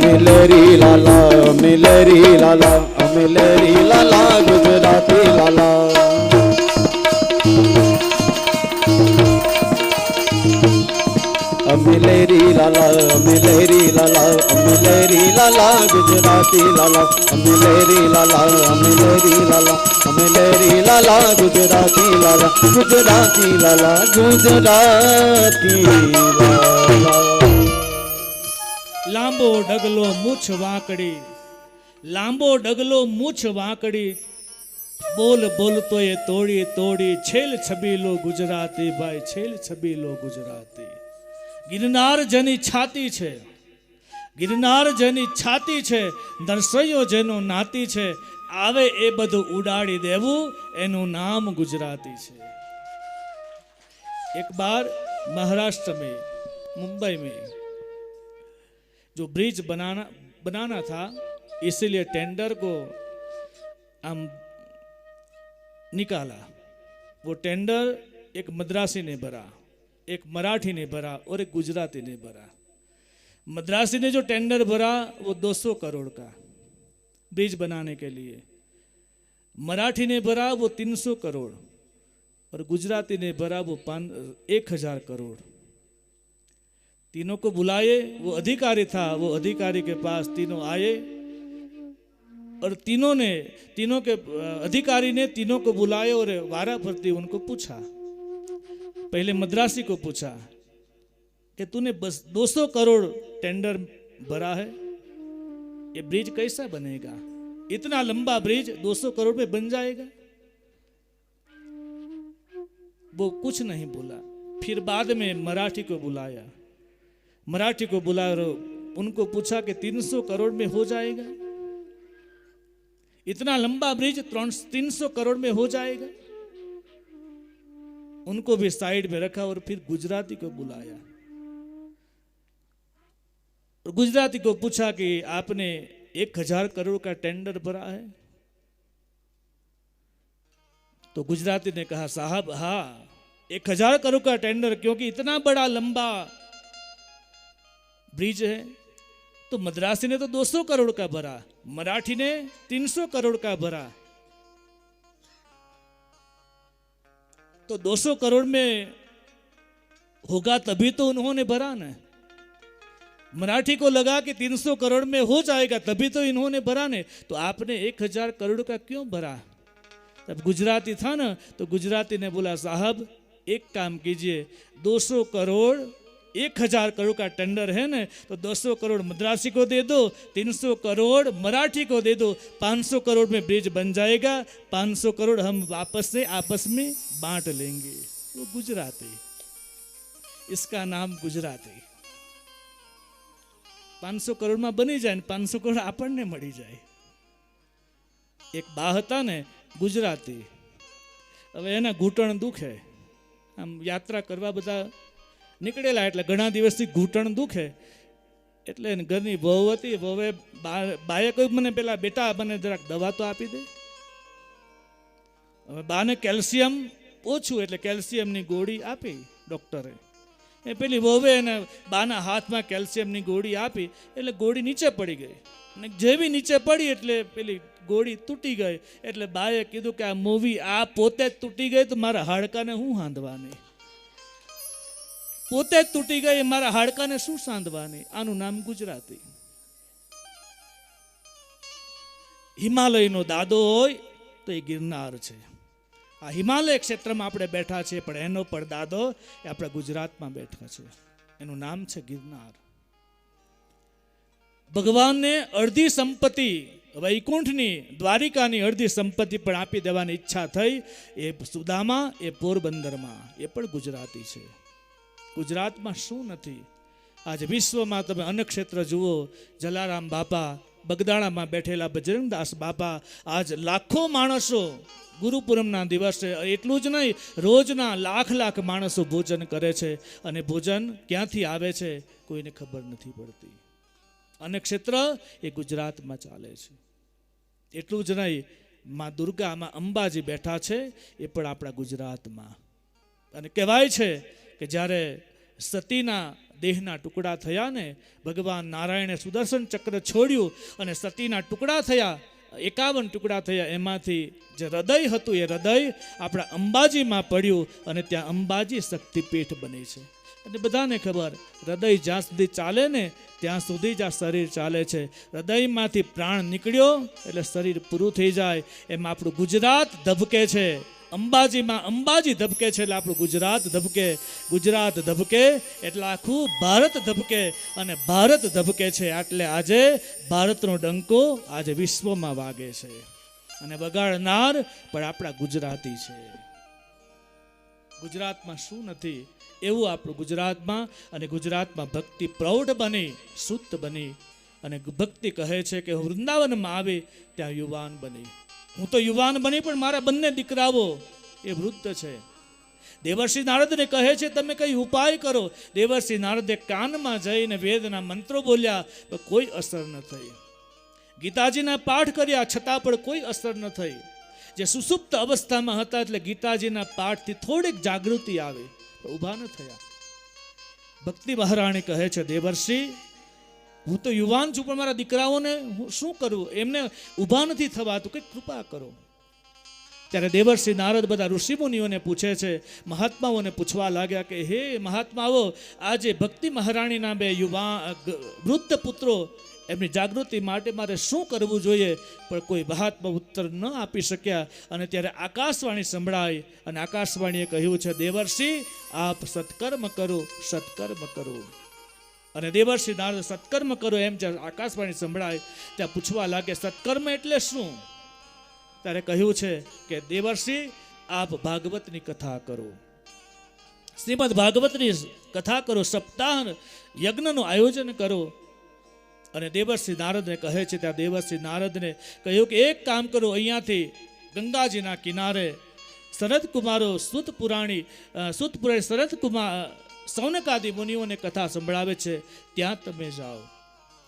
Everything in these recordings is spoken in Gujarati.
અમિલરી લાલા, અમિલરી લાલા, અમિલરી લાલા, ગુજરાતી લાલા. અમિલરી લાલા, અમિલરી લાલા, અમિલરી લાલા, ગુજરાતી લાલા. અમિલરી લાલા, અમિલરી લાલા, અમિલરી લાલા, ગુજરાતી લાલા. ગુજરાતી લાલા, ગુજરાતી લાલા. લાંબો ડગલો મૂછ વાંકડી, લાંબો ડગલો મૂછ વાંકડી, બોલ બોલતો એ તોડી તોડી, છેલ છબીલો ગુજરાતી ભાઈ, છેલ છબીલો ગુજરાતી. ગિરનાર જેની છાતી છે, ગિરનાર જેની છાતી છે, નરસૈયો જેનો નાતી છે, આવે એ બધું ઉડાડી દેવું એનું નામ ગુજરાતી છે. एक बार महाराष्ट्र में, मुंबई में जो ब्रिज बनाना था, इसीलिए टेंडर को हम निकाला. वो टेंडर एक मद्रासी ने भरा, एक मराठी ने भरा और एक गुजराती ने भरा. मद्रासी ने जो टेंडर भरा वो 200 करोड़ का ब्रिज बनाने के लिए, मराठी ने भरा वो 300 करोड़ और गुजराती ने भरा वो 1000 करोड़. तीनों को बुलाए, वो अधिकारी था, वो अधिकारी के पास तीनों आए और तीनों के अधिकारी ने तीनों को बुलाए और वारा फरती उनको पूछा. पहले मद्रासी को पूछा कि तूने बस 200 करोड़ टेंडर भरा है, ये ब्रिज कैसा बनेगा? इतना लंबा ब्रिज 200 करोड़ में बन जाएगा? वो कुछ नहीं बोला. फिर बाद में मराठी को बुलाया, मराठी को बुलाया और उनको पूछा कि 300 करोड़ में हो जाएगा? इतना लंबा ब्रिज 300 करोड़ में हो जाएगा? उनको भी साइड में रखा और फिर गुजराती को बुलाया और गुजराती को पूछा कि आपने 1000 करोड़ का टेंडर भरा है? तो गुजराती ने कहा साहब हाँ, 1000 करोड़ का टेंडर, क्योंकि इतना बड़ा लंबा ब्रिज है. तो मद्रासी ने तो 200 करोड़ का भरा, मराठी ने 300 करोड़ का भरा. तो 200 करोड़ में होगा तभी तो उन्होंने भरा ना. मराठी को लगा कि 300 करोड़ में हो जाएगा तभी तो इन्होंने भरा ने. तो आपने 1000 करोड़ का क्यों भरा? तब गुजराती था ना, तो गुजराती ने बोला साहब एक काम कीजिए, 200 करोड़ 1000 करोड़ का टेंडर है ना, तो 200 करोड़ मद्रासी को दे दो, 300 करोड़ मराठी को दे दो, 500 करोड़ में ब्रिज बन जाएगा, 500 करोड़ हम आपस में बांट लेंगे. वो गुजराती, इसका नाम गुजराती. 500 करोड़ में बनी जाए, 500 करोड़ આપણને મળી જાય. એક બા હતા ને ગુજરાતી, હવે એના ઘૂંટણ દુખે, આમ યાત્રા કરવા બધા નીકળેલા, એટલે ઘણા દિવસથી ઘૂંટણ દુખે, એટલે ઘરની વહુ હતી, વહુએ બાએ કહ્યું મને પેલા બેટા મને જરાક દવા તો આપી દે. હવે બાને કેલ્શિયમ ઓછું એટલે કેલ્શિયમની ગોળી આપી ડૉક્ટરે. એ પેલી વહુએ એને બાના હાથમાં કેલ્શિયમની ગોળી આપી એટલે ગોળી નીચે પડી ગઈ, અને જેવી નીચે પડી એટલે પેલી ગોળી તૂટી ગઈ. એટલે બાએ કીધું કે આ મૂવી આ પોતે જ તૂટી ગઈ તો મારા હાડકાને હું સાંધવાની, પોતે જ તૂટી ગઈ મારા હાડકાને શું સાંધવાની. આનું નામ ગુજરાતી. હિમાલયનો દાદો હોય તો એ ગિરનાર છે. આ હિમાલય ક્ષેત્રમાં આપણે બેઠા છીએ, પણ એનો પણ દાદો એ આપણા ગુજરાતમાં બેઠા છે. એનું નામ છે ગિરનાર. ભગવાનને અડધી સંપત્તિ વૈકુંઠની, દ્વારિકાની અડધી સંપત્તિ પણ આપી દેવાની ઈચ્છા થઈ. એ સુદામા, એ પોરબંદરમાં, એ પણ ગુજરાતી છે. ગુજરાતમાં શું નથી? આજે વિશ્વમાં તમે અન્નક્ષેત્ર જુઓ, જલારામ બાપા, બગદાણામાં બેઠેલા બજરંગદાસ બાપા, આજ લાખો માણસો ગુરુપૂરમના દિવસે, એટલું જ નહીં રોજના લાખ માણસો ભોજન કરે છે, અને ભોજન ક્યાંથી આવે છે કોઈને ખબર નથી પડતી. અન્નક્ષેત્ર એ ગુજરાતમાં ચાલે છે. એટલું જ નહીં, માં દુર્ગા, માં અંબાજી બેઠા છે, એ પણ આપણા ગુજરાતમાં. અને કહેવાય છે કે જ્યારે સતીના દેહના ટુકડા થયા ને ભગવાન નારાયણે સુદર્શન ચક્ર છોડ્યું અને સતીના ટુકડા થયા, 51 ટુકડા થયા. એમાંથી જે હૃદય હતું એ હૃદય આપણા અંબાજીમાં પડ્યું અને ત્યાં અંબાજી શક્તિપીઠ બની છે. અને બધાને ખબર, હૃદય જ્યાં સુધી ચાલે ને ત્યાં સુધી જ આ શરીર ચાલે છે. હૃદયમાંથી પ્રાણ નીકળ્યો એટલે શરીર પૂરું થઈ જાય. એમાં આપણું ગુજરાત ધબકે છે. અંબાજીમાં અંબાજી ધબકે છે એટલે આપણું ગુજરાત ધબકે. ગુજરાત ધબકે એટલે આખું ભારત ધબકે, અને ભારત ધબકે છે એટલે આજે ભારતનો ડંકો આજે વિશ્વમાં વાગે છે, અને વગાડનાર પણ આપણા ગુજરાતી છે. ગુજરાતમાં શું નથી એવું આપણું ગુજરાતમાં, અને ગુજરાતમાં ભક્તિ પ્રૌઢ બની, શુદ્ધ બની, અને ભક્તિ કહે છે કે હું વૃંદાવનમાં આવી ત્યાં યુવાન બની. હું તો યુવાન બની પણ મારા બંને દીકરાઓ એ વૃદ્ધ છે. દેવર્ષિ નારદને કહે છે તમે કઈ ઉપાય કરો. દેવર્ષિ નારદે કાનમાં જઈને વેદના મંત્રો બોલ્યા પણ કોઈ અસર ન થઈ. ગીતાજીના પાઠ કર્યા છતાં પણ કોઈ અસર ન થઈ. જે સુસુપ્ત અવસ્થામાં હતા એટલે ગીતાજીના પાઠથી થોડીક જાગૃતિ આવી, ઊભા ન થયા. ભક્તિ મહારાણી કહે છે દેવર્ષિ હું તો યુવાન છું પણ મારા દીકરાઓને હું શું કરું, એમને ઊભા નથી થવાતું, કંઈક કૃપા કરો. ત્યારે દેવર્ષિ નારદ બધા ઋષિમુનિઓને પૂછે છે, મહાત્માઓને પૂછવા લાગ્યા કે હે મહાત્માઓ, આજે ભક્તિ મહારાણીના 2 યુવાન વૃદ્ધ પુત્રો, એમની જાગૃતિ માટે મારે શું કરવું જોઈએ? પણ કોઈ મહાત્મા ઉત્તર ન આપી શક્યા. અને ત્યારે આકાશવાણી સંભળાઈ, અને આકાશવાણીએ કહ્યું છે દેવર્ષિ આપ સત્કર્મ કરો, સત્કર્મ કરો. અને દેવર્ષિ નારદ સત્કર્મ કરો એમ જ્યારે આકાશવાણી સંભળાય ત્યાં પૂછવા લાગે સત્કર્મ એટલે શું? ત્યારે કહ્યું છે કે દેવર્ષિ આપ ભાગવતની કથા કરો, શ્રીમદ ભાગવતની કથા કરો, સપ્તાહ યજ્ઞનું આયોજન કરો. અને દેવર્ષિ નારદને કહે છે ત્યાં દેવર્ષિ નારદને કહ્યું કે એક કામ કરો, અહીંયાથી ગંગાજીના કિનારે શરદ કુમારો સુત પુરાણી શરદ કુમાર સૌનકાદી મુનિઓને કથા સંભળાવે છે ત્યાં તમે જાઓ.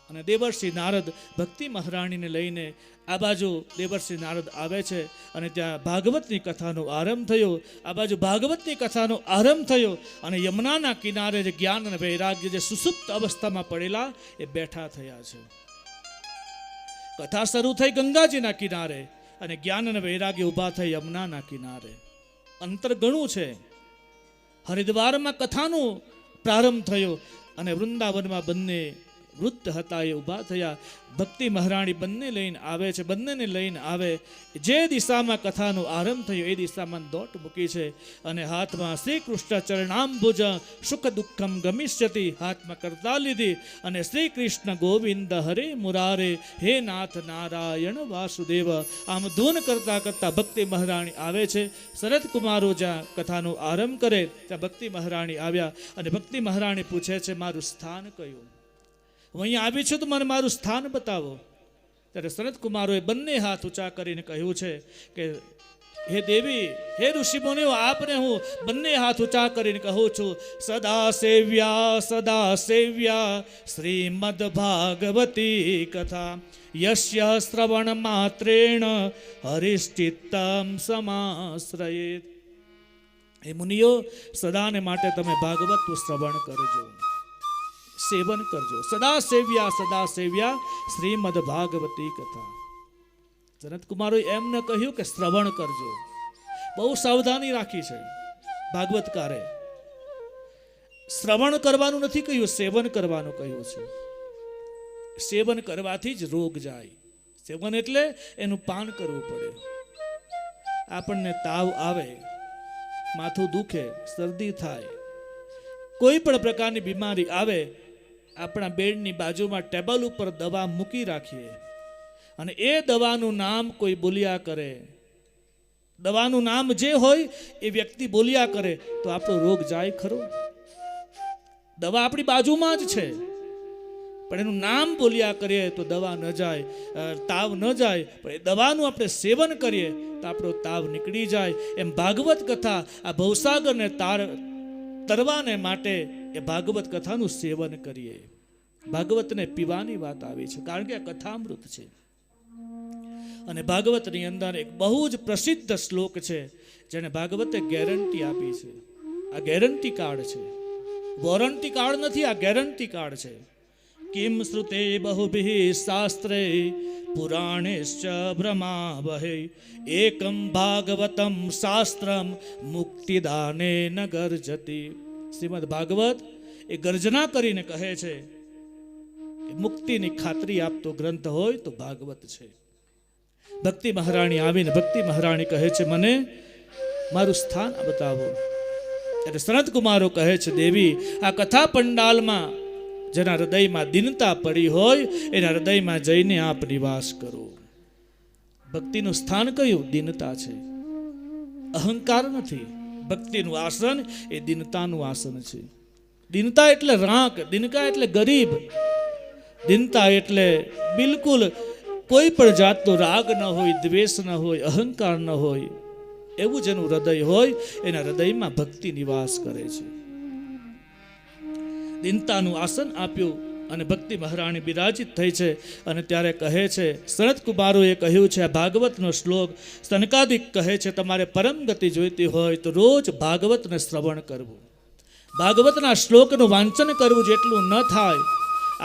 અને દેવર્ષિ નારદ ભક્તિ મહારાણીને લઈને આ બાજુ દેવર્ષિ નારદ આવે છે, અને ત્યાં ભાગવતની કથાનો આરંભ થયો. આ બાજુ ભાગવતની કથાનો આરંભ થયો, અને યમુનાના કિનારે જે જ્ઞાન અને વૈરાગ્ય જે સુસુપ્ત અવસ્થામાં પડેલા એ બેઠા થયા છે. કથા શરૂ થઈ ગંગાજીના કિનારે, અને જ્ઞાન અને વૈરાગ્ય ઊભા થઈ યમુનાના કિનારે. અંતર ઘણું છે. હરિદ્વારમાં કથાનો પ્રારંભ થયો, અને વૃંદાવનમાં બંને વૃદ્ધ હતા એ ઊભા થયા. ભક્તિ મહારાણી બંને લઈને આવે છે, બંનેને લઈને આવે. જે દિશામાં કથાનો આરંભ થયો એ દિશામાં દોટ મૂકી છે, અને હાથમાં શ્રી કૃષ્ણ ચરણાંબુજ સુખ દુઃખમ ગમિષ્યતિ હાથમાં કરતા લીધી, અને શ્રી કૃષ્ણ ગોવિંદ હરે મુરારે હે નાથ નારાયણ વાસુદેવ આમ ધૂન કરતા કરતા ભક્તિ મહારાણી આવે છે. શરદ કુમારો જ્યાં કથાનો આરંભ કરે ત્યાં ભક્તિ મહારાણી આવ્યા, અને ભક્તિ મહારાણી પૂછે છે મારું સ્થાન કયું? હું અહીંયા આવી છું તો મને મારું સ્થાન બતાવો. ત્યારે શરદ કુમારોએ બંને હાથ ઊંચા કરીને કહ્યું છે કે હે દેવી, હે ઋષિમુનિઓ, આપને હું બંને હાથ ઊંચા કરીને કહું છું સદા સેવ્યા શ્રીમદ ભાગવતી કથા યસ્ય શ્રવણ માત્રેણ હરિશ્ચિત્તમ સમાશ્રયેત. હે મુનિઓ, સદાને માટે તમે ભાગવતનું શ્રવણ કરજો, સેવન કરજો. સદા સેવ્યા શ્રીમદ ભાગવતી કથા. જનક કુમારોએ એમ ન કહ્યું કે શ્રવણ કરજો, બહુ સાવધાની રાખી છે ભાગવતકારે. શ્રવણ કરવાનું નથી કહ્યું, સેવન કરવાનું કહ્યું છે. સેવન કરવાથી જ રોગ જાય. સેવન એટલે એનું પાન કરવું પડે. આપણને તાવ આવે, માથું દુખે, શરદી થાય, કોઈ પણ પ્રકારની બીમારી આવે, આપણા બેડની બાજુમાં ટેબલ ઉપર દવા મૂકી રાખીએ, અને એ દવાનું નામ કોઈ બોલ્યા કરે, દવાનું નામ જે હોય એ વ્યક્તિ બોલ્યા કરે તો આપણો રોગ જાય ખરો? દવા આપણી બાજુમાં જ છે, પણ એનું નામ બોલ્યા કરીએ તો દવા ન જાય, તાવ ન જાય. પણ એ દવાનું આપણે સેવન કરીએ તો આપણો તાવ નીકળી જાય. એમ ભાગવત કથા આ ભવસાગરને તરવાને માટે એ ભાગવત કથાનું સેવન કરીએ. ભાગવતને પીવાની વાત આવી છે, કારણ કે આ કથામૃત છે. અને ભાગવતની અંદર એક બહુ જ પ્રસિદ્ધ શ્લોક છે જેને ભાગવતે ગેરંટી આપી છે. આ ગેરંટી કાર્ડ છે. વોરંટી કાર્ડ નથી, આ ગેરંટી કાર્ડ છે. કિમ શ્રુતે બહુભિઃ શાસ્ત્રે પુરાણેશ્ચ ભ્રમાવહે એકમ ભાગવતમ શાસ્ત્રમ મુક્તિદાને ન ગર્જતિ. શ્રીમદ ભાગવત એ ગર્જના કરીને કહે છે કે મુક્તિની ખાતરી આપતો ગ્રંથ હોય તો ભાગવત છે. ભક્તિ મહારાણી આવીને ભક્તિ મહારાણી કહે છે મને મારું સ્થાન બતાવો. એટલે સનત કુમારો કહે છે દેવી આ કથા પંડાલમાં જેના હૃદયમાં દીનતા પડી હોય એના હૃદયમાં જઈને આપ નિવાસ કરો. ભક્તિનું સ્થાન કયું? દીનતા છે, અહંકાર નથી. ભક્તિનું આસન એ દીનતાનું આસન છે. દીનતા એટલે રાંક, દીનતા એટલે ગરીબ, દીનતા એટલે બિલકુલ કોઈ પણ જાતનો રાગ ન હોય, દ્વેષ ન હોય, અહંકાર ન હોય, એવું જેનું હૃદય હોય એના હૃદયમાં ભક્તિ નિવાસ કરે છે. દીનતાનું આસન આપ્યું અને ભક્તિ મહારાણી બિરાજિત થઈ છે. અને ત્યારે કહે છે સનત કુમારોએ કહ્યું છે આ ભાગવતનો શ્લોક સનકાદિક કહે છે તમારે પરમ ગતિ જોઈતી હોય તો રોજ ભાગવતને શ્રવણ કરવું, ભાગવતના શ્લોકનું વાંચન કરવું. જેટલું ન થાય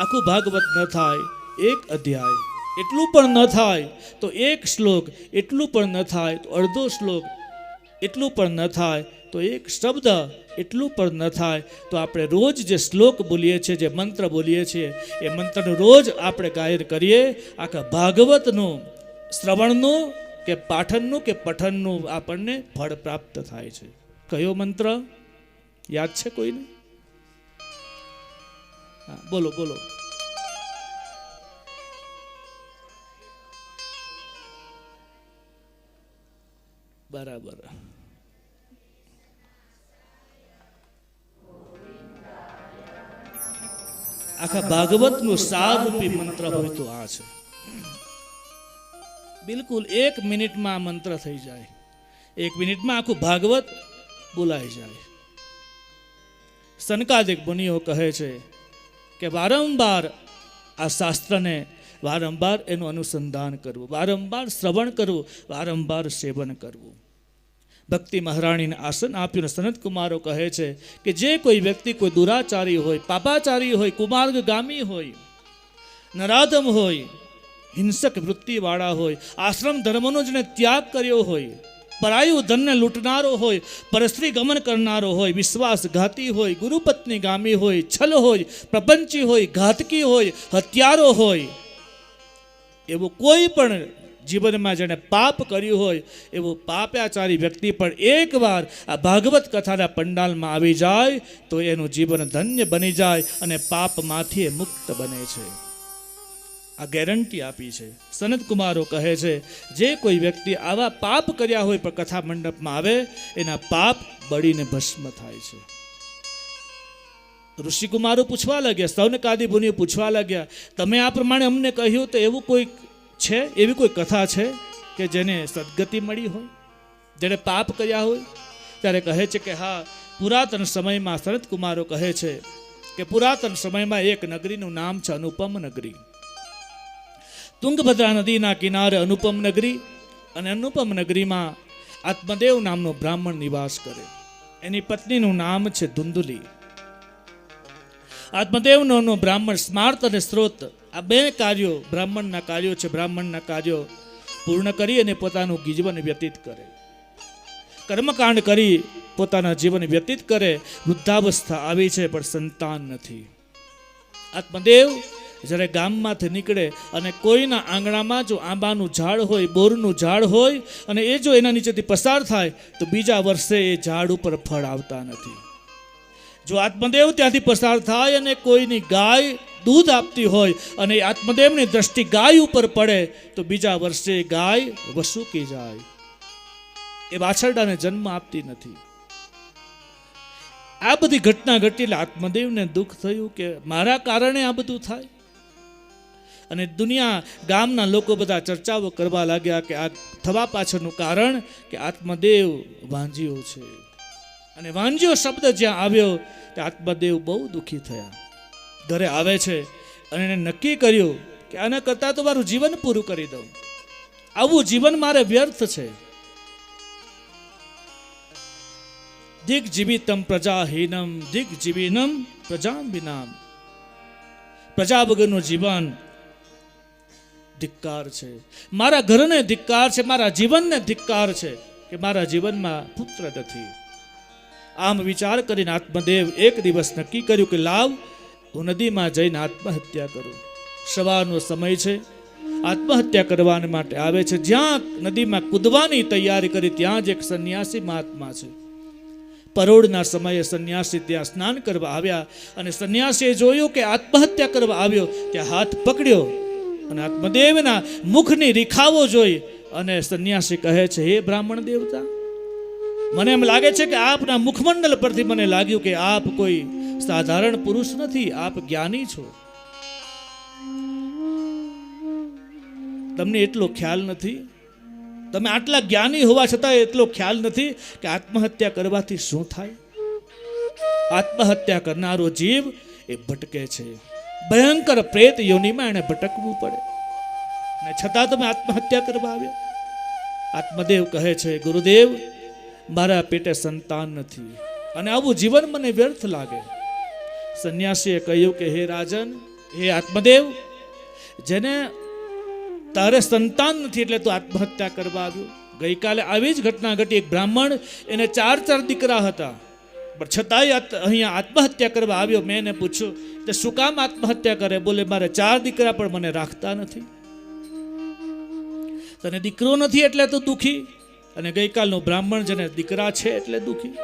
આખું ભાગવત ન થાય, એક અધ્યાય એટલું પણ ન થાય તો એક શ્લોક, એટલું પણ ન થાય તો અડધો શ્લોક, એટલું પણ ન થાય તો એક શબ્દ, એટલું પણ ન થાય તો આપણે રોજ જે શ્લોક બોલીએ છીએ, જે મંત્ર બોલીએ છીએ એ મંત્રનું રોજ આપણે ગાયન કરીએ. આખા ભાગવતનું શ્રવણનું કે પાઠનનું કે પઠનનું આપણને ફળ પ્રાપ્ત થાય છે. કયો મંત્ર યાદ છે કોઈને? હા બોલો બોલો. બરાબર. આખા ભાગવતનું સારરૂપી મંત્ર હોય તો આ છે. બિલકુલ 1 મિનિટમાં મંત્ર થઈ જાય, 1 મિનિટમાં આખું ભાગવત બોલાઈ જાય. સનકાદિક મુનિઓ કહે છે કે વારંવાર આ શાસ્ત્રને વારંવાર એનું અનુસંધાન કરવું, વારંવાર શ્રવણ કરવું, વારંવાર સેવન કરવું. ભક્તિ મહારાણીને આસન આપ્યું. સનત કુમારો કહે છે કે જે કોઈ વ્યક્તિ કોઈ દુરાચારી હોય, પાપાચારી હોય, કુમાર્ગગામી હોય, નરાધમ હોય, હિંસક વૃત્તિવાળા હોય, આશ્રમ ધર્મનો જેને ત્યાગ કર્યો હોય, પરાયું ધનને લૂંટનારો હોય, પરસ્ત્રી ગમન કરનારો હોય, વિશ્વાસઘાતી હોય, ગુરુપત્ની ગામી હોય, છલ હોય, પ્રપંચી હોય, ઘાતકી હોય, હત્યારો હોય, એવું કોઈ પણ જીવનમાં જેણે પાપ કર્યું હોય એવો પાપાચારી વ્યક્તિ પણ એકવાર આ ભાગવત કથાના પંડાલમાં આવી જાય તો એનું જીવન ધન્ય બની જાય અને પાપમાંથી મુક્ત બને છે. આ ગેરંટી આપી છે. સનત કુમારો કહે છે જે કોઈ વ્યક્તિ આવા પાપ કર્યા હોય પણ કથા મંડપમાં આવે એના પાપ બળીને ભસ્મ થાય છે. ઋષિકુમારો પૂછવા લાગ્યા, સૌનકાદિ મુનિઓ પૂછવા લાગ્યા તમે આ પ્રમાણે અમને કહ્યું તો એવું કોઈ છે, એવી કોઈ કથા છે કે જેને સદગતિ મળી હોય, જેને પાપ કર્યા હોય? ત્યારે કહે છે કે હા, પુરાતન સમયમાં સનત કુમારો કહે છે કે પુરાતન સમયમાં એક નગરીનું નામ છે અનુપમ નગરી. તુંગભદ્રા નદીના કિનારે અનુપમ નગરી, અને અનુપમ નગરીમાં આત્મદેવ નામનો બ્રાહ્મણ નિવાસ કરે. એની પત્નીનું નામ છે ધુંધુલી. આત્મદેવનો બ્રાહ્મણ સ્માર્ત અને સ્ત્રોત આ 2 કાર્યો બ્રાહ્મણના કાર્યો છે. બ્રાહ્મણના કાર્યો પૂર્ણ કરી અને પોતાનું જીવન વ્યતીત કરે, કર્મકાંડ કરી પોતાના જીવન વ્યતીત કરે. વૃદ્ધાવસ્થા આવી છે પણ સંતાન નથી. આત્મદેવ જ્યારે ગામમાંથી નીકળે અને કોઈના આંગણામાં જો આંબાનું ઝાડ હોય, બોરનું ઝાડ હોય અને એ જો એના નીચેથી પસાર થાય તો બીજા વર્ષે એ ઝાડ ઉપર ફળ આવતા નથી. જો આત્મદેવ ત્યાંથી પસાર થાય અને કોઈની ગાય દૂધ આપતી હોય અને આત્મદેવની દ્રષ્ટિ ગાય ઉપર પડે તો બીજા વર્ષે ગાય વસૂકી જાય, એ વાછરડાને જન્મ આપતી નથી. આ બધી ઘટના ઘટી એટલે આત્મદેવને દુઃખ થયું કે મારા કારણે આ બધું થાય. અને દુનિયા ગામના લોકો બધા ચર્ચાઓ કરવા લાગ્યા કે આ થવા પાછળનું કારણ કે આત્મદેવ વાંજ્યો છે. અને વાંજ્યો શબ્દ જ્યાં આવ્યો તે આત્મદેવ બહુ દુઃખી થયા. ઘરે આવે છે અને એને નક્કી કર્યું કે આના કરતાં તો મારું જીવન પૂરું કરી દઉં, આવું જીવન મારે વ્યર્થ છે. દિગ્જીવિતમ પ્રજાહીનમ દિગ્જીવિનમ પ્રજામ વિનામ. પ્રજા વગરનું જીવન ધિક્કાર છે. મારા ઘરને ધિક્કાર છે, મારા જીવનને ધિક્કાર છે કે મારા જીવનમાં પુત્ર નથી. આમ વિચાર કરીને આત્મદેવ એક દિવસ નક્કી કર્યું કે લાવ હું નદીમાં જઈને આત્મહત્યા કરું. સવારનો સમય છે, આત્મહત્યા કરવા માટે આવે છે. જ્યાં નદીમાં કૂદવાની તૈયારી કરી ત્યાં જ એક સંન્યાસી મહાત્મા છે. પરોઢના સમયે સંન્યાસી ત્યાં સ્નાન કરવા આવ્યા અને સંન્યાસીએ જોયું કે આત્મહત્યા કરવા આવ્યો. ત્યાં હાથ પકડ્યો અને આત્મદેવના મુખની રેખાઓ જોઈ અને સંન્યાસી કહે છે, હે બ્રાહ્મણ દેવતા, મને એમ લાગે છે કે આપના મુખમંડલ પરથી મને લાગ્યું કે આપ કોઈ સાધારણ પુરુષ નથી, આપ જ્ઞાની છો. તમને એટલો ખ્યાલ નથી, તમે આટલા જ્ઞાની હોવા છતાં એટલો ખ્યાલ નથી કે આત્મહત્યા કરવાથી શું થાય. આત્મહત્યા કરનારો જીવ એ ભટકે છે. ભયંકર પ્રેત યોનિમાં એને ભટકવું પડે ને છતાં તમે આત્મહત્યા કરવા આવ્યા. આત્મદેવ કહે છે, ગુરુદેવ, મારા પેટે સંતાન નથી અને આવું જીવન મને વ્યર્થ લાગે. સંન્યાસીએ કહ્યું કે હે રાજન, હે આત્મદેવ, જેને તારે સંતાન નથી એટલે તું આત્મહત્યા કરવા આવ્યો. ગઈકાલે આવી જ ઘટના ઘટી. એક બ્રાહ્મણ, એને 4 દીકરા હતા, પણ છતાંય અહીંયા આત્મહત્યા કરવા આવ્યો. મેં એને પૂછ્યું કે શું કામ આત્મહત્યા કરે? બોલે, મારે 4 દીકરા પણ મને રાખતા નથી. તને દીકરો નથી એટલે તું દુખી, અને ગઈકાલનો બ્રાહ્મણ જેને દીકરા છે એટલે દુખી.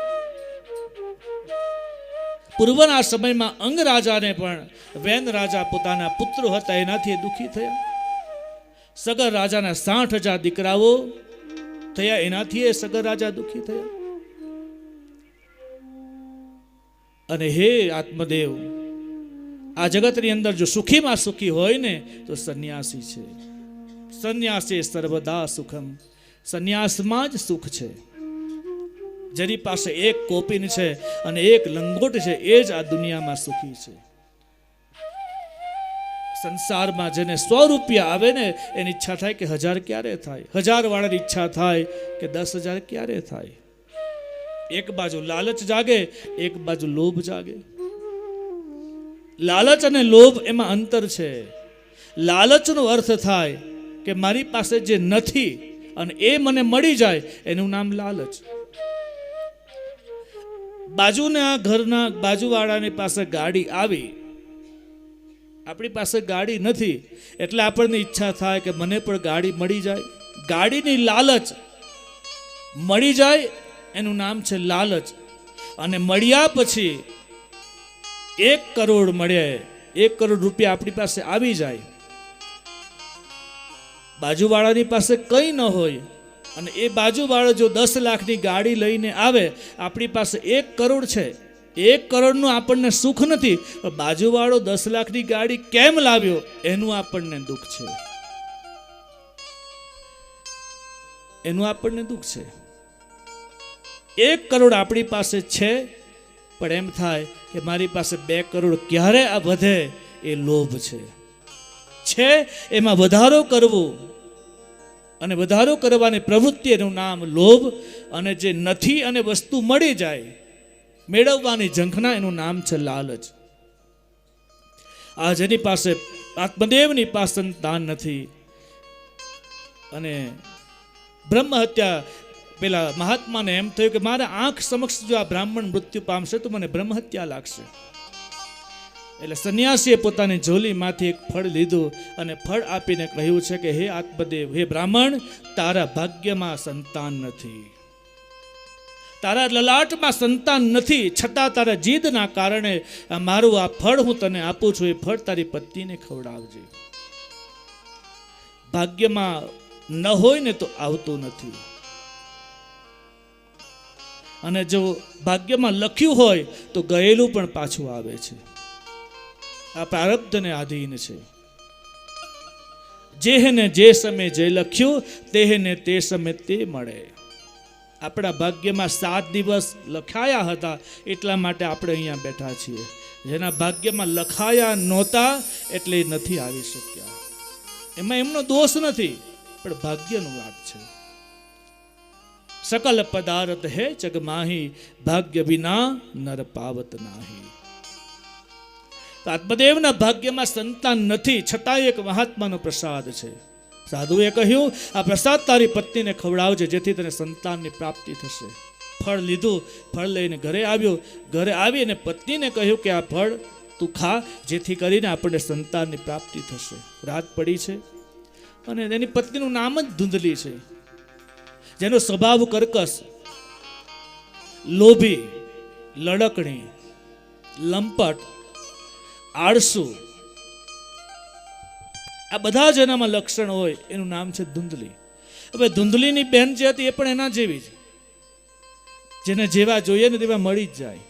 પૂર્વના સમયમાં અંગ રાજાને પણ વેન રાજા પોતાના પુત્રો હતા એનાથી દુખી થયા. સગર રાજાના 60,000 દીકરાઓ થયા, એનાથી એ સગર રાજા દુખી થયા. અને હે આત્મદેવ, આ જગતની અંદર જો સુખીમાં સુખી હોય ને તો સંન્યાસી છે. સંન્યાસી સર્વદા સુખમ, સંન્યાસમાં જ સુખ છે. જેની પાસે એક કોપીન છે અને એક લંગોટ છે એ જ આ દુનિયામાં સુખી છે. સંસારમાં જેને 100 રૂપિયા આવે ને એની ઈચ્છા થાય કે 1000 ક્યારે થાય, 1000 વાળાની ઈચ્છા થાય કે 10,000 ક્યારે થાય. એક બાજુ લાલચ જાગે, એક બાજુ લોભ જાગે. લાલચ અને લોભ એમાં અંતર છે. લાલચનો અર્થ થાય કે મારી પાસે જે નથી અને એ મને મળી જાય, એનું નામ લાલચ. બાજુના ઘરના બાજુવાળાની પાસે ગાડી આવી, આપણી પાસે ગાડી નથી એટલે આપણને ઈચ્છા થાય કે મને પણ ગાડી મળી જાય. ગાડીની લાલચ મળી જાય એનું નામ છે લાલચ. અને મળ્યા પછી 1 કરોડ મળે, 1 કરોડ રૂપિયા આપણી પાસે આવી જાય, બાજુવાળાની પાસે કંઈ ન હોય અને એ બાજુવાળો જો 10 લાખની ગાડી લઈને આવે, આપણી પાસે 1 કરોડ છે, 1 કરોડનું આપણને સુખ નથી, બાજુવાળો 10 લાખની ગાડી કેમ લાવ્યો એનું આપણને દુઃખ છે. એનું આપણને દુઃખ છે. 1 કરોડ આપણી પાસે છે પણ એમ થાય કે મારી પાસે 2 કરોડ ક્યારે આ વધે, એ લોભ છે. એમાં વધારો કરવો અને વધારો કરવાની પ્રવૃત્તિ, એનું નામ લોભ. અને જે નથી અને વસ્તુ મળી જાય, મેળવવાની ઝંખના, એનું નામ છે લાલચ. આ જેની પાસે આત્મદેવની પાસે સંતાન નથી અને બ્રહ્મ હત્યા, પેલા મહાત્માને એમ થયું કે મારા આંખ સમક્ષ જો આ બ્રાહ્મણ મૃત્યુ પામશે તો મને બ્રહ્મ હત્યા લાગશે. એટલે સંન્યાસીએ પોતાની ઝોલીમાંથી એક ફળ લીધું અને ફળ આપીને કહ્યું છે કે હે આત્મદેવ, હે બ્રાહ્મણ, તારા ભાગ્યમાં સંતાન નથી, તારા લલાટમાં સંતાન નથી, છતાં તારા જીદના કારણે મારું આ ફળ હું તને આપું છું, એ ફળ તારી પત્નીને ખવડાવજે. ભાગ્યમાં ન હોય ને તો આવતું નથી, અને જો ભાગ્યમાં લખ્યું હોય તો ગયેલું પણ પાછું આવે છે. આ પ્રારબ્ધને આધીન છે. જેને જે સમય જે લખ્યું તેને તે સમય તે મળે. આપણા ભાગ્યમાં 7 દિવસ લખાયા હતા એટલા માટે આપણે અહીંયા બેઠા છીએ. જેના ભાગ્યમાં લખાયા નહોતા એટલે નથી આવી શક્યા. એમાં એમનો દોષ નથી, પણ ભાગ્યનો વાત છે. सकल पदार्थ है जग माही, भाग्य विना नर पावत नाही. તો આત્મદેવના ભાગ્યમાં સંતાન નથી, છતાંય એક મહાત્માનો પ્રસાદ છે. સાધુએ કહ્યું, આ પ્રસાદ તારી પત્નીને ખવડાવજે, જેથી તને સંતાનની પ્રાપ્તિ થશે. ફળ લીધું, ફળ લઈને ઘરે આવ્યો. ઘરે આવી અને પત્નીને કહ્યું કે આ ફળ તું ખા, જેથી કરીને આપણને સંતાનની પ્રાપ્તિ થશે. રાત પડી છે અને એની પત્નીનું નામ જ ધૂંધલી છે, જેનો સ્વભાવ કર્કશ, લોભી, લડકણી, લંપટ, આળસુ, આ બધા જ એનામાં લક્ષણ હોય. એનું નામ છે ધૂંધલી. હવે ધૂંધલીની બહેન જે હતી એ પણ એના જેવી જ, જેને જેવા જોઈએ ને તેવા મળી જ જાય.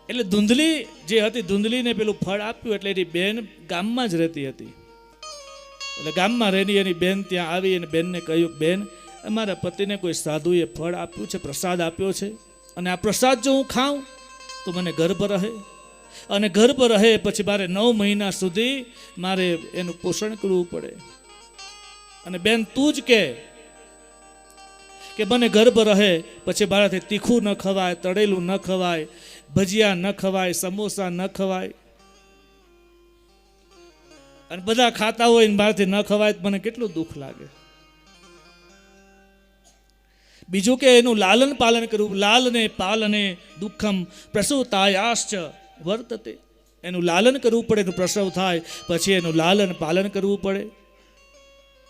એટલે ધૂંધલી જે હતી, ધૂંધલીને પેલું ફળ આપ્યું એટલે એની બેન ગામમાં જ રહેતી હતી. એટલે ગામમાં રહેલી એની બેન ત્યાં આવી અને બેનને કહ્યું, બેન, અમારા પતિને કોઈ સાધુએ ફળ આપ્યું છે, પ્રસાદ આપ્યો છે, અને આ પ્રસાદ જો હું ખાઉં તો મને ગર્ભ રહે, અને ગર્ભ રહે પછી મારે 9 મહિના સુધી મારે એનું પોષણ કરવું પડે. અને બેન તું જ કે મને ગર્ભ રહે પછી મારાથી તીખું ન ખવાય, તળેલું ન ખવાય, ભજીયા ન ખવાય, સમોસા ન ખવાય, અને બધા ખાતા હોય ને મારાથી ન ખવાય, મને કેટલું દુઃખ લાગે. બીજું કે એનું લાલન પાલન કરવું. લાલને પાલને દુઃખમ પ્રસૂતાયાશ્ચ વર્તતે. એનું લાલન કરવું પડે, એનું પ્રસવ થાય પછી એનું લાલન પાલન કરવું પડે.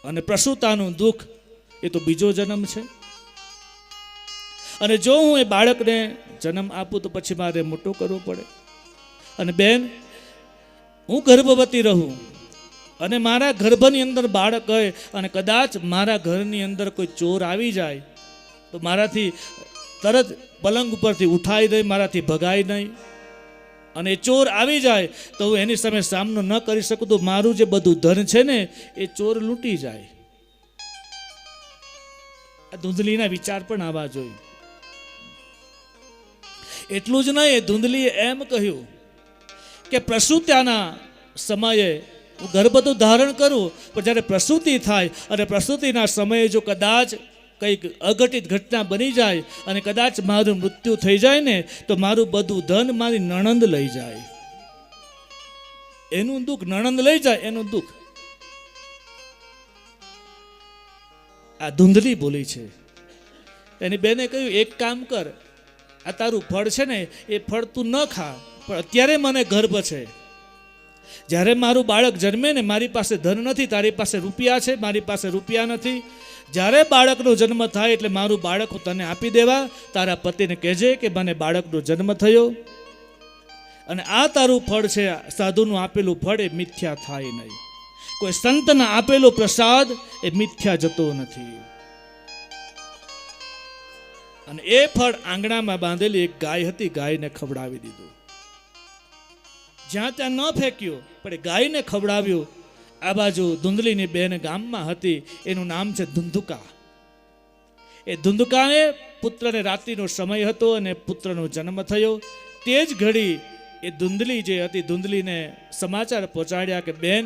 અને પ્રસૂતાનું દુઃખ એ તો બીજો જન્મ છે. અને જો હું એ બાળકને જન્મ આપું તો પછી મારે મોટો કરવો પડે. અને બેન, હું ગર્ભવતી રહું અને મારા ગર્ભની અંદર બાળક હોય અને કદાચ મારા ઘરની અંદર કોઈ ચોર આવી જાય તો મારાથી તરત પલંગ ઉપરથી ઉઠાઈ નહીં, મારાથી ભગાય નહીં. અને ચોર આવી જાય તો હું એની સામે સામનો ન કરી શકું તો મારું જે બધું ધન છે ને એ ચોર લૂંટી જાય. આ ધૂંધલીના વિચાર પણ આવવા જોઈએ. એટલું જ નહીં, ધૂંધલીએ એમ કહ્યું કે પ્રસૂત્યાના સમયે હું ગર્ભ તો ધારણ કરું, પણ જ્યારે પ્રસૂતિ થાય અને પ્રસૂતિના સમયે જો કદાચ કંઈક અઘટિત ઘટના બની જાય અને કદાચ મારું મૃત્યુ થઈ જાય ને તો મારું બધું ધન મારી નણંદ લઈ જાય. એનું દુઃખ, નણંદ લઈ જાય એનું દુઃખ. આ ધૂંધલી બોલી છે. એની બેને કહ્યું, એક કામ કર, આ તારું ફળ છે ને એ ફળ તું ન ખા, પણ અત્યારે મને ગર્ભ છે. જ્યારે મારું બાળક જન્મે ને મારી પાસે ધન નથી, તારી પાસે રૂપિયા છે, મારી પાસે રૂપિયા નથી. જ્યારે બાળકનો જન્મ થાય એટલે મારું બાળક હું તને આપી દેવા. તારા પતિને કહેજે કે મને બાળકનો જન્મ થયો, અને આ તારું ફળ છે, સાધુનું આપેલું ફળ એ મિથ્યા થાય નહીં. કોઈ સંતના આપેલો પ્રસાદ એ મિથ્યા જતો નથી. અને એ ફળ આંગણામાં બાંધેલી એક ગાય હતી, ગાયને ખવડાવી દીધું. જ્યાં ત્યાં ન ફેંક્યું, પણ ગાયને ખવડાવ્યું. આ બાજુ ધૂંધલીની બેન ગામમાં હતી, એનું નામ છે ધુંધુકા. એ ધુંધુકાને પુત્રને રાત્રિનો સમય હતો અને પુત્રનો જન્મ થયો. તે જ ઘડી એ ધુંધલી જે હતી, ધુંધલીને સમાચાર પહોંચાડ્યા કે બેન,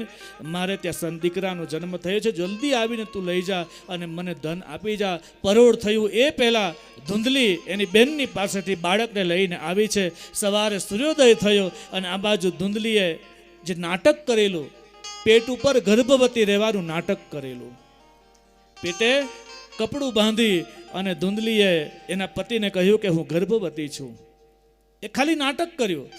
મારે ત્યાં દીકરાનો જન્મ થયો છે, જલ્દી આવીને તું લઈ જા અને મને ધન આપી જા. પરોઢ થયું એ પહેલાં ધુંધલી એની બેનની પાસેથી બાળકને લઈને આવી છે. સવારે સૂર્યોદય થયો અને આ બાજુ ધુંધલીએ જે નાટક કરેલું, પેટ ઉપર ગર્ભવતી રહેવાનું નાટક કરેલું, પેટે કપડું બાંધી અને ધુંધલીએ એના પતિને કહ્યું કે હું ગર્ભવતી છું. એ ખાલી નાટક કર્યું.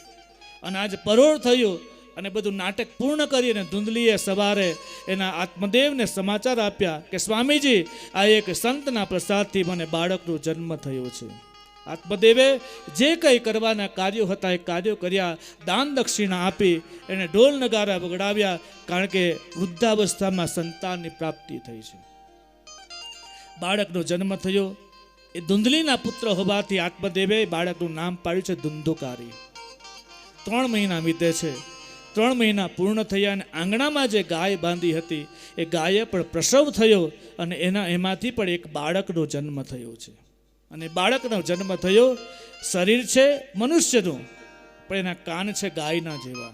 અને આજ પરોઢ થયું અને બધું નાટક પૂર્ણ કરી અને ધુંધલીએ સવારે એના આત્મદેવને સમાચાર આપ્યા કે સ્વામીજી, આ એક સંતના પ્રસાદથી મને બાળકનો જન્મ થયો છે. આત્મદેવે જે કંઈ કરવાના કાર્યો હતા એ કાર્યો કર્યા. દાન દક્ષિણા આપી, એને ઢોલ નગારા વગડાવ્યા, કારણ કે વૃદ્ધાવસ્થામાં સંતાનની પ્રાપ્તિ થઈ છે. બાળકનો જન્મ થયો. એ ધુંધલીના પુત્ર હોવાથી આત્મદેવે બાળકનું નામ પાડ્યું છે ધુંધુકારી. 3 મહિના વીતે છે. 3 મહિના પૂર્ણ થયા અને આંગણામાં જે ગાય બાંધી હતી એ ગાયે પણ પ્રસવ થયો અને એમાંથી પણ એક બાળકનો જન્મ થયો છે. અને બાળકનો જન્મ થયો. શરીર છે મનુષ્યનું, પણ એના કાન છે ગાયના જેવા.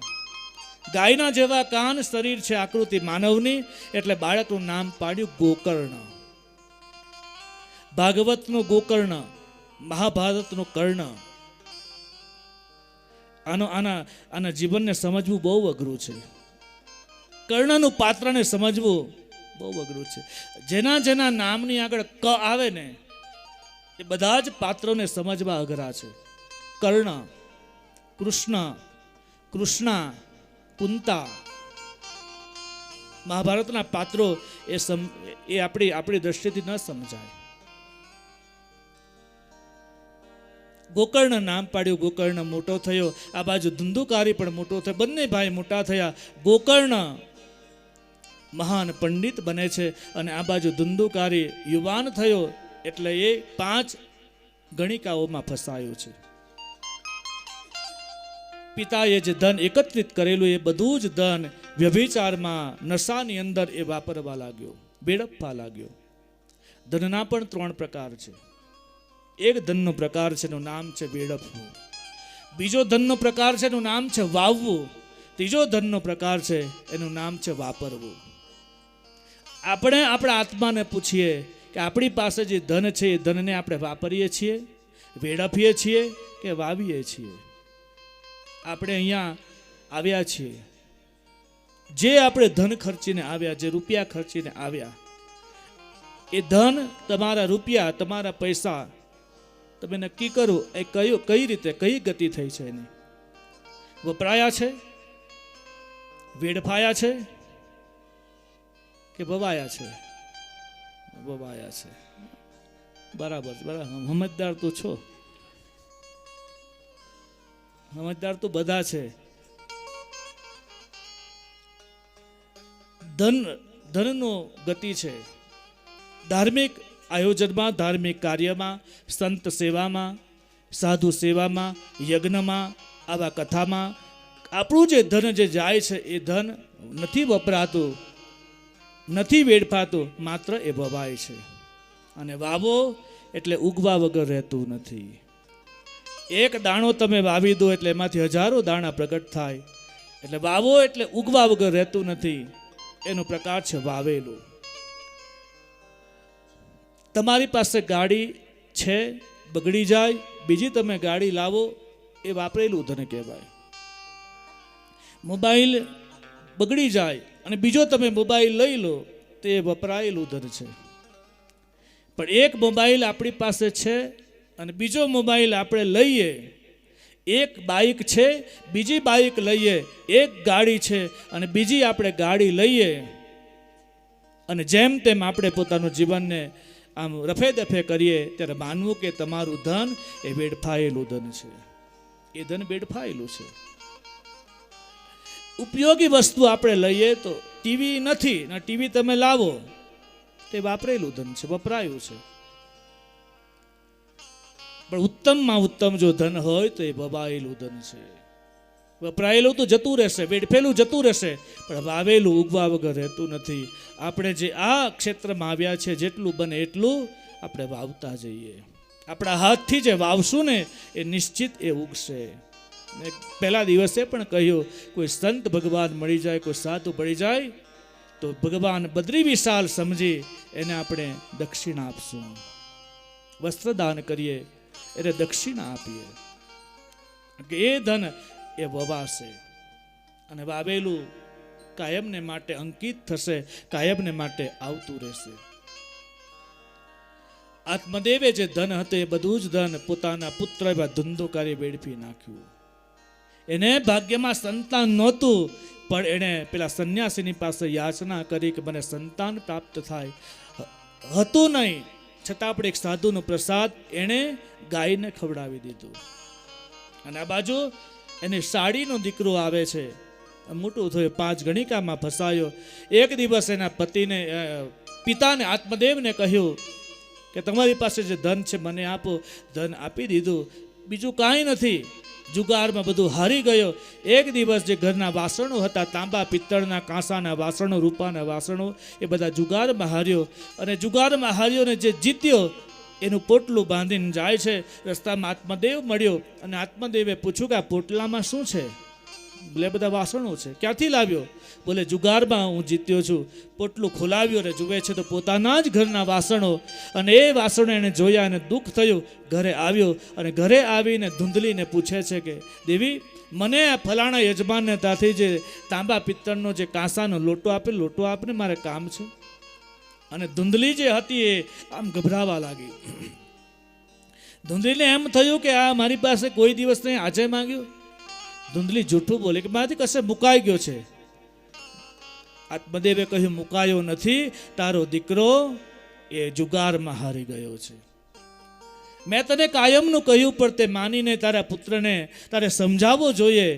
ગાયના જેવા કાન, શરીર છે આકૃતિ માનવની, એટલે બાળકનું નામ પાડ્યું ગોકર્ણ. ભાગવતનું ગોકર્ણ, મહાભારતનું કર્ણ. આના જીવનને સમજવું બહુ અઘરું છે. કર્ણનું પાત્રને સમજવું બહુ અઘરું છે. જેના નામની આગળ ક આવે ને એ બધા જ પાત્રોને સમજવા અઘરા છે. કર્ણ, કૃષ્ણ, કૃષ્ણા, કુંતા. મહાભારતના પાત્રો એ આપણી દ્રષ્ટિથી ન સમજાય. ગોકર્ણ નામ પાડ્યું. ગોકર્ણ મોટો થયો. આ બાજુ ધુંધુકારી પણ મોટો થયો. બંને ભાઈ મોટા થયા. ગોકર્ણ મહાન પંડિત બને છે અને આ બાજુ ધુંધુકારી યુવાન થયો, એટલે એ 5 ગણિકાઓમાં ફસાયો છે. પિતાએ જે ધન એકત્રિત કરેલું એ બધું જ ધન વ્યભિચારમાં, નશાની અંદર એ વાપરવા લાગ્યો, વેડફવા લાગ્યો. ધનના પણ 3 પ્રકાર છે. એક ધનનો પ્રકાર છે એનું નામ છે વેડફવું. બીજો ધનનો પ્રકાર છે એનું નામ છે વાવવું. ત્રીજો ધનનો પ્રકાર છે એનું નામ છે વાપરવું. આપણે આપણા આત્માને પૂછીએ કે આપણી પાસે જે ધન છે એ ધનને આપણે વાપરીએ છીએ, વેડફીએ છીએ કે વાવીએ છીએ. આપણે અહીંયા આવ્યા છીએ, જે આપણે ધન ખર્ચીને આવ્યા, જે રૂપિયા ખર્ચીને આવ્યા, એ ધન, તમારા રૂપિયા, તમારા પૈસા, તમે નક્કી કરો એ કઈ રીતે, કઈ ગતિ થઈ છે એની. વપરાયા છે, વેડફાયા છે કે વવાયા છે? વવાયા છે. બરાબર બરાબર, સમજદાર તો છો, સમજદાર તો બધા છે. ધનનો ગતિ છે. ધાર્મિક આયોજનમાં, ધાર્મિક કાર્યમાં, સંત સેવામાં, સાધુ સેવામાં, યજ્ઞમાં, આવા કથામાં આપણું જે ધન જે જાય છે એ ધન નથી વપરાતું, નથી વેડફાતું, માત્ર એ વવાય છે. અને વાવો એટલે ઉગવા વગર રહેતું નથી. એક દાણો તમે વાવી દો એટલે એમાંથી હજારો દાણા પ્રગટ થાય. એટલે વાવો એટલે ઉગવા વગર રહેતું નથી. એનો પ્રકાર છે વાવેલું. તમારી પાસે ગાડી છે, બગડી જાય, બીજી તમે ગાડી લાવો, એ વાપરેલું ધન કહેવાય. મોબાઈલ બગડી જાય અને બીજો તમે મોબાઈલ લઈ લો, તે વપરાયેલું ધન છે. પણ એક મોબાઈલ આપણી પાસે છે અને બીજો મોબાઈલ આપણે લઈએ, એક બાઇક છે, બીજી બાઇક લઈએ, એક ગાડી છે અને બીજી આપણે ગાડી લઈએ, અને જેમ તેમ આપણે પોતાનું જીવનને આમ રફે દફે કરીએ, ત્યારે માનવું કે તમારું ધન એ વેડફાયેલું ધન છે. એ ધન વેડફાયેલું છે. ઉપયોગી વસ્તુ આપણે લઈએ તો ટીવી નથી, ના ટીવી તમે લાવો, તે વાપરેલું ધન છે, વપરાયું છે. પણ ઉત્તમમાં ઉત્તમ જો ધન હોય તો એ વવાયેલું ધન છે. વપરાયેલું તો જતું રહેશે, વેડફેલું જતું રહેશે, પણ વાવેલું ઉગવા વગર રહેતું નથી. આપણે જે આ ક્ષેત્રમાં આવ્યા છે, જેટલું બને એટલું આપણે વાવતા જઈએ. આપણા હાથથી જે વાવશું ને એ નિશ્ચિત એ ઉગશે. મેં પહેલા દિવસે પણ કહ્યું, કોઈ સંત ભગવાન મળી જાય, કોઈ સાધુ મળી જાય, તો ભગવાન બદ્રી વિશાલ સમજી એને આપણે દક્ષિણા આપશું. વસ્ત્રદાન કરીએ એટલે દક્ષિણા આપીએ કે એ ધન એ વવાશે અને વાવેલું કાયમને માટે અંકિત થશે, કાયમને માટે આવતું રહેશે. આત્મદેવે જે ધન હતું એ બધું જ ધન પોતાના પુત્ર એવા ધુંધુકારી વેડફી નાખ્યું. એને ભાગ્યમાં સંતાન નહોતું, પણ એણે પેલા સંન્યાસીની પાસે યાચના કરી કે મને સંતાન પ્રાપ્ત થાય. હતું નહીં, છતાં આપણે એક સાધુનો પ્રસાદ એણે ગાયને ખવડાવી દીધું. અને આ બાજુ એને સાડીનો દીકરો આવે છે, મોટું થયો, 5 ગણિકામાં ફસાયો. એક દિવસ એના પતિને, પિતાને, આત્મદેવને કહ્યું કે તમારી પાસે જે ધન છે મને આપો. ધન આપી દીધું, બીજું કાંઈ નથી. જુગારમાં બધું હારી ગયો. એક દિવસ જે ઘરના વાસણો હતા, તાંબા પિત્તળના, કાંસાના વાસણો, રૂપાના વાસણો, એ બધા જુગારમાં હાર્યો. અને જુગારમાં હાર્યો ને જે જીત્યો એનું પોટલું બાંધીને જાય છે. રસ્તામાં આત્મદેવ મળ્યો અને આત્મદેવે પૂછ્યું કે આ પોટલામાં શું છે? બોલે બધા વાસણો છે. ક્યાંથી લાવ્યો? બોલે જુગારમાં હું જીત્યો છું. પોટલું ખોલાવ્યું અને જુએ છે તો પોતાના જ ઘરના વાસણો, અને એ વાસણો એને જોયા અને દુઃખ થયું. ઘરે આવ્યો અને ઘરે આવીને ધૂંધલીને પૂછે છે કે દેવી, મને આ ફલાણા યજમાનને ત્યાંથી જે તાંબા પિત્તળનો જે કાંસાનો લોટો આપને, મારે કામ છે. અને ધૂંધલી જે હતી એ આમ ગભરાવા લાગી. ધૂંધલીને એમ થયું કે આ મારી પાસે કોઈ દિવસ નહીં, આજે માંગ્યું. ધૂંધલી જૂઠું બોલે કે મારાથી કશે મુકાઈ ગયો છે. આત્મદેવે કહ્યું, મુકાયો નથી, તારો દીકરો એ જુગારમાં હારી ગયો છે. મેં તને કાયમનું કહ્યું, પણ તે માનીને તારા પુત્રને તારે સમજાવવો જોઈએ.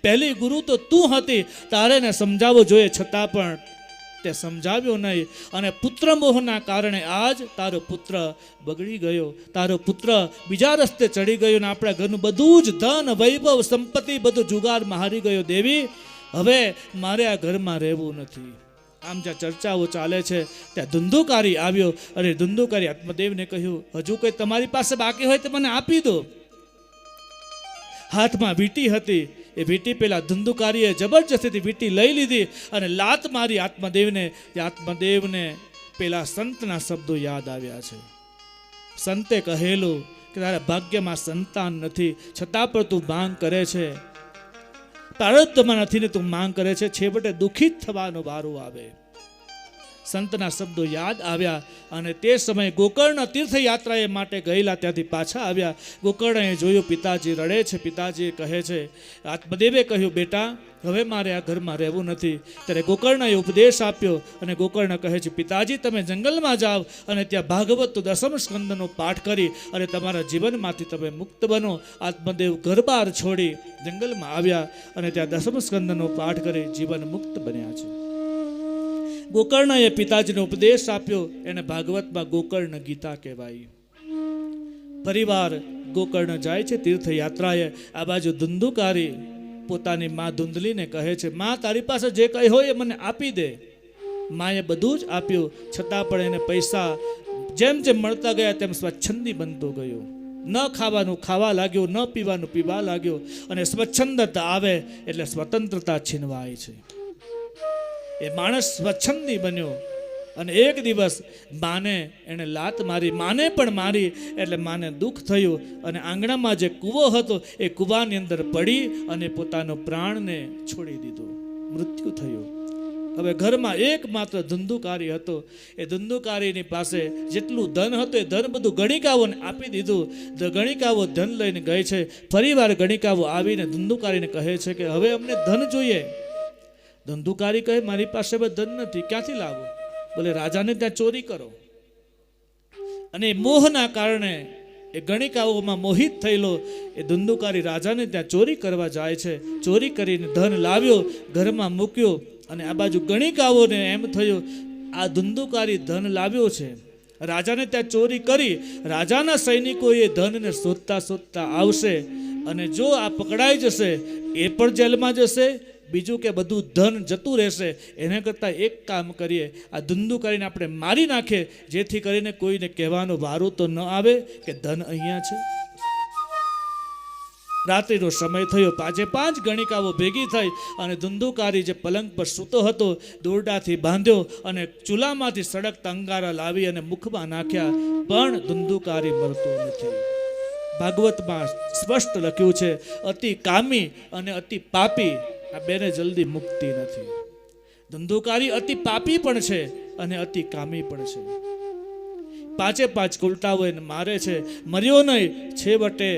પહેલી ગુરુ તો તું હતી, તારે ને સમજાવવો જોઈએ, છતાં પણ તે સમજાવ્યો નહીં. અને પુત્ર મોહના કારણે આજ તારો પુત્ર બગડી ગયો, તારો પુત્ર બીજા રસ્તે ચડી ગયો, ને આપણા ઘરનું બધું જ ધન વૈભવ સંપત્તિ બધું જુગારમાં હારી ગયો. દેવી, હવે મારે આ ઘરમાં રહેવું નથી. આમ જ્યાં ચર્ચાઓ ચાલે છે ત્યાં ધુંધુકારી આવ્યો. અને ધુંધુકારી આત્મદેવને કહ્યું, હજુ કંઈ તમારી પાસે બાકી હોય તો મને આપી દો. હાથમાં વીંટી હતી, એ વીંટી પેલા ધુંધુકારીએ જબરજસ્તીથી વીંટી લઈ લીધી અને લાત મારી આત્મદેવને. આત્મદેવને પેલા સંતના શબ્દો યાદ આવ્યા છે. સંતે કહેલું કે તારા ભાગ્યમાં સંતાન નથી, છતાં પણ તું માંગ કરે છે. પ્રારબ્ધમાં નથી ને તું માંગ કરે છે, છેવટે દુઃખિત થવાનો વારો આવે. સંતના શબ્દો યાદ આવ્યા અને તે સમયે ગોકર્ણ તીર્થયાત્રાએ માટે ગયેલા ત્યાંથી પાછા આવ્યા. ગોકર્ણએ જોયું પિતાજી રડે છે. પિતાજી કહે છે, આત્મદેવે કહ્યું, બેટા હવે મારે આ ઘરમાં રહેવું નથી. ત્યારે ગોકર્ણએ ઉપદેશ આપ્યો અને ગોકર્ણ કહે છે, પિતાજી તમે જંગલમાં જાઓ અને ત્યાં ભાગવત દસમ સ્કંદનો પાઠ કરી અને તમારા જીવનમાંથી તમે મુક્ત બનો. આત્મદેવ ઘરબાર છોડી જંગલમાં આવ્યા અને ત્યાં દસમ સ્કંદનો પાઠ કરી જીવન મુક્ત બન્યા છે. ગોકર્ણએ પિતાજીનો ઉપદેશ આપ્યો, એને ભાગવતમાં ગોકર્ણ ગીતા કહેવાય. પરિવાર ગોકર્ણ જાય છે તીર્થયાત્રાએ. આ બાજુ ધુંધુકારી પોતાની મા ધુંધલીને કહે છે, મા તારી પાસે જે કંઈ હોય એ મને આપી દે. માએ બધું જ આપ્યું, છતાં પણ એને પૈસા જેમ જેમ મળતા ગયા તેમ સ્વચ્છંદી બનતો ગયો. ન ખાવાનું ખાવા લાગ્યો, ન પીવાનું પીવા લાગ્યો. અને સ્વચ્છંદતા આવે એટલે સ્વતંત્રતા છીનવાય છે. એ માણસ સ્વચ્છંદી બન્યો અને એક દિવસ માને એણે લાત મારી, માને પણ મારી. એટલે માને દુઃખ થયું અને આંગણામાં જે કૂવો હતો એ કૂવાની અંદર પડી અને પોતાનો પ્રાણને છોડી દીધો, મૃત્યુ થયું. હવે ઘરમાં એકમાત્ર ધુંધુકારી હતો. એ ધુંધુકારીની પાસે જેટલું ધન હતું એ ધન બધું ગણિકાઓને આપી દીધું. ગણિકાઓ ધન લઈને ગઈ છે. ફરીવાર ગણિકાઓ આવીને ધુંધુકારીને કહે છે કે હવે અમને ધન જોઈએ. ધંધુકારી કહે, મારી પાસે ધન નથી, ક્યાંથી લાવો? બોલે રાજાને ત્યાં ચોરી કરો. અને મોહના કારણે એ ગણિકાઓમાં મોહિત થયેલો એ ધંધુકારી રાજાને ત્યાં ચોરી કરવા જાય છે. ચોરી કરીને ધન લાવ્યો, ઘરમાં મૂક્યો. અને આ બાજુ ગણિકાઓને એમ થયું આ ધંધુકારી ધન લાવ્યો છે, રાજાને ત્યાં ચોરી કરી. રાજાના સૈનિકો એ ધનને શોધતા શોધતા આવશે અને જો આ પકડાઈ જશે એ પણ જેલમાં જશે, બીજું કે બધું ધન જતું રહેશે. એના કરતાં એક કામ કરીએ, આ ધુંધુકારીને આપણે મારી નાખીએ, જેથી કરીને કોઈને કહેવાનો વારો તો ન આવે કે ધન અહીંયા છે. રાત્રિનો સમય થયો. 5 ગણિકાઓ ભેગી થઈ અને ધુંધુકારી જે પલંગ પર સૂતો હતો દોરડાથી બાંધ્યો અને ચૂલામાંથી સળગતા અંગારા લાવી અને મુખમાં નાખ્યા, પણ ધુંધુકારી મરતો નથી. ભાગવતમાં સ્પષ્ટ લખ્યું છે, અતિ કામી અને અતિ પાપી આ બેને જલ્દી મુક્તિ નથી. ધંધુકારી અતિ પાપી પણ છે અને અતિ કામી પણ છે. 5 ઉલટાઓ એને મારે છે, મર્યો નહીં. છેવટે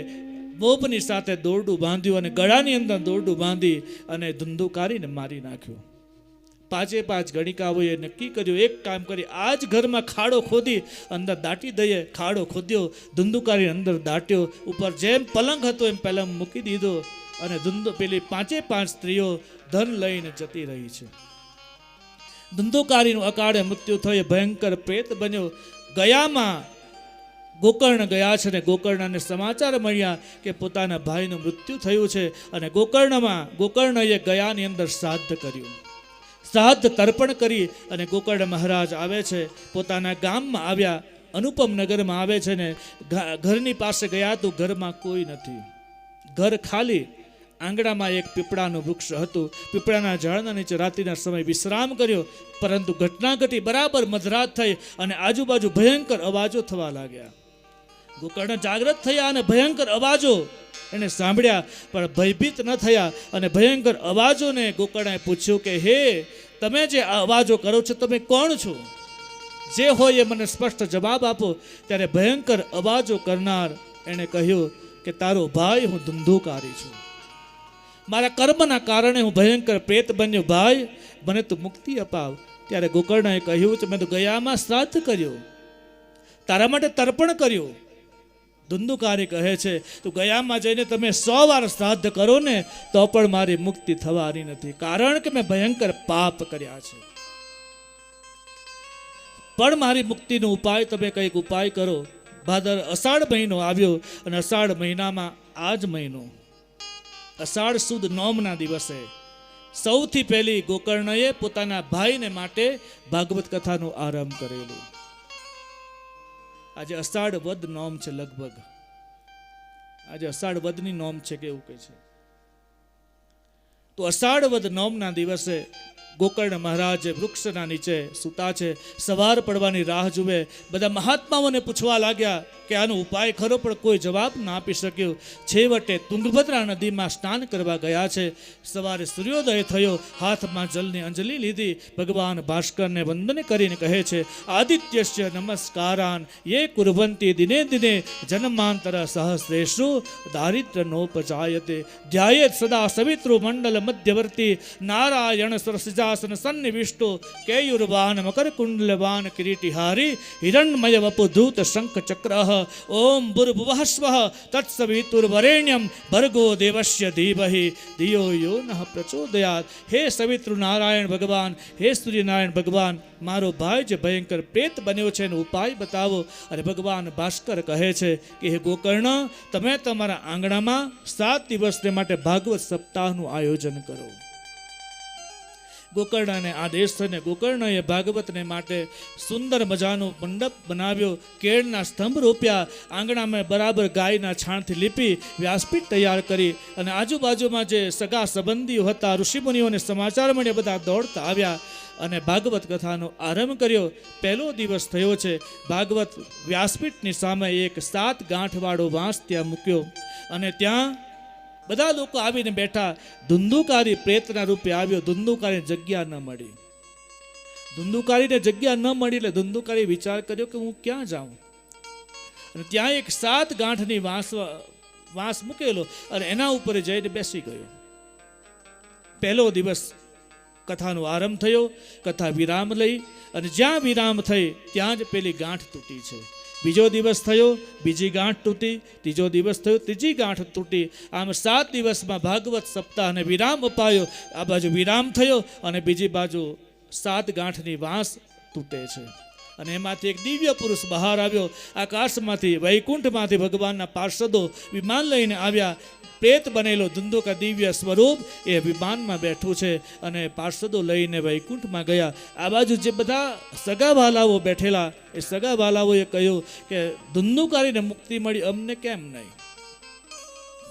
બોપની સાથે દોરડું બાંધ્યું અને ગળાની અંદર દોરડું બાંધી અને ધંધુકારીને મારી નાખ્યો. 5 ગણિકાઓએ નક્કી કર્યું, એક કામ કરી આ જ ઘરમાં ખાડો ખોદી અંદર દાટી દઈએ. ખાડો ખોદ્યો, ધંધુકારી અંદર દાટ્યો, ઉપર જેમ પલંગ હતો એમ પલંગ મૂકી દીધો અને પેલી 5 સ્ત્રીઓ ધન લઈને જતી રહી છે. ધંધુકારીનું અકાળે મૃત્યુ થયું, ભયંકર પ્રેત બન્યો. ગયામાં ગોકર્ણ ગયા છે અને ગોકર્ણને સમાચાર મળ્યા કે પોતાના ભાઈનું મૃત્યુ થયું છે. અને ગોકર્ણએ ગયાની અંદર શ્રાદ્ધ કર્યું. શ્રાદ્ધ તર્પણ કરી અને ગોકર્ણ મહારાજ આવે છે, પોતાના ગામમાં આવ્યા, અનુપમ નગરમાં આવે છે ને ઘરની પાસે ગયા તો ઘરમાં કોઈ નથી, ઘર ખાલી. આંગણામાં એક પીપળાનું વૃક્ષ હતું. પીપળાના ઝાડના નીચે રાત્રિના સમય વિશ્રામ કર્યો. પરંતુ ઘટના ઘટી બરાબર મધરાત થઈ અને આજુબાજુ ભયંકર અવાજો થવા લાગ્યા. ગોકર્ણ જાગૃત થયા અને ભયંકર અવાજો એને સાંભળ્યા, પણ ભયભીત ન થયા. અને ભયંકર અવાજોને ગોકર્ણએ પૂછ્યું કે હે, તમે જે આ અવાજો કરો છો, તમે કોણ છો? જે હોય એ મને સ્પષ્ટ જવાબ આપો. ત્યારે ભયંકર અવાજો કરનાર એણે કહ્યું કે તારો ભાઈ હું ધંધુકારી છું. મારા કર્મના કારણે હું ભયંકર પ્રેત બન્યો. ભાઈ, મને તું મુક્તિ અપાવ. ત્યારે ગોકર્ણએ કહ્યું કે મેં તો ગયામાં શ્રાદ્ધ કર્યું, તારા માટે તર્પણ કર્યું. ધુંધુકારી કહે છે તું ગયામાં જઈને તમે 100 વાર શ્રાદ્ધ કરો ને તો પણ મારી મુક્તિ થવાની નથી, કારણ કે મેં ભયંકર પાપ કર્યા છે. પણ મારી મુક્તિનો ઉપાય તમે કંઈક ઉપાય કરો. અષાઢ મહિનો આવ્યો અને અષાઢ મહિનામાં આ જ મહિનો અષાઢ સુદ નોમના દિવસે સૌથી પહેલી ગોકર્ણએ પોતાના ભાઈને માટે ભાગવત કથાનો આરંભ કરેલું. આજે અષાઢ વદ નોમ છે. લગભગ આજે અષાઢ વદની નોમ છે કે એવું કહે છે. તો અષાઢ વદ નોમના દિવસે ગોકર્ણ મહારાજ વૃક્ષના નીચે સૂતા છે. સવાર પડવાની રાહ જુએ. બધા મહાત્માઓને પૂછવા લાગ્યા કે આનો ઉપાય ખરો, પણ કોઈ જવાબ ના આપી શક્યો. છેવટે તુંગભદ્રા નદીમાં સ્નાન કરવા ગયા છે. સવારે સૂર્યોદય થયો, હાથમાં જલની અંજલિ લીધી. ભગવાન ભાસ્કરને વંદન કરીને કહે છે આદિત્યસ્ય નમસ્કારાન યે કુર્વંતી દિને દિને જન્માંતર સહસ્રેષુ દારિદ્ર્ય નોપજાયતે ધ્યાયેત સદા સવિતૃ મંડલ મધ્યવર્તી નારાયણ સરસિજાસન સન્નિવિષ્ટો કેયુરવાન મકર કુંડલવાન કિરીટિહારી હિરણમય વપુધૂત શંખ ચક્ર ઓમ ભૂર્ભુવઃ સ્વઃ તત્સવિતુર્વરેણ્યમ ભર્ગો દેવસ્ય ધીમહિ ધિયો યો નઃ પ્રચોદયાત. હે સવિતૃ નારાયણ ભગવાન, હે સૂર્યનારાયણ ભગવાન, મારો ભાઈ જે ભયંકર પ્રેત બન્યો છે એનો ઉપાય બતાવો. અને ભગવાન ભાસ્કર કહે છે કે હે ગોકર્ણ, તમે તમારા આંગણામાં 7 દિવસને માટે ભાગવત સપ્તાહનું આયોજન કરો. ગોકર્ણને આદેશ થઈને ગોકર્ણએ ભાગવતને માટે સુંદર મજાનો મંડપ બનાવ્યો. કેળના સ્તંભ રોપ્યા. આંગણામાં બરાબર ગાયના છાણથી લીપી વ્યાસપીઠ તૈયાર કરી. અને આજુબાજુમાં જે સગા સંબંધીઓ હતા, ઋષિમુનિઓને સમાચાર મળ્યા, બધા દોડતા આવ્યા અને ભાગવત કથાનો આરંભ કર્યો. પહેલો દિવસ થયો છે. ભાગવત વ્યાસપીઠની સામે એક 7 ગાંઠવાળો વાંસ ત્યાં મૂક્યો અને ત્યાં બધા લોકો આવીને બેઠા. ધુંધુકારી પ્રેતના રૂપે આવ્યો. ધુંધુકારીને જગ્યા ન મળી. ધુંધુકારીને જગ્યા ન મળી એટલે ધુંધુકારી વિચાર કર્યો કે હું ક્યાં જાઉં. અને ત્યાં એક 7 ગાંઠની વાંસ મૂકેલો અને એના ઉપર જઈને બેસી ગયો. પહેલો દિવસ કથાનો આરંભ થયો. કથા વિરામ લઈ અને જ્યાં વિરામ થઈ ત્યાં જ પેલી ગાંઠ તૂટી છે. બીજો દિવસ થયો, બીજી ગાંઠ તૂટી. ત્રીજો દિવસ થયો, ત્રીજી ગાંઠ તૂટી. આમ 7 દિવસમાં ભાગવત સપ્તાહને વિરામ અપાયો. આ બાજુ વિરામ થયો અને બીજી બાજુ 7 ગાંઠની વાંસ તૂટે છે. અને એમાંથી એક દિવ્ય પુરુષ બહાર આવ્યો. આકાશમાંથી, વૈકુંઠમાંથી ભગવાનના પાર્ષદો વિમાન લઈને આવ્યા. પ્રેત બનેલો ધુંધુકા દિવ્ય સ્વરૂપ એ વિમાનમાં બેઠું છે અને પાર્ષદો લઈને વૈકુંઠમાં ગયા. આ બાજુ જે બધા સગાવાલાઓ બેઠેલા, એ સગાવાલાઓએ કહ્યું કે ધુંધુકારીને મુક્તિ મળી, અમને કેમ નહીં?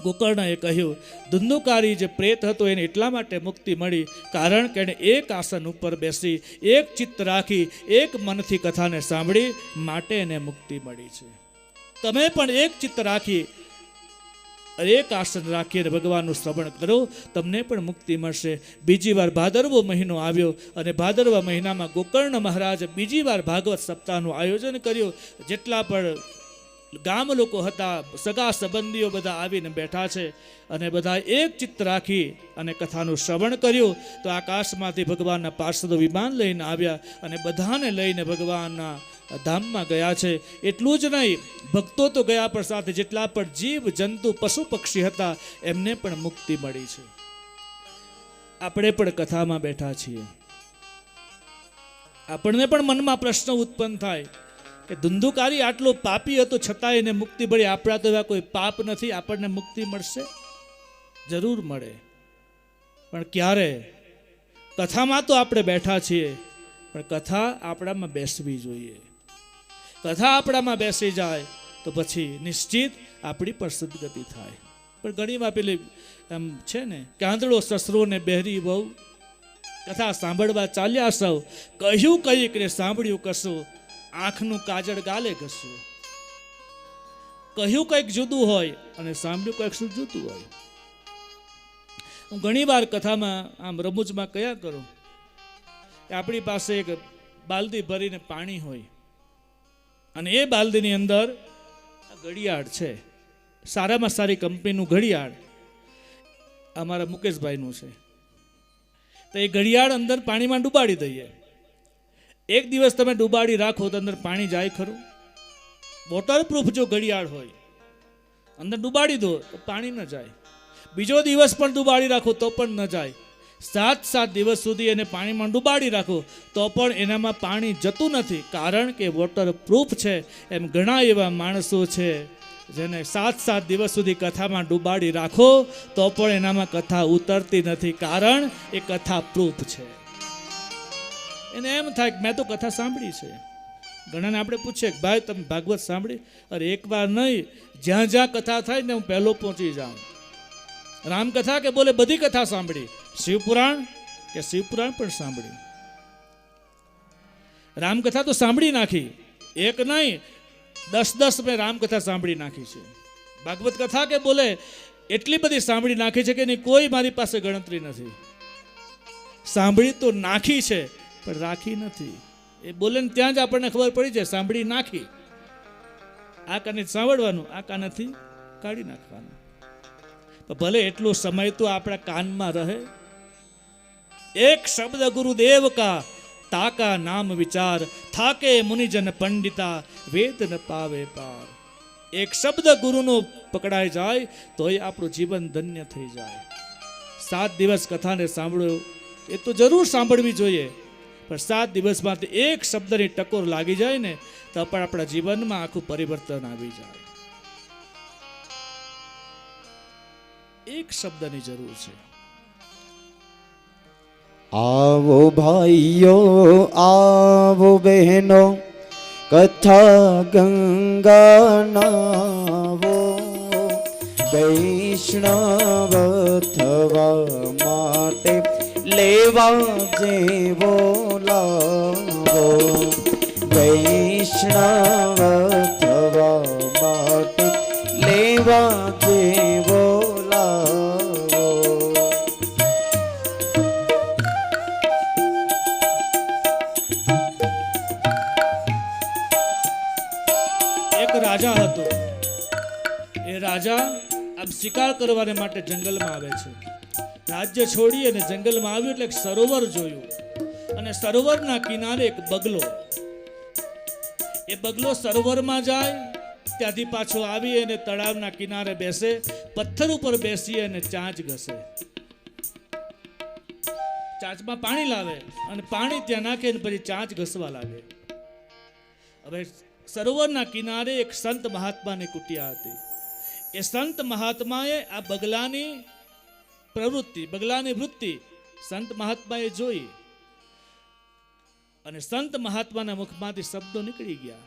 ગોકર્ણએ કહ્યું ધુંધુકારી જે પ્રેત હતો એને એટલા માટે મુક્તિ મળી કારણ કે એણે એક આસન ઉપર બેસી, એક ચિત્ત રાખી, એક મનથી કથાને સાંભળી, માટે એને મુક્તિ મળી છે. તમે પણ એક ચિત્ત રાખી, એક આસન રાખી અને ભગવાનનું શ્રવણ કરો, તમને પણ મુક્તિ મળશે. બીજી વાર ભાદરવો મહિનો આવ્યો અને ભાદરવા મહિનામાં ગોકર્ણ મહારાજ બીજી વાર ભાગવત સપ્તાહનું આયોજન કર્યું. જેટલા પણ ગામ લોકો હતા, સગા સંબંધીઓ બધા આવીને બેઠા છે અને બધા એક ચિત્ત રાખી અને કથાનું શ્રવણ કર્યું. તો આકાશમાંથી ભગવાનના પાર્ષદો વિમાન લઈને આવ્યા અને બધાને લઈને ભગવાનના ધામમાં ગયા છે. એટલું જ નહીં, ભક્તો તો ગયા પણ સાથે જેટલા પણ જીવ જંતુ પશુ પક્ષી હતા એમને પણ મુક્તિ મળી છે. આપણે પણ કથામાં બેઠા છીએ. આપણને પણ મનમાં પ્રશ્ન ઉત્પન્ન થાય કે ધુંધુકારી આટલો પાપી હતો છતાં એને મુક્તિ મળી, આપણા તો એવા કોઈ પાપ નથી, આપણને મુક્તિ મળશે? જરૂર મળે, પણ ક્યારે? કથામાં તો આપણે બેઠા છીએ, પણ કથા આપણામાં બેસવી જોઈએ. કથા આપણામાં બેસી જાય તો પછી નિશ્ચિત આપણી પર સદગતિ થાય. પણ ઘણીવાર પેલી એમ છે ને કે આંધળો સસરો ને બહેરી બહુ કથા સાંભળવા ચાલ્યા સૌ, કહ્યું કંઈક ને સાંભળ્યું કશું, આંખનું કાજળ ગાલે ઘસ્યું. કહ્યું કંઈક જુદું હોય અને સાંભળ્યું કંઈક શું જુદું હોય. હું ઘણીવાર કથામાં આમ રમૂજમાં કયા કરું કે આપણી પાસે એક બાલદી ભરીને પાણી હોય અને એ બાલદીની અંદર ઘડિયાળ છે, સારામાં સારી કંપનીનું ઘડિયાળ અમારા મુકેશભાઈનું છે. તો એ ઘડિયાળ અંદર પાણીમાં ડૂબાડી દઈએ. એક દિવસ તમે ડૂબાડી રાખો તો અંદર પાણી જાય ખરું? વોટરપ્રૂફ જો ઘડિયાળ હોય અંદર ડૂબાડી દો તો પાણી ન જાય. બીજો દિવસ પણ ડૂબાડી રાખો તો પણ ન જાય. 7 દિવસ સુધી એને પાણીમાં ડૂબાડી રાખો તો પણ એનામાં પાણી જતું નથી, કારણ કે વોટરપ્રૂફ છે. એમ ઘણા એવા માણસો છે જેને 7 દિવસ સુધી કથામાં ડૂબાડી રાખો તો પણ એનામાં કથા ઉતરતી નથી, કારણ એ કથા પ્રૂફ છે. એને એમ થાય કે મેં તો કથા સાંભળી છે. ઘણાને આપણે પૂછીએ કે ભાઈ તમે ભાગવત સાંભળી? અરે એકવાર નહીં, જ્યાં જ્યાં કથા થાય ને હું પહેલો પહોંચી જાઉં. રામકથા કે બોલે બધી કથા સાંભળી, શિવપુરાણ કે શિવપુરાણ પણ સાંભળી. રામકથા તો સાંભળી નાખી, એક નહીં 10 મેં રામકથા સાંભળી નાખી છે. ભાગવત કથા કે બોલે એટલી બધી સાંભળી નાખી છે કે એની કોઈ મારી પાસે ગણતરી નથી. સાંભળી તો નાખી છે પણ રાખી નથી. એ બોલે ને ત્યાં જ આપણને ખબર પડી જાય સાંભળી નાખી. આ કાને સાંભળવાનું, આ કાનેથી કાઢી નાખવાનું. ભલે એટલો સમય તો આપણા કાનમાં રહે. એક શબ્દ ગુરુદેવ કા તાકા નામ વિચાર, થાકે મુનિજન પંડિતા વેદ ન પાવે પાર. એક શબ્દ ગુરુનો પકડાઈ જાય તો એ આપણું જીવન ધન્ય થઈ જાય. 7 દિવસ કથાને સાંભળો એ તો જરૂર સાંભળવી જોઈએ, પણ 7 દિવસમાંથી એક શબ્દની ટકોર લાગી જાય ને તો પણ આપણા જીવનમાં આખું પરિવર્તન આવી જાય. એક શબ્દની જરૂર છે. આવો ભાઈઓ આવો બહેનો, કથા ગંગા નાવો, વૈષ્ણવ થવા માટે લેવા જેવો લાવો, વૈષ્ણવ થવા માટે લેવા જેવો લાવો. એક રાજા હતો. એ રાજા આમ શિકાર કરવાને માટે જંગલમાં આવે છે. રાજ્ય છોડી અને જંગલમાં આવ્યું એટલે એક સરોવર જોયું, અને સરોવરના કિનારે એક બગલો. એ બગલો સરોવરમાં જાય, ત્યાંથી પાછો આવી અને તળાવના કિનારે બેસે, પથ્થર ઉપર બેસી અને ચાંચ ઘસે. ચાંચમાં પાણી લાવે અને પાણી ત્યાં નાખે અને પછી ચાંચ ઘસવા લાગે. હવે સરોવરના કિનારે એક સંત મહાત્માની કુટિયા હતી. એ સંત મહાત્માએ આ બગલાની પ્રવૃત્તિ, બગલાની વૃત્તિ સંત મહાત્માએ જોઈ, અને સંત મહાત્માના મુખમાંથી શબ્દો નીકળી ગયા.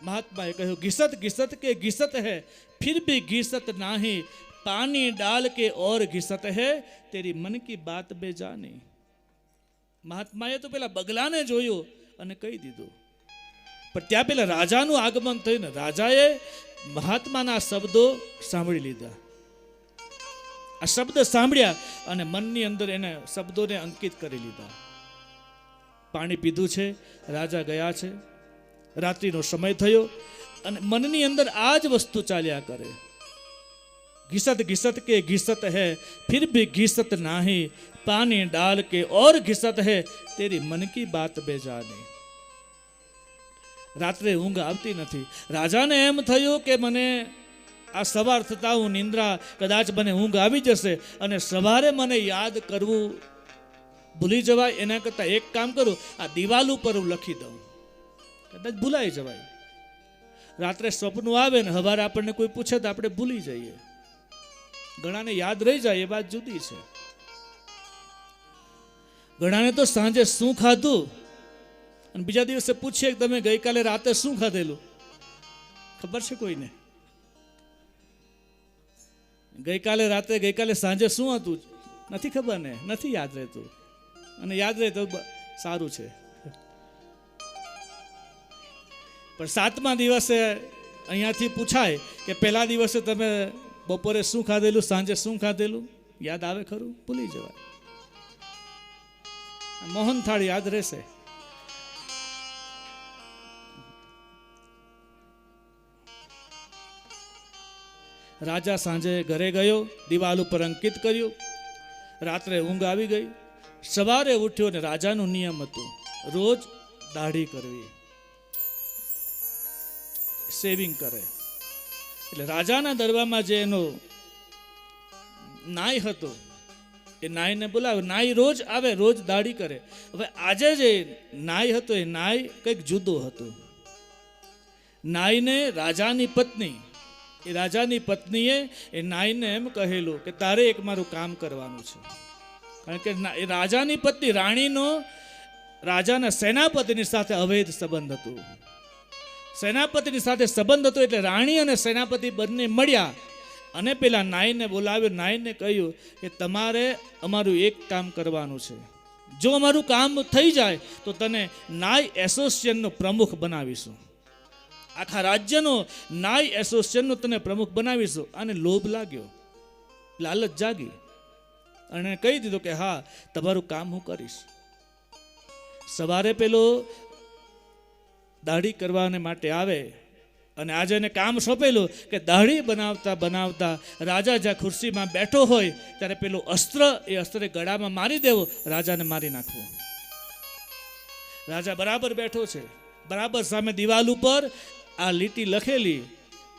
મહાત્માએ કહ્યું, ઘિસત ઘિસત કે ઘિસત હૈ ફિર ભી ઘિસત નાહી, પાनी डाल के और घिसत है तेरी मन की बात बे जानी. મહાત્માએ તો પેલા બગલાને જોયું અને કહી દીધું, પણ ત્યાં પેલા રાજાનું આગમન થયું ને રાજાએ મહાત્માના શબ્દો સાંભળી લીધા. આ શબ્દ સાંભળ્યા અને મનની અંદર એને શબ્દોને અંકિત કરી લીધા. પાણી પીધું છે, રાજા ગયા છે, રાત્રિનો સમય થયો અને મનની અંદર આ જ વસ્તુ ચાલ્યા કરે. घिसत घिसत के घिसत है फिर भी घिसत नाही, पानी डाल के और घिसत है तेरी मन की बात बेजानी. રાત્રે ઊંઘ આવતી નથી. રાજાને એમ થયું કે મને આ સવાર થતા હું નિંદ્રા, કદાચ મને ઊંઘ આવી જશે અને સવારે મને યાદ કરવું ભૂલી જવાય, એના કરતાં એક કામ કરું, આ દિવાલ ઉપર હું લખી દઉં, કદાચ ભૂલાઈ જવાય. રાત્રે સ્વપ્ન આવે ને સવારે આપણને કોઈ પૂછે તો આપણે ભૂલી જઈએ. ઘણાને યાદ રહી જાય એ વાત જુદી છે. ઘણાને તો સાંજે શું ખાધું અને બીજા દિવસે પૂછીએ કે તમે ગઈકાલે રાતે શું ખાધેલું, ખબર છે કોઈને? ગઈકાલે સાંજે શું હતું નથી ખબર ને, નથી યાદ રહેતું, અને યાદ રહે તો સારું છે. પણ 7મા દિવસે અહીંયાથી પૂછાય કે પહેલા દિવસે તમે બપોરે શું ખાધેલું, સાંજે શું ખાધેલું, યાદ આવે ખરું? ભૂલી જવાય. મોહન થાળ યાદ રહેશે. રાજા સાંજે ઘરે ગયો, દિવાલ ઉપર અંકિત કર્યું, રાત્રે ઊંઘ આવી ગઈ. સવારે ઉઠ્યો ને રાજાનું નિયમ હતું રોજ દાઢી કરવી, શેવિંગ કરે. એટલે રાજાના દરબારમાં જે એનો નાઈ હતો એ નાઈને બોલાવે. નાઈ રોજ આવે, રોજ દાઢી કરે. હવે આજે જે નાઈ હતો એ નાઈ કંઈક જુદો હતો. નાઈને રાજાની પત્નીએ એ નાઈને એમ કહેલું કે તારે એક મારું કામ કરવાનું છે. કારણ કે એ રાજાની પત્ની રાજાના સેનાપતિની સાથે અવૈધ સંબંધ હતું. સેનાપતિની સાથે સંબંધ હતો એટલે રાણી અને સેનાપતિ બંને મળ્યા અને પેલા નાઈને બોલાવ્યો. નાઈને કહ્યું કે તમારે અમારું એક કામ કરવાનું છે. જો અમારું કામ થઈ જાય તો તને નાઈ એસોસિએશનનો પ્રમુખ બનાવીશું. આખા રાજ્યનો નાઈ એસોસિએશનનો તને પ્રમુખ બનાવીશું. આને લોભ લાગ્યો, લાલચ જાગી અને કહી દીધું કે હા, તમારું કામ હું કરીશ. સવારે પેલો દાઢી કરવાને માટે આવે અને આજે એને કામ સોંપેલું કે દાઢી બનાવતા રાજા જ્યાં ખુરશીમાં બેઠો હોય ત્યારે પેલું અસ્ત્રે ગળામાં મારી દેવો, રાજાને મારી નાખવું. રાજા બરાબર બેઠો છે, બરાબર સામે દિવાલ ઉપર આ લીટી લખેલી,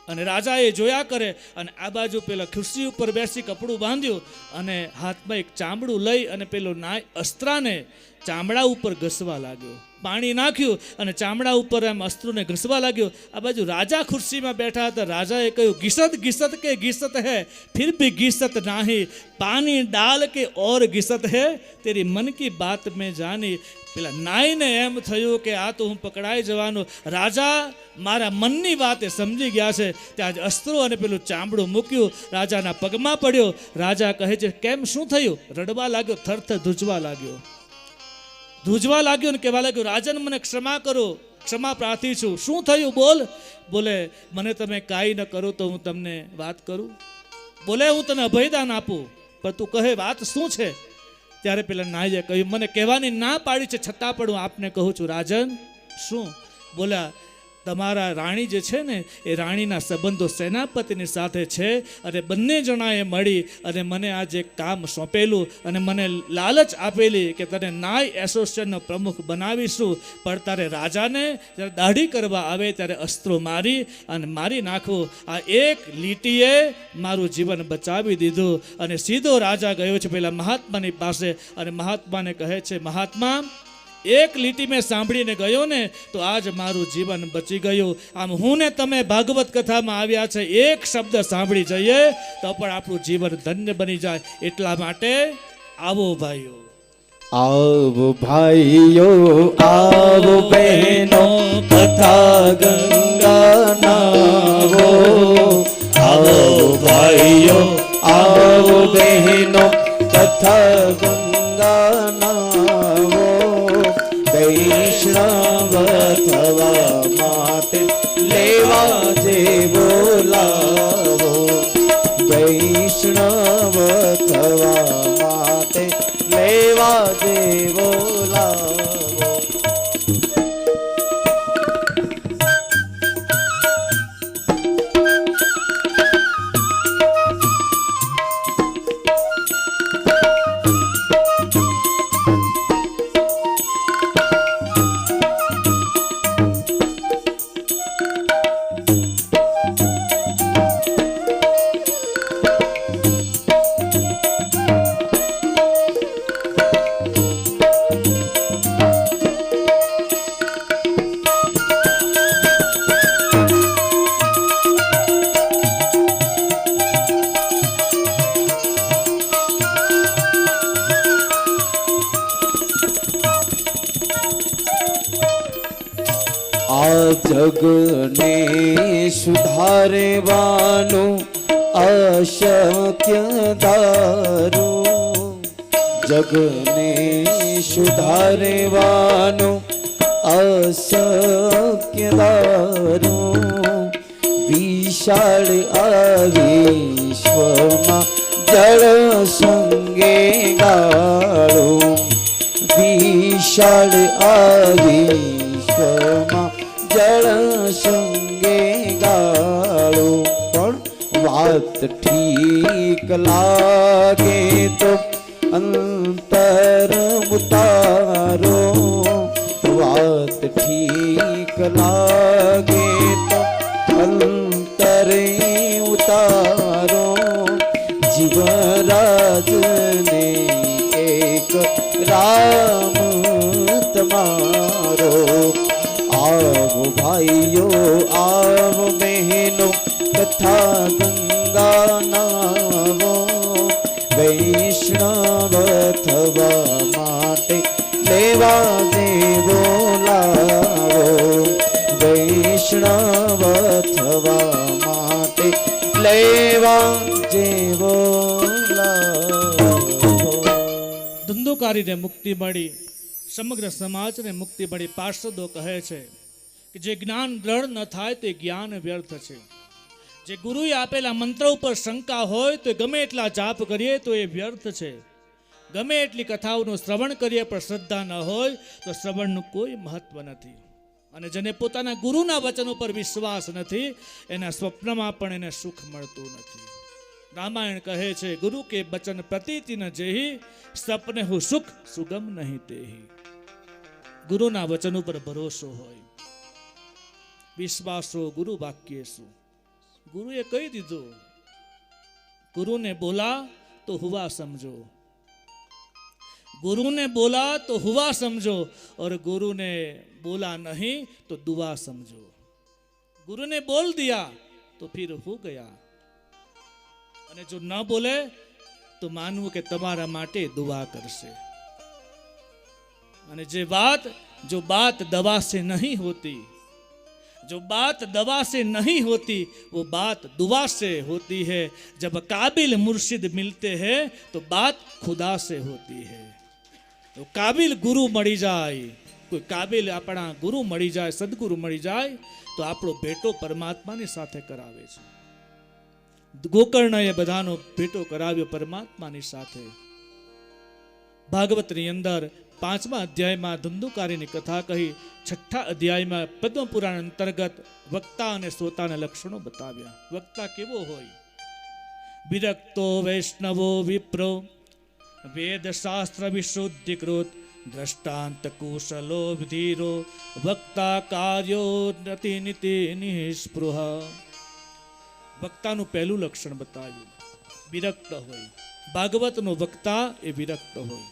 અને રાજા એ જોયા કરે અને આ બાજુ પેલા ખુરશી ઉપર બેસી કપડું બાંધ્યું અને હાથમાં એક ચામડું લઈ અને પેલો નાય અસ્ત્રાને ચામડા ઉપર ઘસવા લાગ્યો. પાણી નાખ્યું અને ચામડા ઉપર એમ અસ્ત્રોને ઘસવા લાગ્યો. આ બાજુ રાજા ખુરશીમાં બેઠા હતા. રાજાએ કહ્યું, ઘિસત કે ઘિસત હૈ, ફિર ભી ઘિસત નાહી, પાની ડાલ કે ઓર ઘિસત હૈ, તેરી મન કી બાત મેં જાની. પેલા નાઈને એમ થયું કે આ તો હું પકડાઈ જવાનો. રાજા મારા મનની વાત એ સમજી ગયા છે. ત્યાં જ અસ્ત્રો અને પેલું ચામડું મૂક્યું, રાજાના પગમાં પડ્યો. રાજા કહે છે, કેમ, શું થયું? રડવા લાગ્યો, થરથર ધ્રુજવા લાગ્યો ને કહેવા લાગ્યો, રાજન મને ક્ષમા કરો, ક્ષમા પ્રાર્થી છું. શું થયું? બોલે મને તમે કાંઈ ન કરો તો હું તમને વાત કરું. બોલે હું તને અભયદાન આપું, પણ તું કહે વાત શું છે? ત્યારે પેલા નાઈએ કહ્યું, મને કહેવાની ના પાડી છે, છતાં પણ હું આપને કહું છું. રાજન શું? બોલ્યા, તમારા રાણી જે છે ને એ રાણીના સંબંધો સેનાપતિની સાથે છે અને બંને જણાએ મળી અને મને આ જે કામ સોંપેલું અને મને લાલચ આપેલી કે તને નાય એસોસિએશનનો પ્રમુખ બનાવીશું, પણ તારે રાજાને જ્યારે દાઢી કરવા આવે ત્યારે અસ્ત્રો મારી નાખવું. આ એક લીટીએ મારું જીવન બચાવી દીધું. અને સીધો રાજા ગયો છે પેલા મહાત્માની પાસે અને મહાત્માને કહે છે, મહાત્મા, એક લીટી મેં સાંભળીને ગયો ને તો આજ મારું જીવન બચી ગયું. આમ હું ને તમે ભાગવત કથામાં આવ્યા છે, એક શબ્દ સાંભળી જઈએ તો પણ આપણું જીવન ધન્ય બની જાય. એટલા માટે આવો ભાઈઓ, આવો ભાઈઓ, આવો બહેનો, કથા ગંગા નાવો. આવો ભાઈઓ, આવો બહેનો, કથા ગંગા નાવો. વૈષ્ણવ થવા માટે લેવા જેવો લાવો. વૈષ્ણવ થવા માટે લેવા જેવો લાવો. આ જગને સુધારવાનું અશક્ય દારૂ જગને સુધારવાનું અશક્ય દારૂ વિશાળ આ વિશ્વમાં જળ સંગે ગાળો વિશાળ આ વિશ્વમાં જળ સંગે ગાળો પણ વાત ઠીક લાગે તો અંતર ઉતારો વાત ઠીક લાગે તો અંતરે ઉતારો જીવરાજને એક રામ તમારો આવો ભાઈઓ આવો બહેનો તથા ગંગા નાવો વૈષ્ણવ થવા માટે લેવા જેવો લાવો વૈષ્ણવ થવા માટે લેવા જેવો લાવો. ધંધોકારીને મુક્તિ મળી, સમગ્ર સમાજને મુક્તિ મળી. પાર્ષદો કહે છે કે જે જ્ઞાન દ્રઢ ન થાય તે જ્ઞાન વ્યર્થ છે. જે ગુરુએ આપેલા મંત્ર ઉપર શંકા હોય તો ગમે એટલા જાપ કરીએ તો એ વ્યર્થ છે. ગમે એટલી કથાઓનું શ્રવણ કરીએ પણ શ્રદ્ધા ન હોય તો શ્રવણનું કોઈ મહત્વ નથી. અને જેને પોતાના ગુરુના વચન ઉપર વિશ્વાસ નથી એના સ્વપ્નમાં પણ એને સુખ મળતું નથી. રામાયણ કહે છે ગુરુ કે બચન પ્રતીતિ ન જેહી સપને હું સુખ સુગમ નહીં તેહી. ગુરુના વચન ઉપર ભરોસો હોય, વિશ્વાસ હો ગુરુ વાક્ય શું. ગુરુએ કહી દીધું, ગુરુને બોલા તો હુआ समझो, गुरु ने बोला तो हुआ समझो और गुरु ने बोला नहीं तो दुआ समझो. गुरु ने बोल दिया तो फिर हो गया, અને જો ન બોલે તો માનવું કે તમારા માટે દુઆ કરશે. અને जो बात दवा से नहीं होती, जो बात दवा से नहीं होती वो बात दुआ से होती है. जब काबिल मुर्शिद मिलते हैं तो बात खुदा से होती है. तो काबिल गुरु मળી જાય, કોઈ કાબિલ આપણા ગુરુ મળી જાય, સદગુરુ મળી જાય તો આપણો ભેટો પરમાત્માની સાથે કરાવે છે. ગોકર્ણએ બધાનો ભેટો કરાવ્યો પરમાત્માની સાથે. ભાગવતની અંદર 5મા અધ્યાયમાં ધંધુકારીની કથા કહી, 6ઠા અધ્યાયમાં પદ્મ પુરાણ અંતર્ગત વક્તા અને શ્રોતાના લક્ષણો બતાવ્યા. વક્તા કેવો હોય? વિરક્તો વૈષ્ણવો વિપ્રો વેદ શાસ્ત્ર વિશુદ્ધિકૃત દ્રષ્ટાંત કુશલો વિધીરો વક્તા કાર્યો નતિ નીતિ નિસ્પૃહ. વક્તાનું પહેલું લક્ષણ બતાવ્યું, વિરક્ત હોય. ભાગવતનો વક્તા એ વિરક્ત હોય.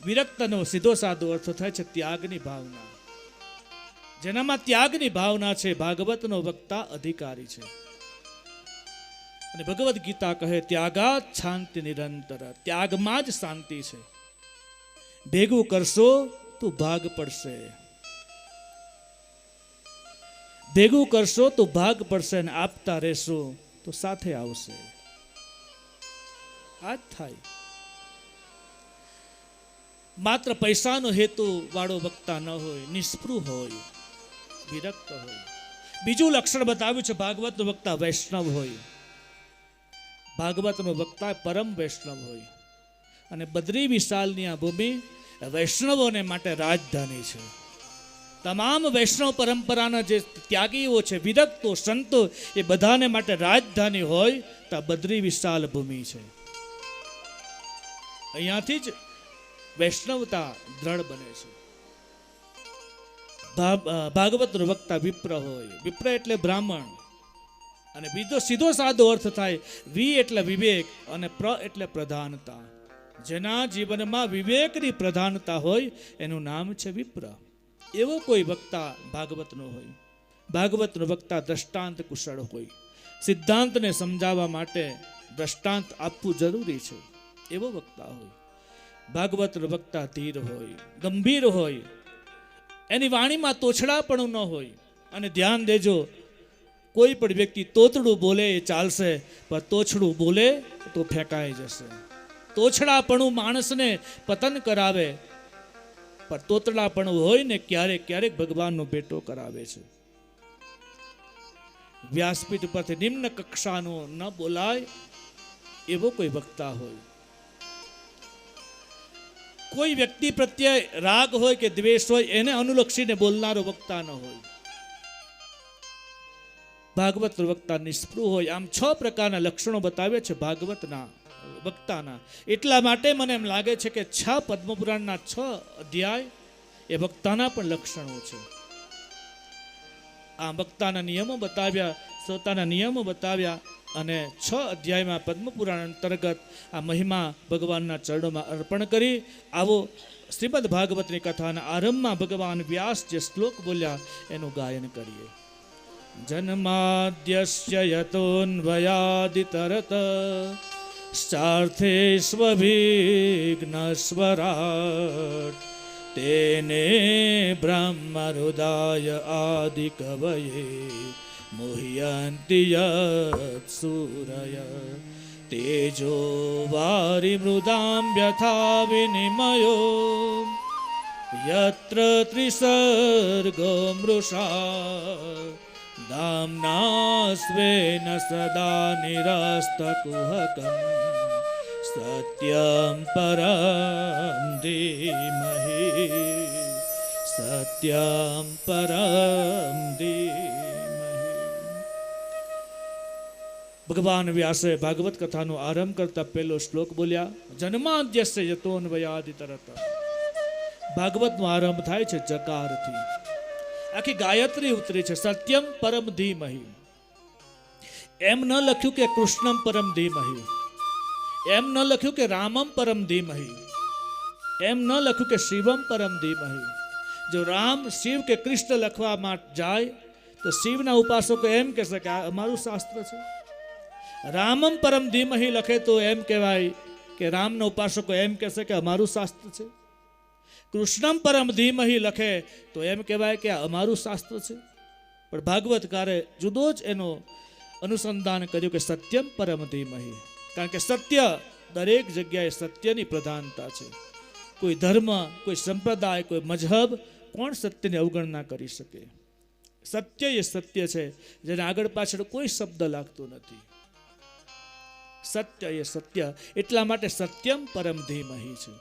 વિરક્તનો સીધો સાદો અર્થ થાય છે ત્યાગની ભાવના. જેનામાં ત્યાગની ભાવના છે ભાગવતનો વક્તા અધિકારી છે. અને ભગવદ્ ગીતા કહે ત્યાગાત શાંતિ નિરંતર. ત્યાગમાં જ શાંતિ છે. ભેગું કરશો તો ભાગ પડશે, ભેગું કરશો તો ભાગ પડશે, અને આપતા રહેશો તો સાથે આવશે. આ જ થાય. માત્ર પૈસાનો હેતુ વાળો વક્તા ન હોય, નિષ્પૃહ હોય, વિરક્ત હોય. બીજું લક્ષણ બતાવ્યું છે ભાગવતનો વક્તા વૈષ્ણવ હોય. ભાગવતનો વક્તા પરમ વૈષ્ણવ હોય. અને બદ્રી વિશાલની આ ભૂમિ વૈષ્ણવોને માટે રાજધાની છે. તમામ વૈષ્ણવ પરંપરાના જે ત્યાગીઓ છે, વિરક્તો સંતો, એ બધાને માટે રાજધાની હોય તો બદ્રી વિશાલ ભૂમિ છે. અહીંયાથી જ વૈષ્ણવતા દ્રઢ બને છે. ભાગવતનો વક્તા વિપ્ર હોય. વિપ્ર એટલે બ્રાહ્મણ. અને બીજો સીધો સાદો અર્થ થાય, વી એટલે વિવેક અને પ્ર એટલે પ્રધાનતા. જેના જીવનમાં વિવેકની પ્રધાનતા હોય એનું નામ છે વિપ્ર. એવો કોઈ વક્તા ભાગવતનો હોય. ભાગવતનો વક્તા દ્રષ્ટાંત કુશળ હોય. સિદ્ધાંતને સમજાવવા માટે દ્રષ્ટાંત આપવું જરૂરી છે એવો વક્તા હોય. ભાગવતનો વક્તા ધીર હોય, ગંભીર હોય. એની વાણીમાં તોછડાપણું ન હોય. અને ધ્યાન દેજો, કોઈ પણ વ્યક્તિ તોતડું બોલે એ ચાલશે, પણ તોછડું બોલે તો ફેંકાઈ જશે. તોછડાપણું માણસને પતન કરાવે, પણ તોતડાપણું હોય ને ક્યારેક ક્યારેક ભગવાનનો ભેટો કરાવે છે. વ્યાસપીઠ પરથી નિમ્ન કક્ષાનો ન બોલાય એવો કોઈ વક્તા હોય. કોઈ વ્યક્તિ પ્રત્યે રાગ હોય કે દ્વેષ હોય એને અનુલક્ષીને બોલનારો વક્તા ન હોય. ભાગવત વક્તા નિષ્પૃહ હોય. આમ 6 પ્રકારના લક્ષણો બતાવ્યા છે ભાગવતના વક્તાના. એટલા માટે મને એમ લાગે છે કે 6 પદ્મપુરાણના 6 અધ્યાય એ વક્તાના પણ લક્ષણો છે. આ વક્તાના નિયમો બતાવ્યા, શ્રોતાના નિયમો બતાવ્યા, અને 6 અધ્યાયમાં પદ્મપુરાણ અંતર્ગત આ મહિમા ભગવાનના ચરણોમાં અર્પણ કરી આવો શ્રીમદ ભાગવતની કથાના આરંભમાં ભગવાન વ્યાસ જે શ્લોક બોલ્યા એનું ગાયન કરીએ. જન્માદ્યસ્ય યતોન્વયાદિતરત સ્થાર્થેષ્વભિઘ્નસ્વરાટ તેને બ્રહ્મહૃદાય આદિકવયે મુહ્યન્તિ યત સૂરય તેજો વારિમૃદાં યથા વિનિમયો યત્ર ત્રિસર્ગો મૃષા દામ્ના સ્વેન સદા નિરસ્તકુહકં સત્યં પરમ ધીમહિ સત્યં પરમ ધીમહિ. ભગવાન વ્યાસે ભાગવત કથાનો આરંભ કરતા પહેલો શ્લોક બોલ્યા, જન્માદ્યસ્ય યતોન્વયાદિતરત. ભાગવતનો આરંભ થાય છે જકારથી. આખી ગાયત્રી ઉતરી છે સત્યમ પરમ ધીમહિ. એમ ન લખ્યું કે કૃષ્ણમ પરમ ધીમહિ, એમ ન લખ્યું કે રામમ પરમ ધીમહિ, એમ ન લખ્યું કે શિવમ પરમ ધીમહિ. જો રામ, શિવ કે કૃષ્ણ લખવા માટે જાય તો શિવના ઉપાસકો એમ કહેશે કે આ અમારું શાસ્ત્ર છે. રામમ પરમ ધીમહિ લખે તો એમ કહેવાય કે રામના ઉપાસકો એમ કહેશે કે અમારું શાસ્ત્ર છે. કૃષ્ણમ પરમ ધીમહિ લખે તો એમ કહેવાય કે આ અમારું શાસ્ત્ર છે. પણ ભાગવતકારે જુદો જ એનો અનુસંધાન કર્યું કે સત્યમ પરમ ધીમહિ. કારણ કે સત્ય દરેક જગ્યાએ સત્યની પ્રધાનતા છે. કોઈ ધર્મ, કોઈ સંપ્રદાય, કોઈ મજહબ કોણ સત્યની અવગણના કરી શકે? સત્ય એ સત્ય છે, જેને આગળ પાછળ કોઈ શબ્દ લાગતો નથી. સત્ય એ સત્ય, એટલા માટે સત્યમ પરમ ધીમહિ છે.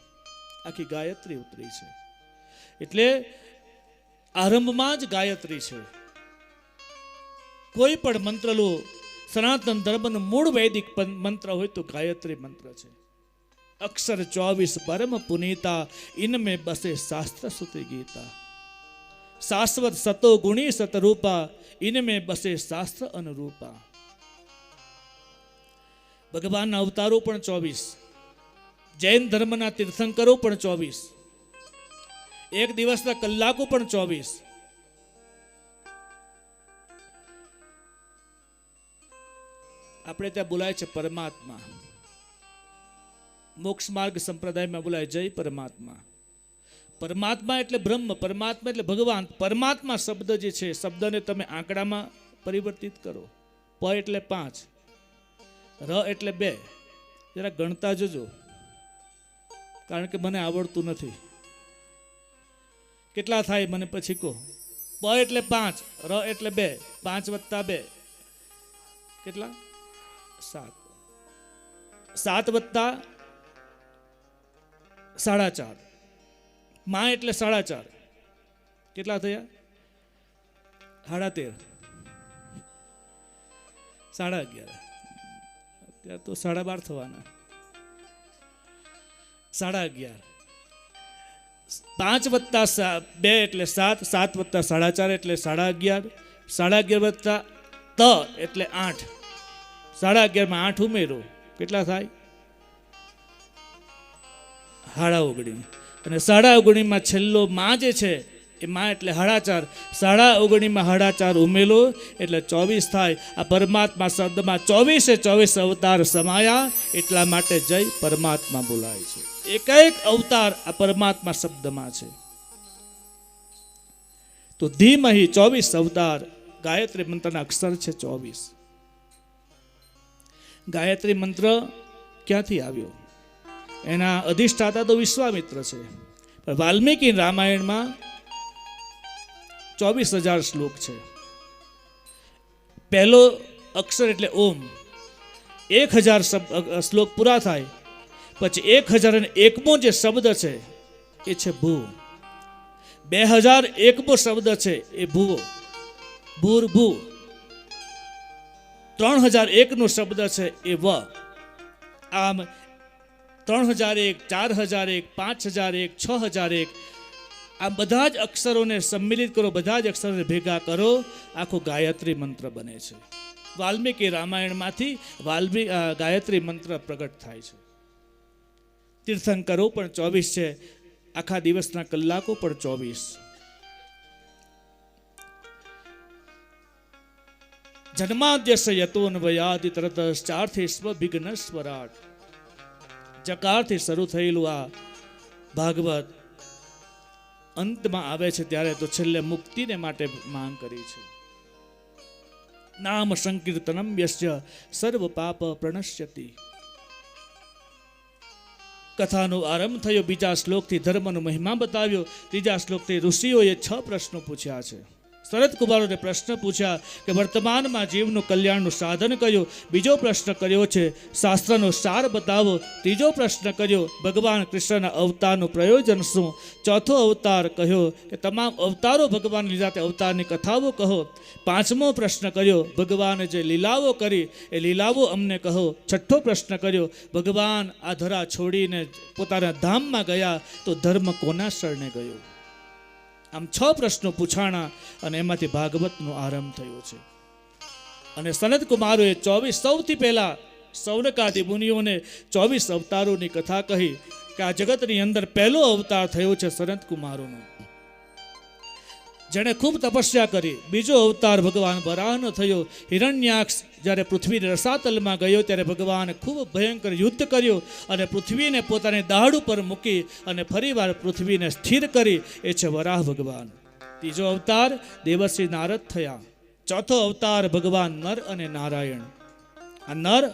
આખી ગાયત્રી ઉતરી છે એટલે આરંભમાં જ ગાયત્રી છે. કોઈ પણ મંત્ર લો, સનાતન ધર્મનું મૂળ વૈદિક મંત્ર હોય તો ગાયત્રી મંત્ર છે. અક્ષર 24 પરમ પુનીતા ઇનમે બસે શાસ્ત્ર સુતિ ગીતા. શાશ્વત સતો ગુણી સતરૂપા ઇનમે બસે શાસ્ત્ર અનુરૂપા. ભગવાનના અવતારો પણ 24, જૈન ધર્મના તીર્થંકરો પણ 24, એક દિવસના કલાકો પણ 24. આપણે ત્યાં બોલાય છે પરમાત્મા. મોક્ષ માર્ગ સંપ્રદાયમાં બોલાય જય પરમાત્મા. પરમાત્મા એટલે બ્રહ્મ, પરમાત્મા એટલે ભગવાન. પરમાત્મા શબ્દ જે છે, શબ્દને તમે આંકડામાં પરિવર્તિત કરો. પ એટલે 5, ર એટલે 2. જરા ગણતા જોજો, કારણ કે મને આવડતું નથી. કેટલા થાય મને પછી કહો. પ એટલે 5, ર એટલે 2, 5 + 2 કેટલા? 7. 7 + 4.5. મા એટલે 4.5 કેટલા થયા? 13.5. 11.5. અત્યારે તો 12.5 થવાના. 11.5. 5 + 2 એટલે 7, 7 + 4.5 એટલે 11.5, 11.5 + ત એટલે 8. 11.5 માં 8 ઉમેરો કેટલા થાય? 19.5. અને 19.5 માં છેલ્લો માં જે છે એ માં એટલે 4.5. 19.5 માં 4.5 ઉમેરો એટલે 24 થાય. આ પરમાત્મા શબ્દમાં 24 અવતાર સમાયા, એટલા માટે જય પરમાત્મા બોલાય છે. એક અવતાર આ પરમાત્મા શબ્દમાં છે. તો ધીમહિ 24 અવતાર ગાયત્રી મંત્રના અક્ષર છે 24. ગાયત્રી મંત્ર ક્યાંથી આવ્યો? એના અધિષ્ઠાતા તો વિશ્વામિત્ર છે, પણ વાલ્મીકી રામાયણમાં 24,000 શ્લોક છે. પહેલો અક્ષર એટલે ઓમ. 1,000 શ્લોક પૂરા થાય પછી 1,001મો જે શબ્દ છે એ છે ભૂ. 2,001મો શબ્દ છે એ ભૂવો, ભૂર્ભૂ. 3,001નો શબ્દ છે એ વ. આમ 3,001, 4,001, 5,001, 6,001 આ બધા જ અક્ષરોને સંમિલિત કરો, બધા જ અક્ષરોને ભેગા કરો, આખો ગાયત્રી મંત્ર બને છે. વાલ્મીકી રામાયણમાંથી ગાયત્રી મંત્ર પ્રગટ થાય છે. તીર્થંકરો પણ 24 છે, આખા દિવસના કલાકો પણ 24. જન્માદ્યસ્ય યતોન્વયાદિ તરતશ્ચાર્થી સ્વવિઘ્ન સ્વરાટ. જકારથી શરૂ થયેલું આ ભાગવત અંતમાં આવે છે ત્યારે તો છેલ્લે મુક્તિને માટે માંગ કરી છે. નામ સંકીર્તનમ યસ્ય સર્વ પાપ પ્રણશ્યતિ. કથાનો આરંભ થયો, બીજા શ્લોકથી ધર્મનો મહિમા બતાવ્યો, ત્રીજા શ્લોકથી ઋષિઓએ 6 પ્રશ્નો પૂછ્યા છે. શરદ કુમારોને પ્રશ્ન પૂછ્યા કે વર્તમાનમાં જીવનું કલ્યાણનું સાધન કયું. બીજો પ્રશ્ન કર્યો છે શાસ્ત્રનો સાર બતાવો. ત્રીજો પ્રશ્ન કર્યો ભગવાન કૃષ્ણના અવતારનું પ્રયોજન શું. ચોથો અવતાર કહ્યો કે તમામ અવતારો ભગવાન લીધા તે અવતારની કથાઓ કહો. પાંચમો પ્રશ્ન કર્યો ભગવાને જે લીલાઓ કરી એ લીલાઓ અમને કહો. છઠ્ઠો પ્રશ્ન કર્યો ભગવાન આ ધરા છોડીને પોતાના ધામમાં ગયા તો ધર્મ કોના શરણે ગયો. આમ 6 પ્રશ્નો પૂછાણા અને એમાંથી ભાગવતનો આરંભ થયો છે. અને સનત કુમારોએ 24 સૌથી પહેલા સૌનકાદિ મુનિઓને 24 અવતારોની કથા કહી કે આ જગતની અંદર પહેલો અવતાર થયો છે સનત કુમારોનો, જેણે ખૂબ તપસ્યા કરી. બીજો અવતાર ભગવાન વરાહનો થયો. હિરણ્યાક્ષ જ્યારે પૃથ્વી રસાતલમાં ગયો ત્યારે ભગવાને ખૂબ ભયંકર યુદ્ધ કર્યો અને પૃથ્વીને પોતાની દાઢ ઉપર મૂકી અને ફરીવાર પૃથ્વીને સ્થિર કરી, એ છે વરાહ ભગવાન. ત્રીજો અવતાર દેવર્ષિ નારદ થયા. ચોથો અવતાર ભગવાન નર અને નારાયણ. આ નર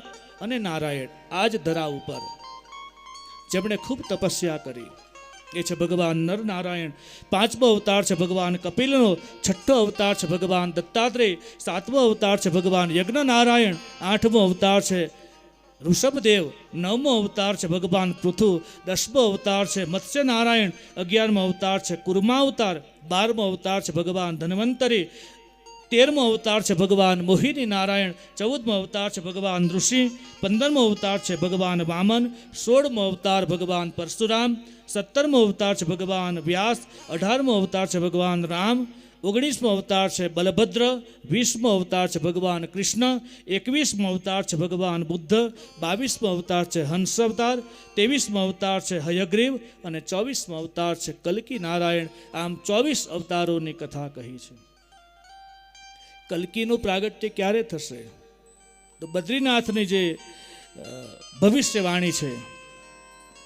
અને નારાયણ આ જ ધરા ઉપર જેમણે ખૂબ તપસ્યા કરી એ છે ભગવાન નર નારાયણ. પાંચમો અવતાર છે ભગવાન કપિલનો. છઠ્ઠો અવતાર છે ભગવાન દત્તાત્રેય. સાતમો અવતાર છે ભગવાન યજ્ઞ નારાયણ. આઠમો અવતાર છે ઋષભદેવ. નવમો અવતાર છે ભગવાન પૃથુ. દસમો અવતાર છે મત્સ્ય નારાયણ. 11મો અવતાર છે કુર્મા અવતાર. 12મો અવતાર છે ભગવાન ધન્વંતરી. 13મો અવતાર છે ભગવાન મોહિની નારાયણ. 14મો અવતાર છે ભગવાન ઋષિ. 15મો અવતાર છે ભગવાન વામન. 16મો અવતાર ભગવાન પરશુરામ. 17મો અવતાર છે ભગવાન વ્યાસ. 18મો અવતાર છે ભગવાન રામ. 19મો અવતાર છે બલભદ્ર. 20મો અવતાર છે ભગવાન કૃષ્ણ. 21મો અવતાર છે ભગવાન બુદ્ધ. 22મો અવતાર છે હંસ અવતાર. 23મો અવતાર છે હયગ્રીવ અને 24મો અવતાર છે કલ્કી નારાયણ. આમ 24 અવતારોની કથા કહી છે. કલ્કીનું પ્રાગટ્ય ક્યારે થશે? તો બદ્રીનાથની જે ભવિષ્યવાણી છે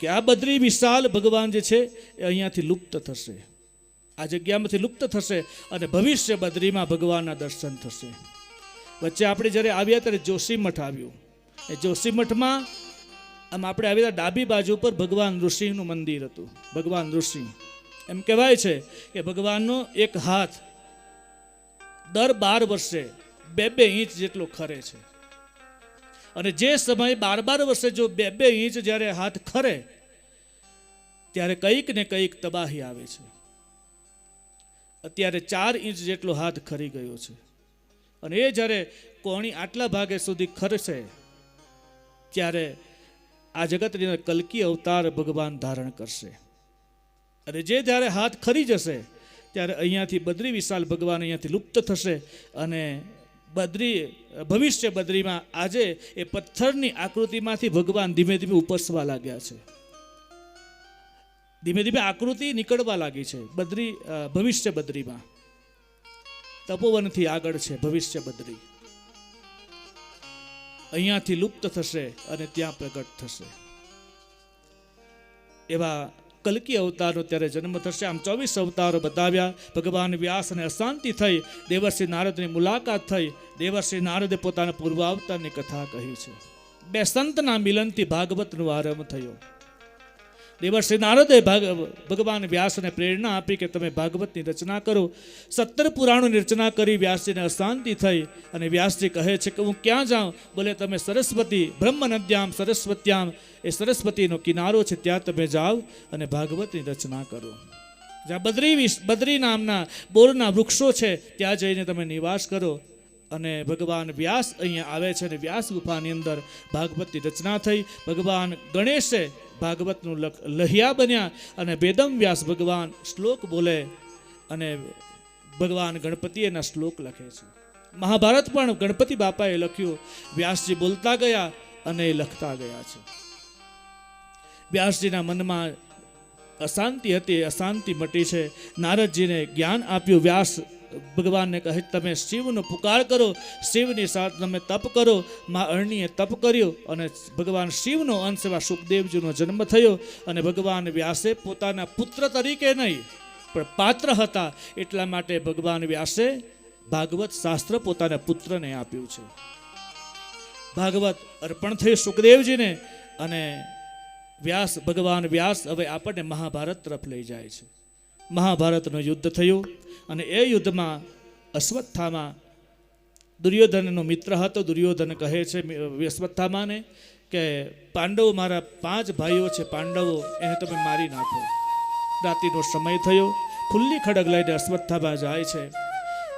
કે આ બદ્રી વિશાલ ભગવાન જે છે એ અહીંયાથી લુપ્ત થશે, આ જગ્યામાંથી લુપ્ત થશે અને ભવિષ્ય બદ્રીમાં ભગવાનના દર્શન થશે. વચ્ચે આપણે જ્યારે આવ્યા ત્યારે જોશીમઠ આવ્યું. એ જોશીમઠમાં આમ આપણે આવ્યા ડાબી બાજુ પર ભગવાન ઋષિનું મંદિર હતું. ભગવાન ઋષિ એમ કહેવાય છે કે ભગવાનનો એક હાથ દર 12 વર્ષે 2-2 ઇંચ જેટલો ખરે છે. અને જે સમયે 12 વર્ષે જો 2-2 ઇંચ જ્યારે હાથ ખરે ત્યારે કંઈક ને કંઈક તબાહી આવે છે. અત્યારે 4 ઇંચ જેટલો હાથ ખરી ગયો છે અને એ જ્યારે કોણી આટલા ભાગે સુધી ખરશે ત્યારે આ જગતની અંદર કલ્કી અવતાર ભગવાન ધારણ કરશે. અને જે જ્યારે હાથ ખરી જશે ત્યારે અહીંયાથી બદ્રી વિશાલ ભગવાન અહીંયાથી લુપ્ત થશે અને ભવિષ્ય બદ્રીમાં આજે એ પથ્થરની આકૃતિમાંથી ભગવાન ધીમે ધીમે ઉપસવા લાગ્યા છે. ધીમે ધીમે આકૃતિ નીકળવા લાગી છે. ભવિષ્ય બદ્રીમાં તપોવનથી આગળ છે ભવિષ્ય બદ્રી. અહીંયાથી લુપ્ત થશે અને ત્યાં પ્રગટ થશે. એવા કલ્કી અવતારનો ત્યારે જન્મ થશે. આમ 24 અવતારો બતાવ્યા. ભગવાન વ્યાસ અને અશાંતિ થઈ. દેવર્ષિ નારદની મુલાકાત થઈ. દેવર્ષિ નારદે પોતાના પૂર્વાવતારની કથા કહી છે. બે સંતના મિલનથી ભાગવતનો આરંભ થયો. દેવર્ષિ નારદે ભગવાન વ્યાસને પ્રેરણા આપી કે તમે ભાગવતની રચના કરો. 17 પુરાણોની રચના કરી. વ્યાસજીને અશાંતિ થઈ અને વ્યાસજી કહે છે કે હું ક્યાં જાઉં? બોલે તમે સરસ્વતી બ્રહ્મ નદ્યામ સરસ્વત્યામ, એ સરસ્વતીનો કિનારો છે, ત્યાં તમે જાઓ અને ભાગવતની રચના કરો. જ્યાં બદ્રી નામના બોરના વૃક્ષો છે ત્યાં જઈને તમે નિવાસ કરો. અને ભગવાન વ્યાસ અહીંયા આવે છે અને વ્યાસ ગુફાની અંદર ભાગવતની રચના થઈ. ભગવાન ગણેશે ભાગવતનું લહિયા બન્યા અને વેદમ વ્યાસ ભગવાન શ્લોક બોલે અને ભગવાન ગણપતિ એના શ્લોક લખે છે. મહાભારત પણ ગણપતિ બાપાએ લખ્યું. વ્યાસજી બોલતા ગયા અને એ લખતા ગયા છે. વ્યાસજીના મનમાં અશાંતિ હતી, અશાંતિ મટી છે. નારદજીને જ્ઞાન આપ્યું. વ્યાસ ભગવાનને કહે તમે શિવનો પુકાર કરો, શિવની સાથે તમે તપ કરો. મા અરણીએ તપ કર્યો અને ભગવાન શિવનો અંશ એવા સુખદેવજીનો જન્મ થયો. અને ભગવાન વ્યાસે પોતાના પુત્ર તરીકે નહીં પણ પાત્ર હતા એટલા માટે ભગવાન વ્યાસે ભાગવત શાસ્ત્ર પોતાના પુત્રને આપ્યું છે. ભાગવત અર્પણ થયું સુખદેવજીને અને ભગવાન વ્યાસ હવે આપણને મહાભારત તરફ લઈ જાય છે. મહાભારતનું યુદ્ધ થયું અને એ યુદ્ધમાં અશ્વત્થામા દુર્યોધનનો મિત્ર હતો. દુર્યોધન કહે છે અશ્વત્થામાને કે પાંડવો મારા 5 ભાઈઓ છે, પાંડવો એને તમે મારી નાખો. રાત્રિનો સમય થયો. ખુલ્લી ખડગ લઈને અશ્વત્થામા જાય છે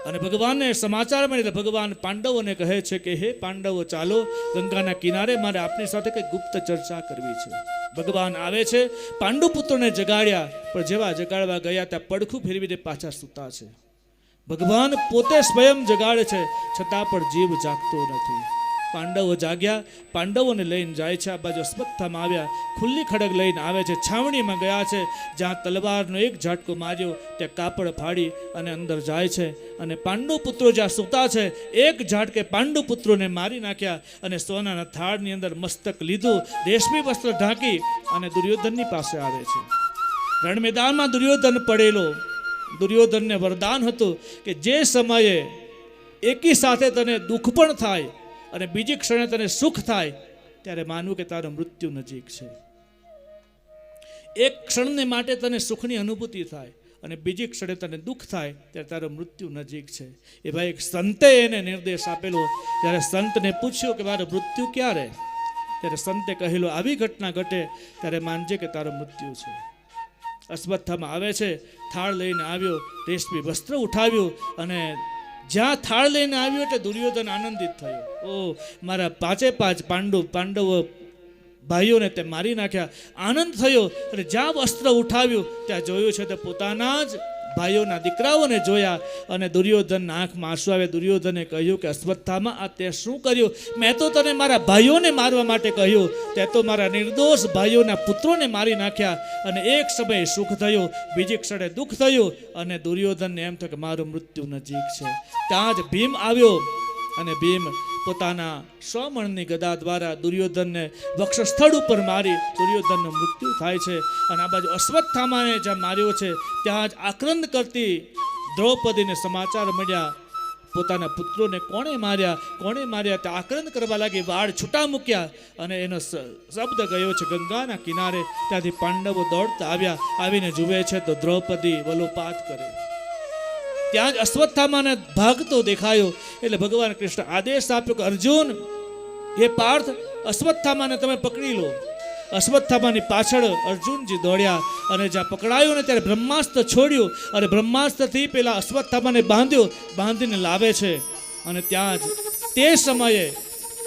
અને ભગવાનને સમાચાર મળે. ભગવાન પાંડવોને કહે છે કે હે પાંડવો ચાલો ગંગાના કિનારે, મારે આપની સાથે કંઈક ગુપ્ત ચર્ચા કરવી છે. ભગવાન આવે છે. પાંડુ પુત્રોને જગાડ્યા પણ જેવા જગાડવા ગયા ત્યાં પડખું ફેરવીને પાછા સૂતા છે. ભગવાન પોતે સ્વયં જગાડે છે છતાં પણ જીવ જાગતો નથી. પાંડવો જાગ્યા. પાંડવોને લઈને જાય છે. આ બાજુ અશ્વત્થામા આવ્યા. ખુલ્લી ખડગ લઈને આવે છે. છાવણીમાં ગયા છે. જ્યાં તલવારનો એક ઝાટકો માર્યો ત્યાં કાપડ ફાડી અને અંદર જાય છે. અને પાંડુ પુત્રો જ્યાં સૂતા છે એક ઝાટકે પાંડુ પુત્રોને મારી નાખ્યા અને સોનાના થાળની અંદર મસ્તક લીધું, રેશમી વસ્ત્ર ઢાંકી અને દુર્યોધનની પાસે આવે છે. રણ મેદાનમાં દુર્યોધન પડેલો. દુર્યોધનને વરદાન હતું કે જે સમયે એકી સાથે તને દુઃખ પણ થાય અને બીજી ક્ષણે તને સુખ થાય ત્યારે માનવું કે તારું મૃત્યુ નજીક છે. એક ક્ષણને માટે તને સુખની અનુભૂતિ થાય અને બીજી ક્ષણે તને દુઃખ થાય ત્યારે તારું મૃત્યુ નજીક છે. એ ભાઈ એક સંતે એને નિર્દેશ આપેલો. જ્યારે સંતને પૂછ્યું કે મારું મૃત્યુ ક્યારે, ત્યારે સંતે કહેલું આવી ઘટના ઘટે ત્યારે માનજે કે તારું મૃત્યુ છે. અશ્વત્થામા આવે છે. થાળ લઈને આવ્યો, રેશમી વસ્ત્ર ઉઠાવ્યું અને જ્યાં થાળ લઈને આવ્યો એટલે દુર્યોધન આનંદિત થયો. ઓ મારા 5 પાંડવો ભાઈઓને તે મારી નાખ્યા. આનંદ થયો અને જ્યાં વસ્ત્ર ઉઠાવ્યું ત્યાં જોયું છે તો પોતાના જ ભાઈઓના દીકરાઓને જોયા અને દુર્યોધનના આંખમાં આંસુ આવે. દુર્યોધને કહ્યું કે અશ્વત્થામા આ તે શું કર્યું? મેં તો તને મારા ભાઈઓને મારવા માટે કહ્યું, તે તો મારા નિર્દોષ ભાઈઓના પુત્રોને મારી નાખ્યા. અને એક સમયે સુખ થયું, બીજી ક્ષણે દુઃખ થયું અને દુર્યોધનને એમ થયું કે મારું મૃત્યુ નજીક છે. ત્યાં જ ભીમ આવ્યો અને ભીમ પોતાના 100 મણની ગદા દ્વારા દુર્યોધનને વક્ષસ્થળ ઉપર મારી દુર્યોધનનું મૃત્યુ થાય છે. અને આ બાજુ અશ્વત્થામાને જ્યાં માર્યો છે ત્યાં જ આક્રંદ કરતી દ્રૌપદીને સમાચાર મળ્યા પોતાના પુત્રોને કોણે માર્યા તે આક્રંદ કરવા લાગી. વાળ છૂટા મૂક્યા અને એનો શબ્દ ગયો છે ગંગાના કિનારે. ત્યાંથી પાંડવો દોડતા આવ્યા. આવીને જુએ છે તો દ્રૌપદી વલોપાત કરે. ત્યાં જ અશ્વત્થામાને ભાગતો દેખાયો. એટલે ભગવાન કૃષ્ણ આદેશ આપ્યો કે અર્જુન, હે પાર્થ, અશ્વત્થામાને તમે પકડી લો. અશ્વત્થામાની પાછળ અર્જુનજી દોડ્યા અને જ્યાં પકડાયો ને ત્યારે બ્રહ્માસ્ત્ર છોડ્યું અને બ્રહ્માસ્ત્રથી પેલા અશ્વત્થામાને બાંધીને લાવે છે. અને ત્યાં જ તે સમયે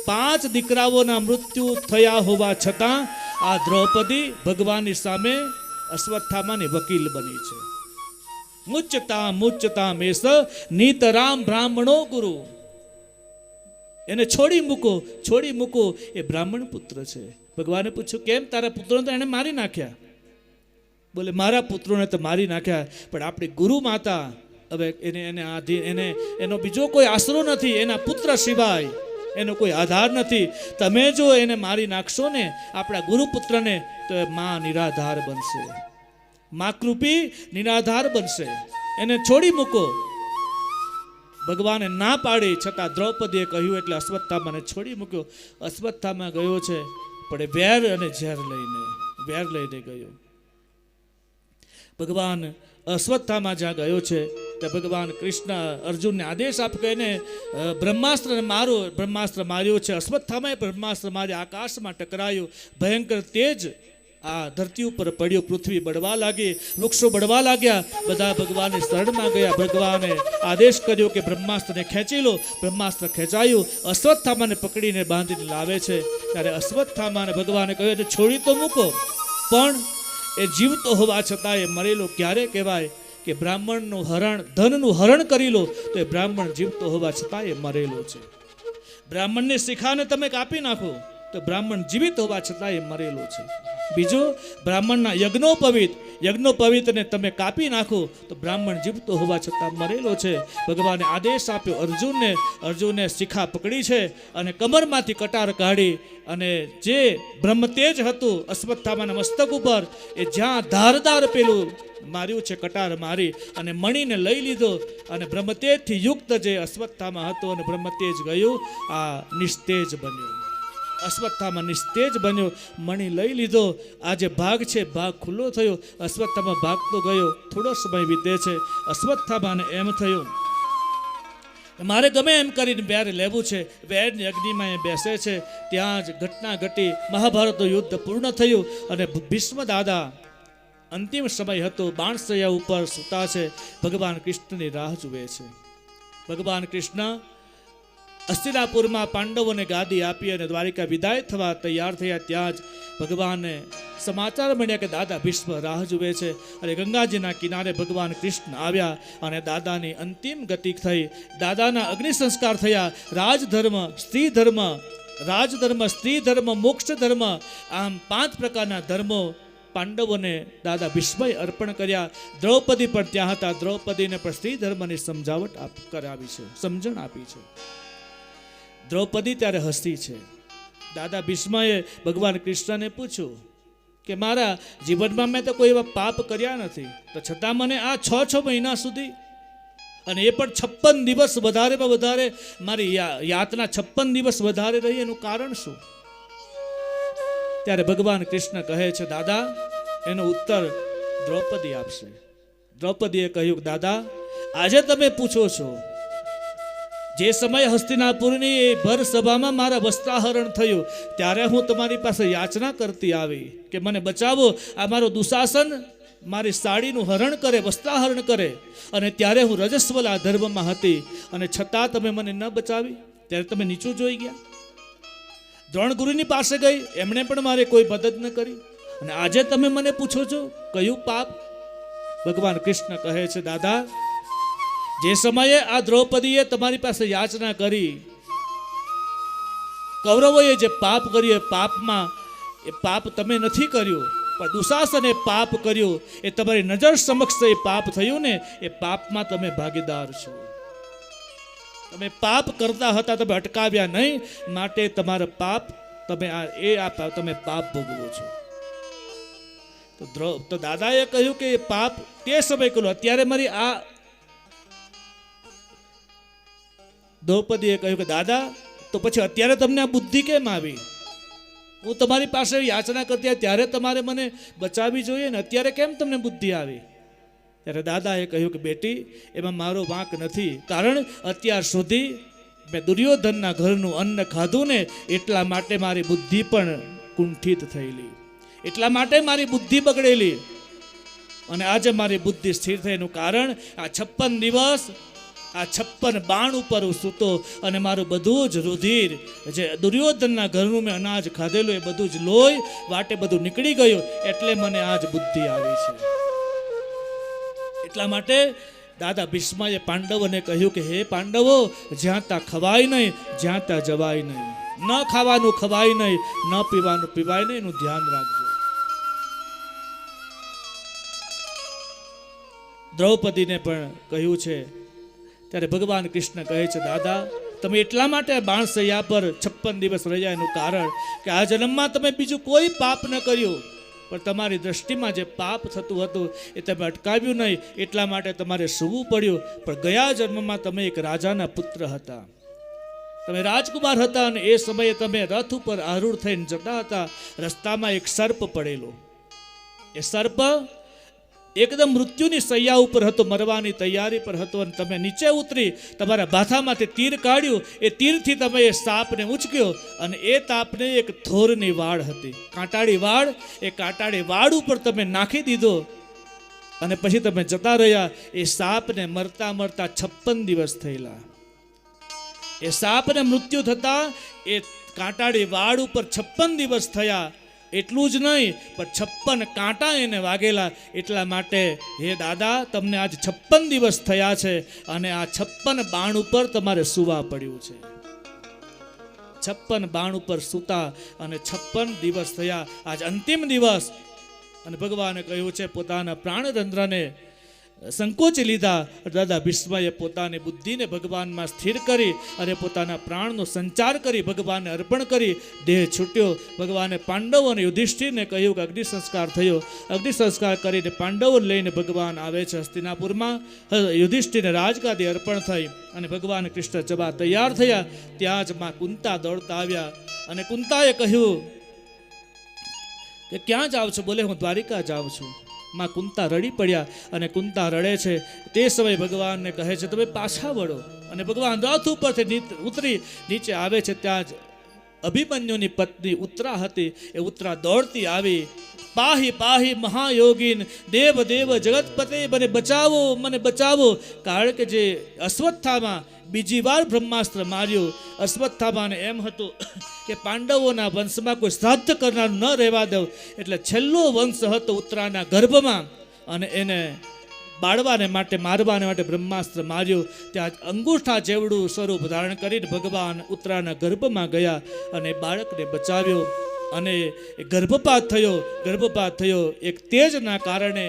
5 દીકરાઓના મૃત્યુ થયા હોવા છતાં આ દ્રૌપદી ભગવાનની સામે અશ્વત્થામાની વકીલ બની છે. મુચ્ચતા મેષ નીતરામ બ્રાહ્મણો ગુરુ. એને છોડી મૂકો, એ બ્રાહ્મણ પુત્ર છે. ભગવાને પૂછ્યું કેમ? તારા પુત્રોને તો એને મારી નાખ્યા. બોલે મારા પુત્રોને તો મારી નાખ્યા પણ આપણી ગુરુ માતા હવે એનો બીજો કોઈ આશરો નથી, એના પુત્ર સિવાય એનો કોઈ આધાર નથી. તમે જો એને મારી નાખશો ને આપણા ગુરુપુત્રને તો એ માં નિરાધાર બનશે. માકૃપી નિરાધાર બનશે, એને છોડી મૂકો. ભગવાને ના પાડી છતાં દ્રૌપદીએ કહ્યું એટલે અશ્વત્થામાને છોડી મૂક્યો. અશ્વત્થામા ગયો છે પણ વેર અને ઝેર લઈને ગયો. ભગવાન અશ્વત્થામા જ્યાં ગયો છે ત્યાં ભગવાન કૃષ્ણ અર્જુનને આદેશ આપ કે એને બ્રહ્માસ્ત્ર મારો. બ્રહ્માસ્ત્ર માર્યો છે. અશ્વત્થામાએ બ્રહ્માસ્ત્ર મારી આકાશમાં ટકરાયું. ભયંકર તેજ આ ધરતી ઉપર પડ્યો. પૃથ્વી બળવા લાગી, વૃક્ષો બળવા લાગ્યા. બધા ભગવાનની શરણમાં ગયા. ભગવાને આદેશ કર્યો કે બ્રહ્માસ્ત્રને ખેંચી લો. બ્રહ્માસ્ત્ર ખેંચાયું. અશ્વત્થામાને પકડીને બાંધીને લાવે છે. ત્યારે અશ્વત્થામાને ભગવાને કહ્યું છે છોડી તો મૂકો, પણ એ જીવતો હોવા છતાં એ મરેલો ક્યારે કહેવાય? કે બ્રાહ્મણનું હરણ, ધનનું હરણ કરી લો તો એ બ્રાહ્મણ જીવતો હોવા છતાં એ મરેલો છે. બ્રાહ્મણની શિખાને તમે કાપી નાખો તો બ્રાહ્મણ જીવિત હોવા છતાં એ મરેલો છે. બીજું, બ્રાહ્મણના યજ્ઞોપવિતને તમે કાપી નાખો તો બ્રાહ્મણ જીવતો હોવા છતાં મરેલો છે. ભગવાને આદેશ આપ્યો અર્જુને શિખા પકડી છે અને કમરમાંથી કટાર કાઢી અને જે બ્રહ્મતેજ હતું અશ્વત્થામાના મસ્તક ઉપર, એ જ્યાં ધારદાર પેલું માર્યું છે કટાર મારી અને મણીને લઈ લીધો અને બ્રહ્મતેજથી યુક્ત જે અશ્વત્થામા હતો અને બ્રહ્મતેજ ગયું આ નિસ્તેજ બન્યો. અશ્વત્થામા નિસ્તેજ બન્યો, મણી લઈ લીધો. આ જે ભાગ છે ભાગ ખુલ્લો થયો. અશ્વત્થામા ભાગતો ગયો. થોડો સમય વીતે છે. અશ્વત્થામાને એમ થયું મારે ગમે એમ કરીને વેર લેવું છે. વેરની અગ્નિમાં એ બેસે છે. ત્યાં જ ઘટના ઘટી. મહાભારતનું યુદ્ધ પૂર્ણ થયું અને ભીષ્મ દાદા અંતિમ સમય હતો. બાણસૈયા ઉપર સૂતા છે. ભગવાન કૃષ્ણની રાહ જુએ છે. ભગવાન કૃષ્ણ હસ્તિનાપુરમાં પાંડવોને ગાદી આપી અને દ્વારિકા વિદાય થવા તૈયાર થયા. ત્યાં જ ભગવાનને સમાચાર મળ્યા કે દાદા ભીષ્મ રાહ જુએ છે. અને ગંગાજીના કિનારે ભગવાન કૃષ્ણ આવ્યા અને દાદાની અંતિમ ગતિ થઈ. દાદાના અગ્નિ સંસ્કાર થયા. રાજધર્મ, સ્ત્રી ધર્મ, મોક્ષ ધર્મ, આમ 5 પ્રકારના ધર્મો પાંડવોને દાદા ભીષ્મએ અર્પણ કર્યા. દ્રૌપદી પણ ત્યાં હતા. દ્રૌપદીને પણ સ્ત્રી ધર્મની સમજણ આપી છે. દ્રૌપદી ત્યારે હસી છે. દાદા ભીષ્મએ ભગવાન કૃષ્ણને પૂછ્યું કે મારા જીવનમાં મેં તો કોઈ એવા પાપ કર્યા નથી, તો છતાં મને આ 6 મહિના સુધી અને એ પણ 56 દિવસ વધારેમાં વધારે મારી યાતના 56 દિવસ વધારે રહી, એનું કારણ શું? ત્યારે ભગવાન કૃષ્ણ કહે છે દાદા એનો ઉત્તર દ્રૌપદી આપશે. દ્રૌપદીએ કહ્યું દાદા આજે તમે પૂછો છો, જે સમય હસ્તિનાપુરની ભર સભામાં મારા વસ્ત્રાહરણ થયું ત્યારે હું તમારી પાસે યાચના કરતી આવી કે મને બચાવો. આ મારો દુશાસન મારી સાડીનું હરણ કરે, વસ્ત્રાહરણ કરે, અને ત્યારે હું રજસ્વલા ધર્મમાં હતી અને છતાં તમે મને ન બચાવી. ત્યારે તમે નીચું જોઈ ગયા. દ્રોણ ગુરુની પાસે ગઈ, એમણે પણ મારે કોઈ મદદ ન કરી, અને આજે તમે મને પૂછો છો કયું પાપ? ભગવાન કૃષ્ણ કહે છે દાદા જે સમયે આ દ્રૌપદીએ તમારી પાસે યાચના કરી, કૌરવોએ જે પાપ કર્યું એ પાપ તમે નથી કર્યું, પણ દુશાસને પાપ કર્યું. એ તમારી નજર સમક્ષ એ પાપ થયું ને, એ પાપમાં તમે ભાગીદાર છો. તમે પાપ કરતા હતા, તમે અટકાવ્યા નહીં, માટે તમારા પાપ તમે પાપ ભોગવો છો. તો દાદાએ કહ્યું કે પાપ તે સમય કર્યું, અત્યારે મારી આ દ્રૌપદીએ કહ્યું કે દાદા તો પછી અત્યારે તમને આ બુદ્ધિ કેમ આવી? હું તમારી પાસે યાચના કરતી ત્યારે તમારે મને બચાવવી જોઈએ ને, અત્યારે કેમ તમને બુદ્ધિ આવી? ત્યારે દાદાએ કહ્યું કે બેટી એમાં મારો વાંક નથી, કારણ અત્યાર સુધી મેં દુર્યોધનના ઘરનું અન્ન ખાધું ને, એટલા માટે મારી બુદ્ધિ પણ કુંઠિત થયેલી, એટલા માટે મારી બુદ્ધિ બગડેલી, અને આજે મારી બુદ્ધિ સ્થિર થઈનું કારણ આ 56 દિવસ આ 56 બાણ ઉપર હું સૂતો અને મારું બધું જ રુધિર જે દુર્યોધનના ઘરનું મેં અનાજ ખાધેલું એ બધું જ લોહી વાટે બધું નીકળી ગયું, એટલે મને આજ બુદ્ધિ આવી છે. એટલા માટે દાદા ભીષ્મએ પાંડવોને કહ્યું કે હે પાંડવો, જ્યાં ત્યાં ખવાય નહીં, જ્યાં ત્યાં જવાય નહીં, ન ખાવાનું ખવાય નહીં, ન પીવાનું પીવાય નહીં, એનું ધ્યાન રાખજો. દ્રૌપદીને પણ કહ્યું છે. ત્યારે ભગવાન કૃષ્ણ કહે છે દાદા તમે એટલા માટે બાણસૈયા પર 56 દિવસ રહ્યા એનું કારણ કે આ જન્મમાં તમે બીજું કોઈ પાપ ન કર્યું, પણ તમારી દ્રષ્ટિમાં જે પાપ થતું હતું એ તમે અટકાવ્યું નહીં, એટલા માટે તમારે સૂવું પડ્યું. પણ ગયા જન્મમાં તમે એક રાજાના પુત્ર હતા, તમે રાજકુમાર હતા, અને એ સમયે તમે રથ ઉપર આરૂઢ થઈને જતા હતા. રસ્તામાં એક સર્પ પડેલો. એ સર્પ એકદમ મૃત્યુની સૈયા ઉપર હતો, મરવાની તૈયારી પર હતો, અને તમે નીચે ઉતરી તમારા ભાથામાંથી તીર કાઢ્યું. એ તીરથી તમે એ સાપને ઉંચક્યો, અને એ તાપને એક થોરની વાડ હતી, કાંટાળી વાડ, એ કાંટાળી વાડ ઉપર તમે નાખી દીધો, અને પછી તમે જતા રહ્યા. એ સાપને મરતા મરતા 56 દિવસ થયેલા. એ સાપને મૃત્યુ થતા એ કાંટાળી વાડ ઉપર 56 દિવસ થયા. એટલું જ નહીં, પણ 56 કાંટા એને વાગેલા. એટલા માટે હે દાદા, તમને આજ 56 દિવસ થયા છે, અને આ 56 બાણ ઉપર તમારે સૂવા પડ્યું છે. 56 બાણ ઉપર સૂતા અને 56 દિવસ થયા. આજ અંતિમ દિવસ. અને ભગવાને કહ્યું છે પોતાના પ્રાણરંધ્રને સંકોચી લીધા. દાદા ભીષ્મએ પોતાની બુદ્ધિને ભગવાનમાં સ્થિર કરી અને પોતાના પ્રાણનો સંચાર કરી ભગવાનને અર્પણ કરી દેહ છૂટ્યો. ભગવાને પાંડવો અને યુધિષ્ઠિરને કહ્યું કે અગ્નિ સંસ્કાર થયો. અગ્નિ સંસ્કાર કરીને પાંડવોને લઈને ભગવાન આવે છે હસ્તિનાપુરમાં. યુધિષ્ઠિરને રાજગાદી અર્પણ થઈ અને ભગવાન કૃષ્ણ જવા તૈયાર થયા. ત્યાં જ માં કુંતા દોડતા આવ્યા, અને કુંતાએ કહ્યું કે ક્યાં જાવ છો? બોલે હું દ્વારિકા જાઉં છું. માં કુંતા રડી પડ્યા, અને કુંતા રડે છે. તે સમયે ભગવાનને કહે છે તમે પાછા વળો. અને ભગવાન રથ ઉપરથી ઉતરી નીચે આવે છે. ત્યાં જ અભિમન્યુની પત્ની ઉત્તરા હતી. એ ઉત્તરા દોડતી આવી, પાહી પાહી મહાયોગીન દેવ દેવ જગતપતે, મને બચાવો, મને બચાવો. કારણ કે જે અશ્વત્થામાં બીજી વાર બ્રહ્માસ્ત્ર માર્યું. અશ્વત્થામાને એમ હતું કે પાંડવોના વંશમાં કોઈ શ્રાદ્ધ કરનારું ન રહેવા દઉં, એટલે છેલ્લો વંશ હતો ઉત્તરાના ગર્ભમાં, અને એને બાળવાને માટે, મારવાને માટે બ્રહ્માસ્ત્ર માર્યું. ત્યાં અંગૂઠા જેવડું સ્વરૂપ ધારણ કરીને ભગવાન ઉત્તરાના ગર્ભમાં ગયા અને બાળકને બચાવ્યો. અને ગર્ભપાત થયો. ગર્ભપાત થયો એક તેજના કારણે,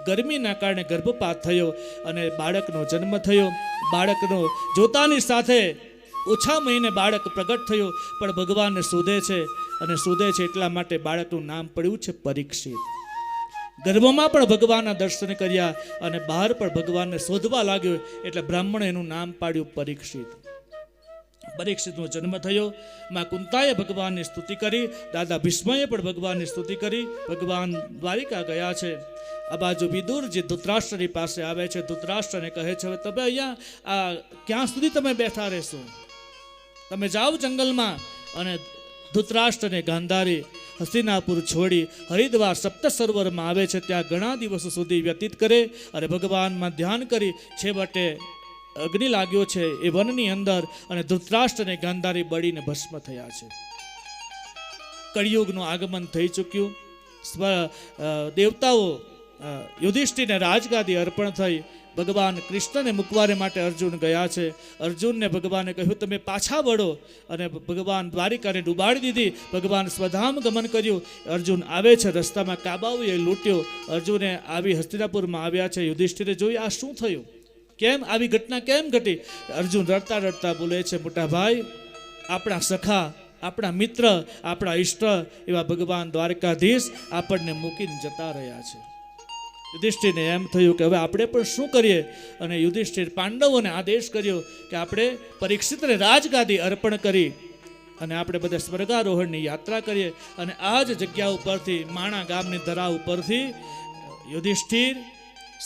ગરમીના કારણે ગર્ભપાત થયો, અને બાળકનો જન્મ થયો. બાળકનો જોતાની સાથે ઓછા મહિને બાળક પ્રગટ થયો, પણ ભગવાનને શોધે છે, અને શોધે છે એટલા માટે બાળકનું નામ પડ્યું છે પરીક્ષિત. ગર્ભમાં પણ ભગવાનના દર્શન કર્યા, અને બહાર પણ ભગવાનને શોધવા લાગ્યો, એટલે બ્રાહ્મણે એનું નામ પાડ્યું પરીક્ષિત. પરીક્ષિતનો જન્મ થયો. માં કુંતાએ ભગવાનની સ્તુતિ કરી, દાદા ભીષ્મએ પણ ભગવાનની સ્તુતિ કરી. ભગવાન દ્વારિકા ગયા છે. આ બાજુ વિદુરજી ધૃતરાષ્ટ્રની પાસે આવે છે. ધૃતરાષ્ટ્રને કહે છે હવે તમે અહીંયા આ ક્યાં સુધી તમે બેઠા રહેશો? તમે જાઓ જંગલમાં. અને ધૃતરાષ્ટ્રને ગાંધારી હસ્તિનાપુર છોડી હરિદ્વાર સપ્ત સરોવરમાં આવે છે. ત્યાં ઘણા દિવસો સુધી વ્યતીત કરે અને ભગવાનમાં ધ્યાન કરી છેવટે અગ્નિ લાગ્યો છે એ વનની અંદર, અને ધૃતરાષ્ટ્ર અને ગાંધારી બળીને ભસ્મ થયા છે. કળિયુગનું આગમન થઈ ચૂક્યું. દેવતાઓ યુધિષ્ઠિરને રાજગાદી અર્પણ થઈ. ભગવાન કૃષ્ણને મૂકવાને માટે અર્જુન ગયા છે. અર્જુનને ભગવાને કહ્યું તમે પાછા વળો, અને ભગવાન દ્વારિકાને ડૂબાડી દીધી. ભગવાન સ્વધામ ગમન કર્યું. અર્જુન આવે છે, રસ્તામાં કાબાઓએ લૂંટ્યો. અર્જુને આવી હસ્તિનાપુરમાં આવ્યા છે. યુધિષ્ઠિરે જોયું આ શું થયું, કેમ આવી ઘટના કેમ ઘટી? અર્જુન રડતા રડતા બોલે છે મોટા ભાઈ, આપણા સખા, આપણા મિત્ર, આપણા ઈષ્ટ એવા ભગવાન દ્વારકાધીશ આપણને મૂકીને જતા રહ્યા છે. યુધિષ્ઠિરને એમ થયું કે હવે આપણે પણ શું કરીએ? અને યુધિષ્ઠિર પાંડવોને આદેશ કર્યો કે આપણે પરીક્ષિતને રાજગાદી અર્પણ કરી અને આપણે બધા સ્વર્ગારોહણની યાત્રા કરીએ. અને આ જ જગ્યા ઉપરથી, માણા ગામની ધરા ઉપરથી યુધિષ્ઠિર,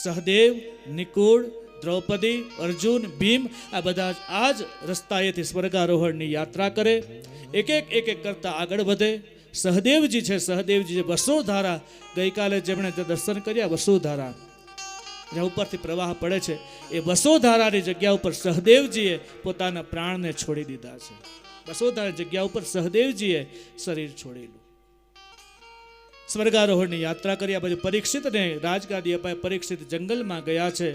સહદેવ, નિકુળ, દ્રૌપદી, અર્જુન, ભીમ આ બધા આ જ રસ્તાએથી સ્વર્ગારોહણની યાત્રા કરે. એક એક કરતા આગળ વધે. સહદેવજી છે, સહદેવજી જે વસોધારા, ગઈકાલે જેમણે દર્શન કર્યા વસોધારા જ્યાં ઉપરથી પ્રવાહ પડે છે, એ વસોધારાની જગ્યા ઉપર સહદેવજીએ પોતાના પ્રાણને છોડી દીધા છે. વસોધારા જગ્યા ઉપર સહદેવજીએ શરીર છોડેલું. સ્વર્ગારોહણની યાત્રા કરી. આ બાજુ પરીક્ષિતને રાજગાદી અપાય. પરીક્ષિત જંગલમાં ગયા છે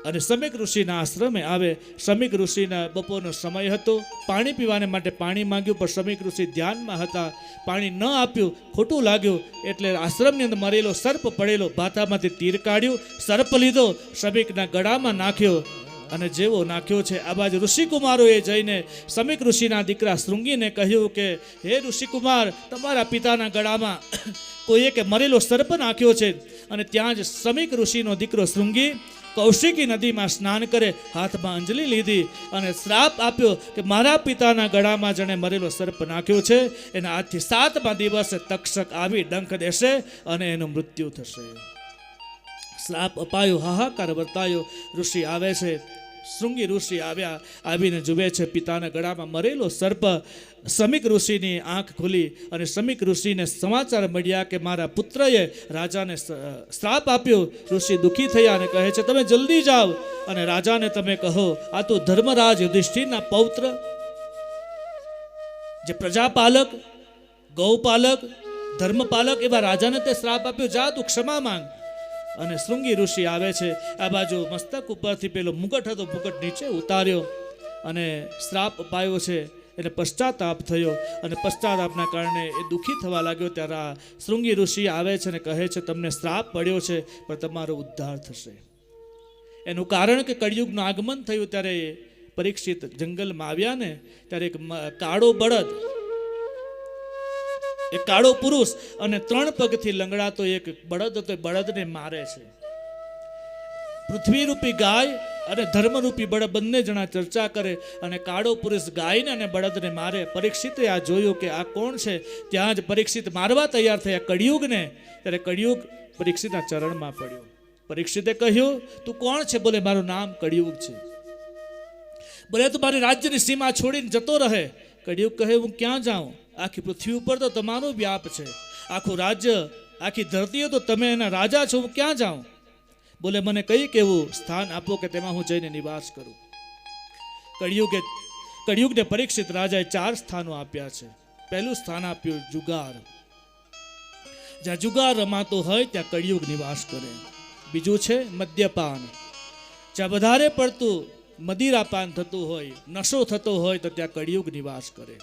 અને સમીક ઋષિના આશ્રમે આવે. સમીક ઋષિના બપોરનો સમય હતો. પાણી પીવાને માટે પાણી માંગ્યું, પણ સમીક ઋષિ ધ્યાનમાં હતા. પાણી ન આપ્યું, ખોટું લાગ્યું, એટલે આશ્રમની અંદર મરેલો સર્પ પડેલો, ભાથામાંથી તીર કાઢ્યું, સર્પ લીધો, સમીકના ગળામાં નાખ્યો. અને જેવો નાખ્યો છે, આ બાજુ ઋષિકુમારોએ જઈને સમીક ઋષિના દીકરા શૃંગીને કહ્યું કે હે ઋષિકુમાર, તમારા પિતાના ગળામાં કોઈએ કે મરેલો સર્પ નાખ્યો છે. અને ત્યાં જ સમીક ઋષિનો દીકરો શૃંગી કૌશિકી નદીમાં સ્નાન કરે, હાથમાં અંજલિ લીધી અને શ્રાપ આપ્યો કે મારા પિતાના ગળામાં જેણે મરેલો સર્પ નાખ્યો છે એના આજથી 7મા દિવસે તક્ષક આવી ડંખ દેશે અને એનું મૃત્યુ થશે. શ્રાપ અપાયો, હાહાકાર વર્તાયો. ઋષિ આવે છે, શૃંગી ઋષિ આવીને જુએ છે પિતાના ગળામાં મરેલો સર્પ. સમીક ઋષિની આંખ ખુલી અને સમીક ઋષિને સમાચાર મળ્યા કે મારા પુત્રએ રાજાને શ્રાપ આપ્યો. ઋષિ દુઃખી થયા અને કહે છે તમે જલ્દી જાઓ અને રાજાને તમે કહો આ તો ધર્મરાજ યુધિષ્ઠિરના પૌત્ર, જે પ્રજાપાલક, ગૌપાલક, ધર્મપાલક એવા રાજાને તે શ્રાપ આપ્યો, જા તું ક્ષમા માંગ. અને શૃંગી ઋષિ આવે છે, આ બાજુ મસ્તક ઉપરથી પેલો મુગટ હતો, મુગટ નીચે ઉતાર્યો અને શ્રાપ અપાયો છે. એને પશ્ચાતાપ થયો અને પશ્ચાતાપના કારણે એ દુઃખી થવા લાગ્યો. ત્યારે આ શૃંગી ઋષિ આવે છે અને કહે છે તમને શ્રાપ પડ્યો છે પણ તમારો ઉદ્ધાર થશે. એનું કારણ કે કળિયુગનું આગમન થયું ત્યારે પરીક્ષિત જંગલમાં આવ્યા ને ત્યારે એક કાળો બળદ, એક કાળો પુરુષ અને 3 પગથી લંગડાતો એક બળદ હતો, એ બળદને મારે છે. પૃથ્વીરૂપી ગાય અને ધર્મરૂપી બળદ બંને જણા ચર્ચા કરે અને કાળો પુરુષ ગાયને અને બળદને મારે. પરીક્ષિતે આ જોયું કે આ કોણ છે. ત્યાં જ પરીક્ષિત મારવા તૈયાર થયા કળિયુગને. ત્યારે કળિયુગ પરીક્ષિતના ચરણમાં પડ્યો. પરીક્ષિતે કહ્યું તું કોણ છે? બોલે મારું નામ કળિયુગ છે. બોલે તું મારી રાજ્યની સીમા છોડીને જતો રહે. કળિયુગ કહે હું ક્યાં જાઉં? આખી પૃથ્વી ઉપર તો તમારો વ્યાપ છે, આખું રાજ્ય, આખી ધરતીએ તો તમે એના રાજા છો, હું ક્યાં જાઉં? બોલે મને કઈ કેવું સ્થાન આપો કે તેમાં હું જઈને નિવાસ કરું. કળિયુગને પરીક્ષિત રાજાએ 4 સ્થાનો આપ્યા છે. પહેલું સ્થાન આપ્યું જુગાર, જ્યાં જુગાર રમાતો હોય ત્યાં કળિયુગ નિવાસ કરે. બીજું છે મદ્યપાન, જ્યાં વધારે પડતું મદિરાપાન થતું હોય, નશો થતો હોય તો ત્યાં કળિયુગ નિવાસ કરે.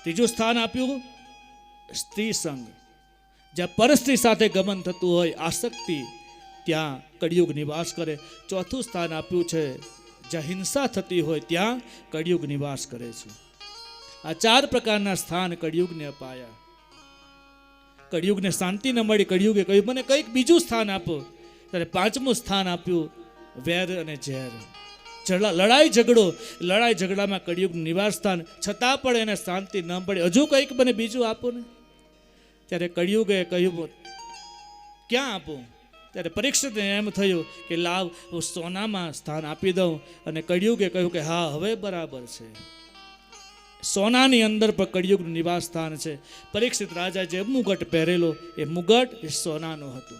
ત્રીજું સ્થાન આપ્યું સ્ત્રી સંગ, જ્યાં પરસ્ત્રી સાથે ગમન થતું હોય, આસક્તિ, ત્યાં કળિયુગ નિવાસ કરે. ચોથું સ્થાન આપ્યું છે જ્યાં હિંસા થતી હોય ત્યાં કળિયુગ નિવાસ કરે છે. આ 4 પ્રકારના સ્થાન કળિયુગને અપાયા. કળિયુગને શાંતિ ન મળી. કળિયુગે કહ્યું મને કંઈક બીજું સ્થાન આપો. ત્યારે 5મું સ્થાન આપ્યું વેર અને ઝેર, લડાઈ ઝઘડામાં કળિયુગનું નિવાસ સ્થાન. છતાં પણ એને શાંતિ ન પડે, હજુ કંઈક મને બીજું આપો ને. ત્યારે કળિયુગે કહ્યું ક્યાં આપું? ત્યારે પરીક્ષિતને એમ થયું કે લાવ હું સોનામાં સ્થાન આપી દઉં. અને કળિયુગે કહ્યું કે હા હવે બરાબર છે, સોનાની અંદર પણ કળિયુગનું નિવાસ સ્થાન છે. પરીક્ષિત રાજા જે મુગટ પહેરેલો એ મુગટ એ સોનાનો હતો.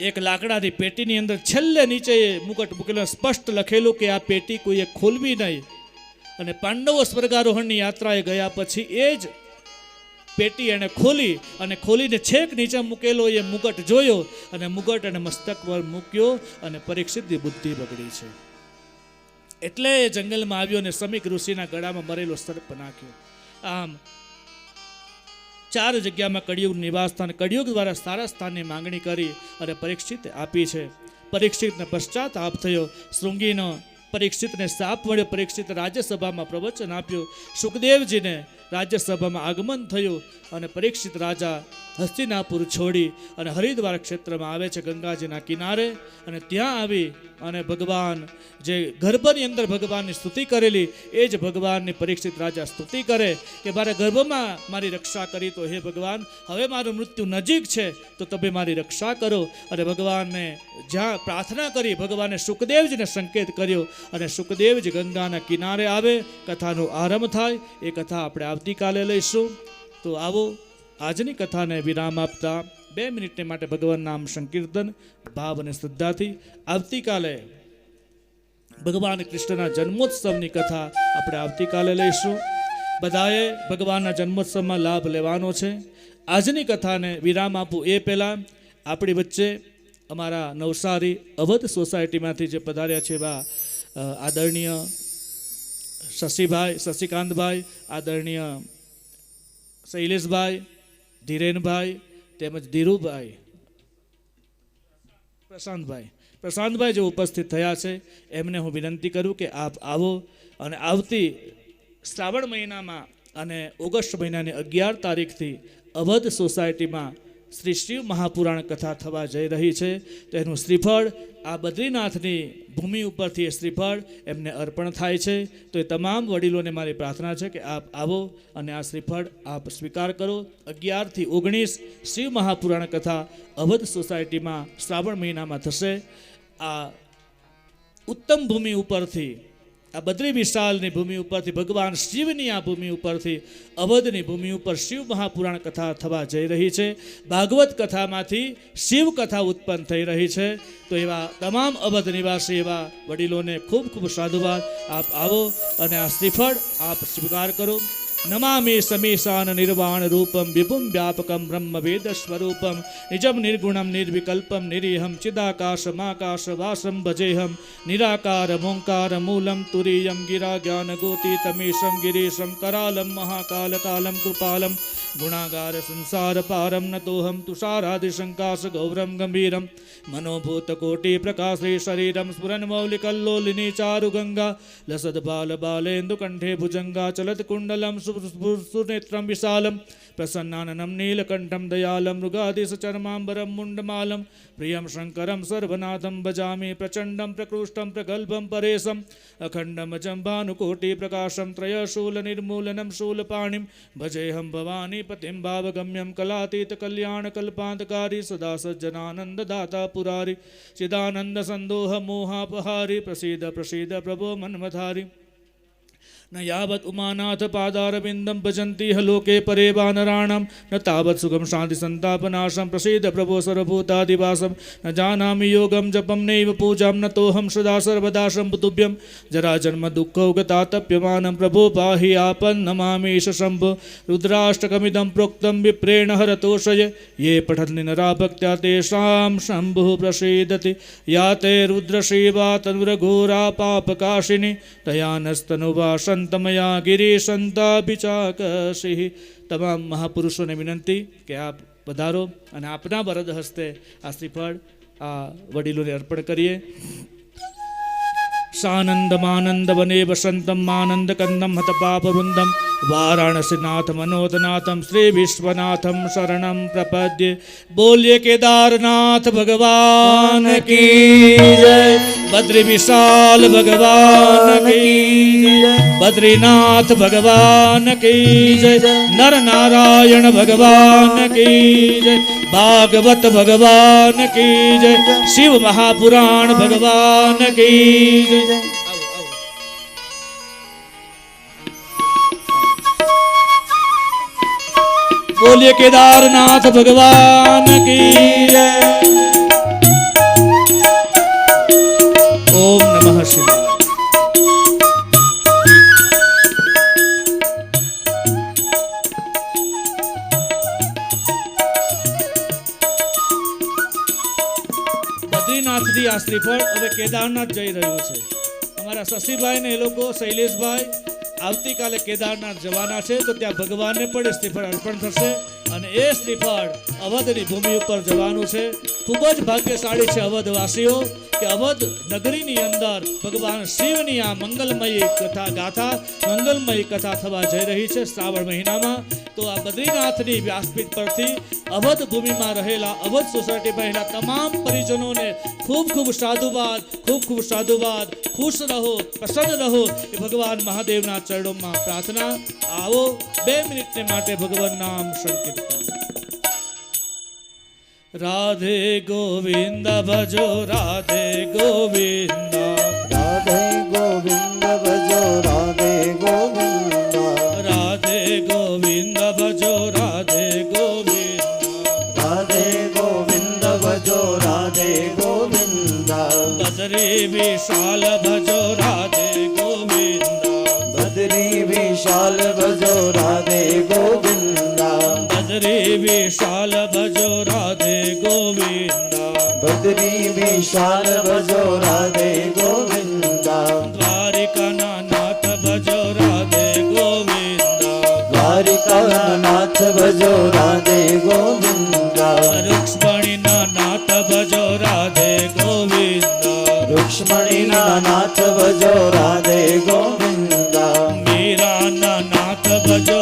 એક લાકડાની પેટીની અંદર છેલ્લે નીચે એ મુગટ મૂકેલો, સ્પષ્ટ લખેલું કે આ પેટી કોઈએ ખોલવી નહીં. અને પાંડવો સ્વર્ગારોહણની યાત્રાએ ગયા પછી એ જ પેટી એને ખોલી અને ખોલીને છેક નીચે મૂકેલો એ મુગટ જોયો અને મુગટ એને મસ્તક પર મૂક્યો અને પરીક્ષિતની બુદ્ધિ બગડી છે. એટલે એ જંગલમાં આવ્યો અને સમીક ઋષિના ગળામાં મરેલો સર્પ નાખ્યો. આમ 4 જગ્યામાં કળિયુગ નિવાસ સ્થાન, કળિયુગ દ્વારા સારા સ્થાનની માંગણી કરી અને પરીક્ષિતે આપી છે. પરીક્ષિતને પશ્ચાતાપ થયો. શૃંગીનો પરીક્ષિતને શાપ મળ્યો. પરીક્ષિત રાજ્યસભામાં પ્રવચન આપ્યું. સુખદેવજીને રાજ્યસભામાં આગમન થયું અને પરીક્ષિત રાજા હસ્તિનાપુર છોડી અને હરિદ્વાર ક્ષેત્રમાં આવે છે, ગંગાજીના કિનારે. અને ત્યાં આવી અને ભગવાન જે ગર્ભની અંદર ભગવાનની સ્તુતિ કરેલી એ જ ભગવાનની પરીક્ષિત રાજા સ્તુતિ કરે કે મારા ગર્ભમાં મારી રક્ષા કરી તો હે ભગવાન હવે મારું મૃત્યુ નજીક છે તો તમે મારી રક્ષા કરો. અને ભગવાનને જ્યાં પ્રાર્થના કરી ભગવાને સુખદેવજીને સંકેત કર્યો અને સુખદેવજી ગંગાના કિનારે આવે. કથાનો આરંભ થાય. એ કથા આપણે આવતીકાલે લઈશું. તો આવો આજની કથાને વિરામ આપતા 2 મિનિટને માટે ભગવાન નામ સંકીર્તન ભાવ અને શ્રદ્ધાથી. આવતીકાલે ભગવાન કૃષ્ણના જન્મોત્સવની કથા આપણે આવતીકાલે લઈશું. બધાએ ભગવાનના જન્મોત્સવમાં લાભ લેવાનો છે. આજની કથાને વિરામ આપું એ પહેલાં આપણી વચ્ચે અમારા નવસારી અવધ સોસાયટીમાંથી જે પધાર્યા છે એવા આદરણીય શશિકાંતભાઈ, આદરણીય શૈલેષભાઈ, ધીરેનભાઈ તેમજ ધીરુભાઈ, પ્રશાંતભાઈ જે ઉપસ્થિત થયા છે એમને હું વિનંતી કરું કે આપ આવો અને આવતી શ્રાવણ મહિનામાં અને ઓગસ્ટ મહિનાની 11 તારીખથી અવધ સોસાયટીમાં શ્રી શિવ મહાપુરાણ કથા થવા જઈ રહી છે. તો એનું શ્રીફળ આ બદ્રીનાથની ભૂમિ ઉપરથી એ શ્રીફળ એમને અર્પણ થાય છે. તો એ તમામ વડીલોને મારી પ્રાર્થના છે કે આપ આવો અને આ શ્રીફળ આપ સ્વીકાર કરો. 11 થી 19 શિવ મહાપુરાણ કથા અવધ સોસાયટીમાં શ્રાવણ મહિનામાં થશે. આ ઉત્તમ ભૂમિ ઉપરથી, આ બદ્રી વિશાલની ભૂમિ ઉપરથી, ભગવાન શિવની આ ભૂમિ ઉપરથી અવધની ભૂમિ ઉપર શિવ મહાપુરાણ કથા થવા જઈ રહી છે. ભાગવત કથામાંથી શિવ કથા ઉત્પન્ન થઈ રહી છે. તો એવા તમામ અવધ નિવાસી એવા વડીલોને ખૂબ ખૂબ સાધુવાદ. આપ આવો અને આ શ્રીફળ આપ સ્વીકાર કરો. નમામિ સમીશાન નિર્વાણ રૂપમ વિભુમ વ્યાપકમ બ્રહ્મ વેદ સ્વરૂપમ નિજમ નિર્ગુણમ નિર્વિકલ્પમ નિરીહમ ચિદાકાશમાકાશ વાસમ ભજેહમ નિરાકાર મોંકાર મૂલમ તુરીયમ ગિરા જ્ઞાન ગોતી તમીશમ ગિરીશમ કરાલમ મહાકાલ કાલમ કૃપાલમ ગુણાગાર સંસાર પારમ નતોહમ તુષારાદિશંકાશ ગૌરમ ગંભીરમ મનોભૂત કોટિ પ્રકાશ્રી શરીરમ સ્ફુરન મૌલિકલ્લોલિની ચારુ ગંગા લસદ બાલ બાલેન્દુ કંઠે ભુજંગા ચલત કુંડલમ સુનેત્રમ વિશાલમ પ્રસન્નાનનમ નીલકંઠમ દયાલમ મૃગાદિસચર્માંબરમ મુંડમાલમ પ્રિયમ શંકરમ સર્વનાથમ ભજામિ પ્રચંડમ પ્રકૃષ્ટમ પ્રગલ્ભમ પરેશમ અખંડમ જંભાનુકોટિ પ્રકાશમ ત્રયશૂલ નિર્મૂલનમ શૂલપાણિમ ભજેહમ ભવાની પતિમ ભાવગમ્યમ કલાતીત કલ્યાણ કલ્પાંતકારી સદા સજ્જનાનંદ દાતા પુરારી ચિદાનંદ સંદોહ મોહાપહારી પ્રસીદ પ્રસીદ પ્રભો મન્મધારી न यावत् उमानाथ पादारविन्दं भजन्ति ह लोके परे वानराणां न तावत् सुखं शान्ति सन्तापनाशं प्रसीद प्रभो सर्वभूतादिवासं न जानामि योगं जपं नैव पूजां नतोऽहं सदा सर्वदा शम्भुतुभ्यं जराजन्म दुःखौगतातप्यमानं प्रभो पाहि आपन्नमामीश शम्भो रुद्राष्टकमिदं प्रोक्तं विप्रेण हरतोषय ये पठन्ति नरा भक्त्या तेषां शम्भुः प्रसीदति या ते रुद्रशिवा तनुरघोरा पापकाशिनी तया नस्तनुवा તમયા ગિરીશંતાભિચાકશિ. તમામ મહાપુરુષોને વિનંતી કે આપ પધારો અને આપના વરદ હસ્તે આ શ્રીફળ આ વડીલોને અર્પણ કરીએ. સાનંદમાનંદ વને વસંતમ માનંદ કંદમ હતપાપવૃંદમ વારાણસીનાથ મનોદનાથમ શ્રી વિશ્વનાથમ શરણમ પ્રપદ્યે. બોલીએ કેદારનાથ ભગવાન કી જય, બદ્રી વિશાલ ભગવાન કી જય, બદ્રીનાથ ભગવાન કી જય, નર નારાયણ ભગવાન કી જય, ભાગવત ભગવાન કી જય, શિવ મહાપુરાણ ભગવાન કી જય. बोलिए केदारनाथ भगवान की जय. ओम नमः शिवाय. બદ્રીનાથથી આ શ્રીફળ હવે કેદારનાથ જઈ રહ્યું છે. અમારા શશીભાઈ ને એ લોકો શૈલેષભાઈ આવતીકાલે કેદારનાથ જવાના છે. તો ત્યાં ભગવાનને પણ એ શ્રીફળ અર્પણ થશે અને એ શ્રીફળ અવધની ભૂમિ ઉપર જવાનું છે. ખૂબ જ ભાગ્યશાળી છે અવધવાસીઓ કે અવધ નગરીની અંદર ભગવાન શિવની આ મંગલમયી કથા ગાથા, મંગલમયી કથા થવા જઈ રહી છે શ્રાવણ મહિનામાં. તો આ બદ્રીનાથની વ્યાસપીઠ પરથી અવધ ભૂમિમાં રહેલા અવધ સોસાયટીમાં રહેલા તમામ પરિજનોને ખૂબ ખૂબ સાધુવાદ, ખૂબ ખૂબ સાધુવાદ. ખુશ રહો, પ્રસન્ન રહો એ ભગવાન મહાદેવના ચરણોમાં પ્રાર્થના. આવો 2 મિનિટને માટે ભગવાન નામ સંકીર્તન. રાધે ગોવિંદ ભજો રાધે ગોવિંદ, રાધે ગોવિંદ ભજો રાધે ગોવિંદ, રાધે ગોવિંદ ભજો રાધે ગોવિંદ, રાધે ગોવિંદ ભજો રાધે ગોવિંદ, બદ્રી વિશાલ ભજો રાધે ગોવિંદ, બદ્રી વિશાલ ભજો રાધે ગોવિંદ, બદ્રી વિશાલ ભજો રાધે ગોવિંદ, બદ્રી વિશાલ ભજો રાધે ગોવિંદ, દ્વારિકાના નાથ ભજો રાધે ગોવિંદ, દ્વારિકાના નાથ ભજો રાધે ગોવિંદ, રૂક્ષ્મણીના નાથ ભજો રાધે ગોવિંદ, રૂક્ષ્મણીના નાથ ભજો રાધે ગોવિંદ, મીરાના નાથ ભજો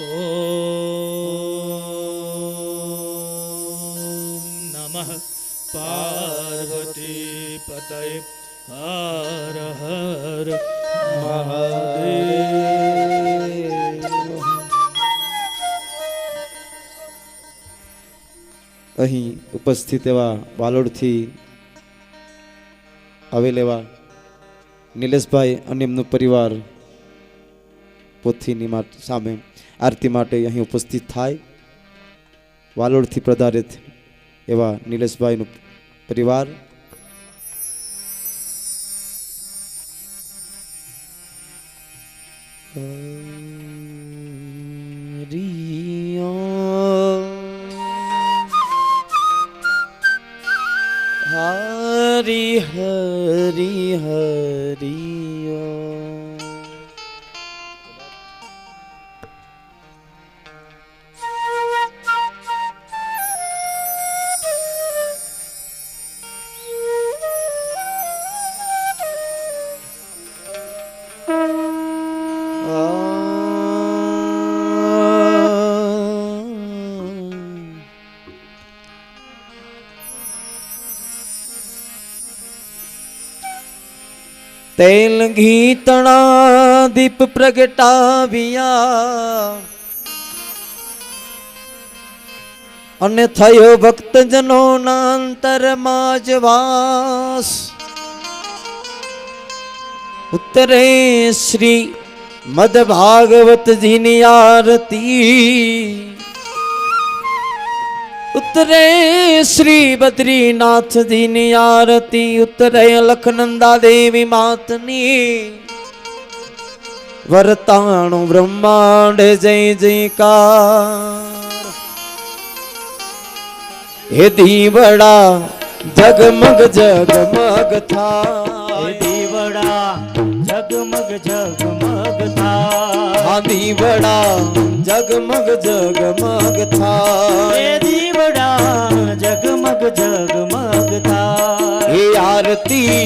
ઓમ નમઃ પાર્વતી પતય હર હર મહાદેવ. અહીં ઉપસ્થિત એવા વાલોડથી આવેલ એવા નિલેશભાઈ અને એમનો પરિવાર પોથીની સામે આરતી માટે અહીં ઉપસ્થિત થાય. વાલોડથી પ્રધારિત એવા નિલેશભાઈનો પરિવાર હરી હરી હરી તેલ ઘી તણા દીપ પ્રગટાવ્યા અને થયો ભક્તજનો ના અંતરમાં જ વાસ. ઉત્તરે શ્રી મદ ભાગવતજીની આરતી, ઉત્તરે શ્રી બદ્રીનાથજીની આરતી, ઉત્તરે લખનંદા દેવી માતની વર્તાણું બ્રહ્માંડ જય જયકાર. હે દીવડા જગમગ જગમગ થાય, દીવડા જગમગ જગમગ થાય, હા દીવડા જગમગ જગમગ થાય, દીવડા જગમગ જગમગ થાય. હે આરતી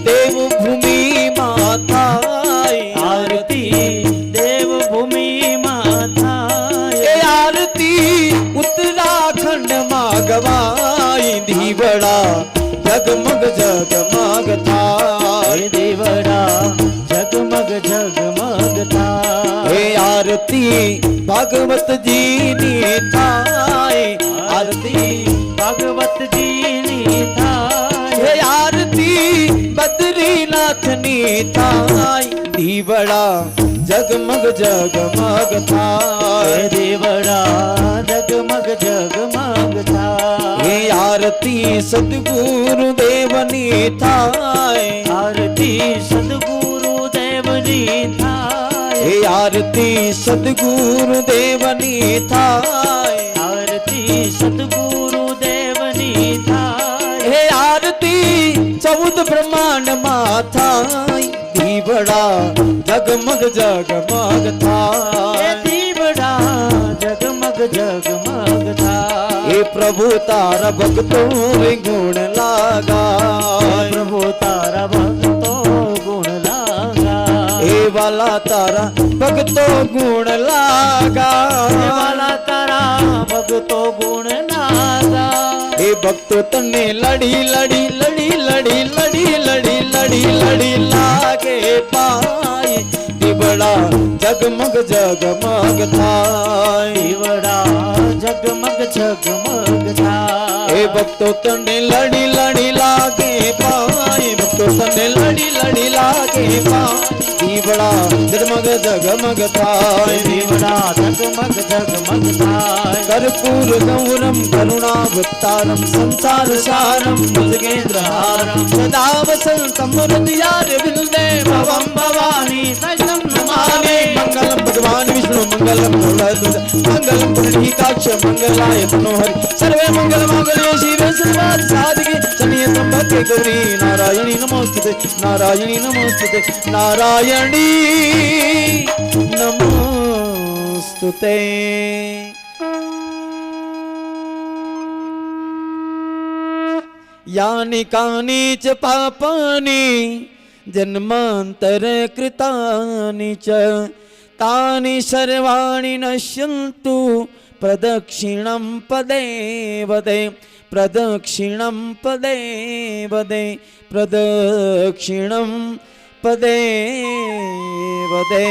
દેવ ભૂમિ માં થાય, આરતી દેવ ભૂમિ માં થાય, હે આરતી ઉત્તરાખંડ માં ગવાય. દીવડા જગમગ જગમગ થાય, દીવડા જગમગ જગમગ થાય. હે આરતી ભાગવતજીની થાય, આરતી ભાગવતજીની થાય, હે આરતી બદ્રીનાથની થાય. દીવડા જગમગ જગમગ થાય, દીવડા જગમગ જગમગ થાય. હે આરતી સદગુરુ દેવની થાય, આરતી સદગુરુ દેવની થાય, હે આરતી સદગુરુ દેવની થાય, આરતી સદગુરુ દેવની થાય. હે આરતી 14 બ્રહ્માંડ માં થાય. દીવડા જગમગ જગમગ થાય, દીવડા જગમગ જગમગ થાય. હે પ્રભુ તારા ભક્તો ગુણ લાગાય, પ્રભુ તારા ભક્તો ગુણ લાગા, હે વાલા તારા ભક્તો ગુણ લાગાય, વાલા તારા ભક્તો ગુણ લાગા. હે ભક્તો તને લડી લડી લડી લડી લડી લડી લડી લડી લાગે પાય. દીવડા જગમગ જગમગ થાય, દીવડા જગમગ જગમગ થાય. હે ભક્તો તને લડી લડી લાગે પાય, ભક્તો તને લડી લડી લાગે પાય. દીવડા જગમગ જગમગ થાય, દીવડા જગમગ જગમગ થાય. કર્પૂર ગૌરમ કરુણાવતારમ સંસાર સારમ ભુજગેન્દ્રહારમ સદા વસંતમ હૃદયાર વિંદે ભવમ ભવાની સૈતમ નમામિ. મંગલમ ભગવાન વિષ્ણુ મંગલમ ગરુડધ્વજ મંગલમ પુંડરીકાક્ષ મંગલાય મનોહરી સર્વે મંગલ મંગલે શિવે સર્વાર્થ સાધિકે શરણ્યે ત્ર્યંબકે ગૌરી નારાયણી નમોસ્તુતે નારાયણી નમોસ્તુતે નારાયણી નમોસ્તુતે. यानि कानि च पापानि जन्मांतर कृतानि च तानि सर्वाणि नश्यन्तु प्रदक्षिणं पदे वदे प्रदक्षिणं पदे वदे प्रदक्षिणं पदे वदे।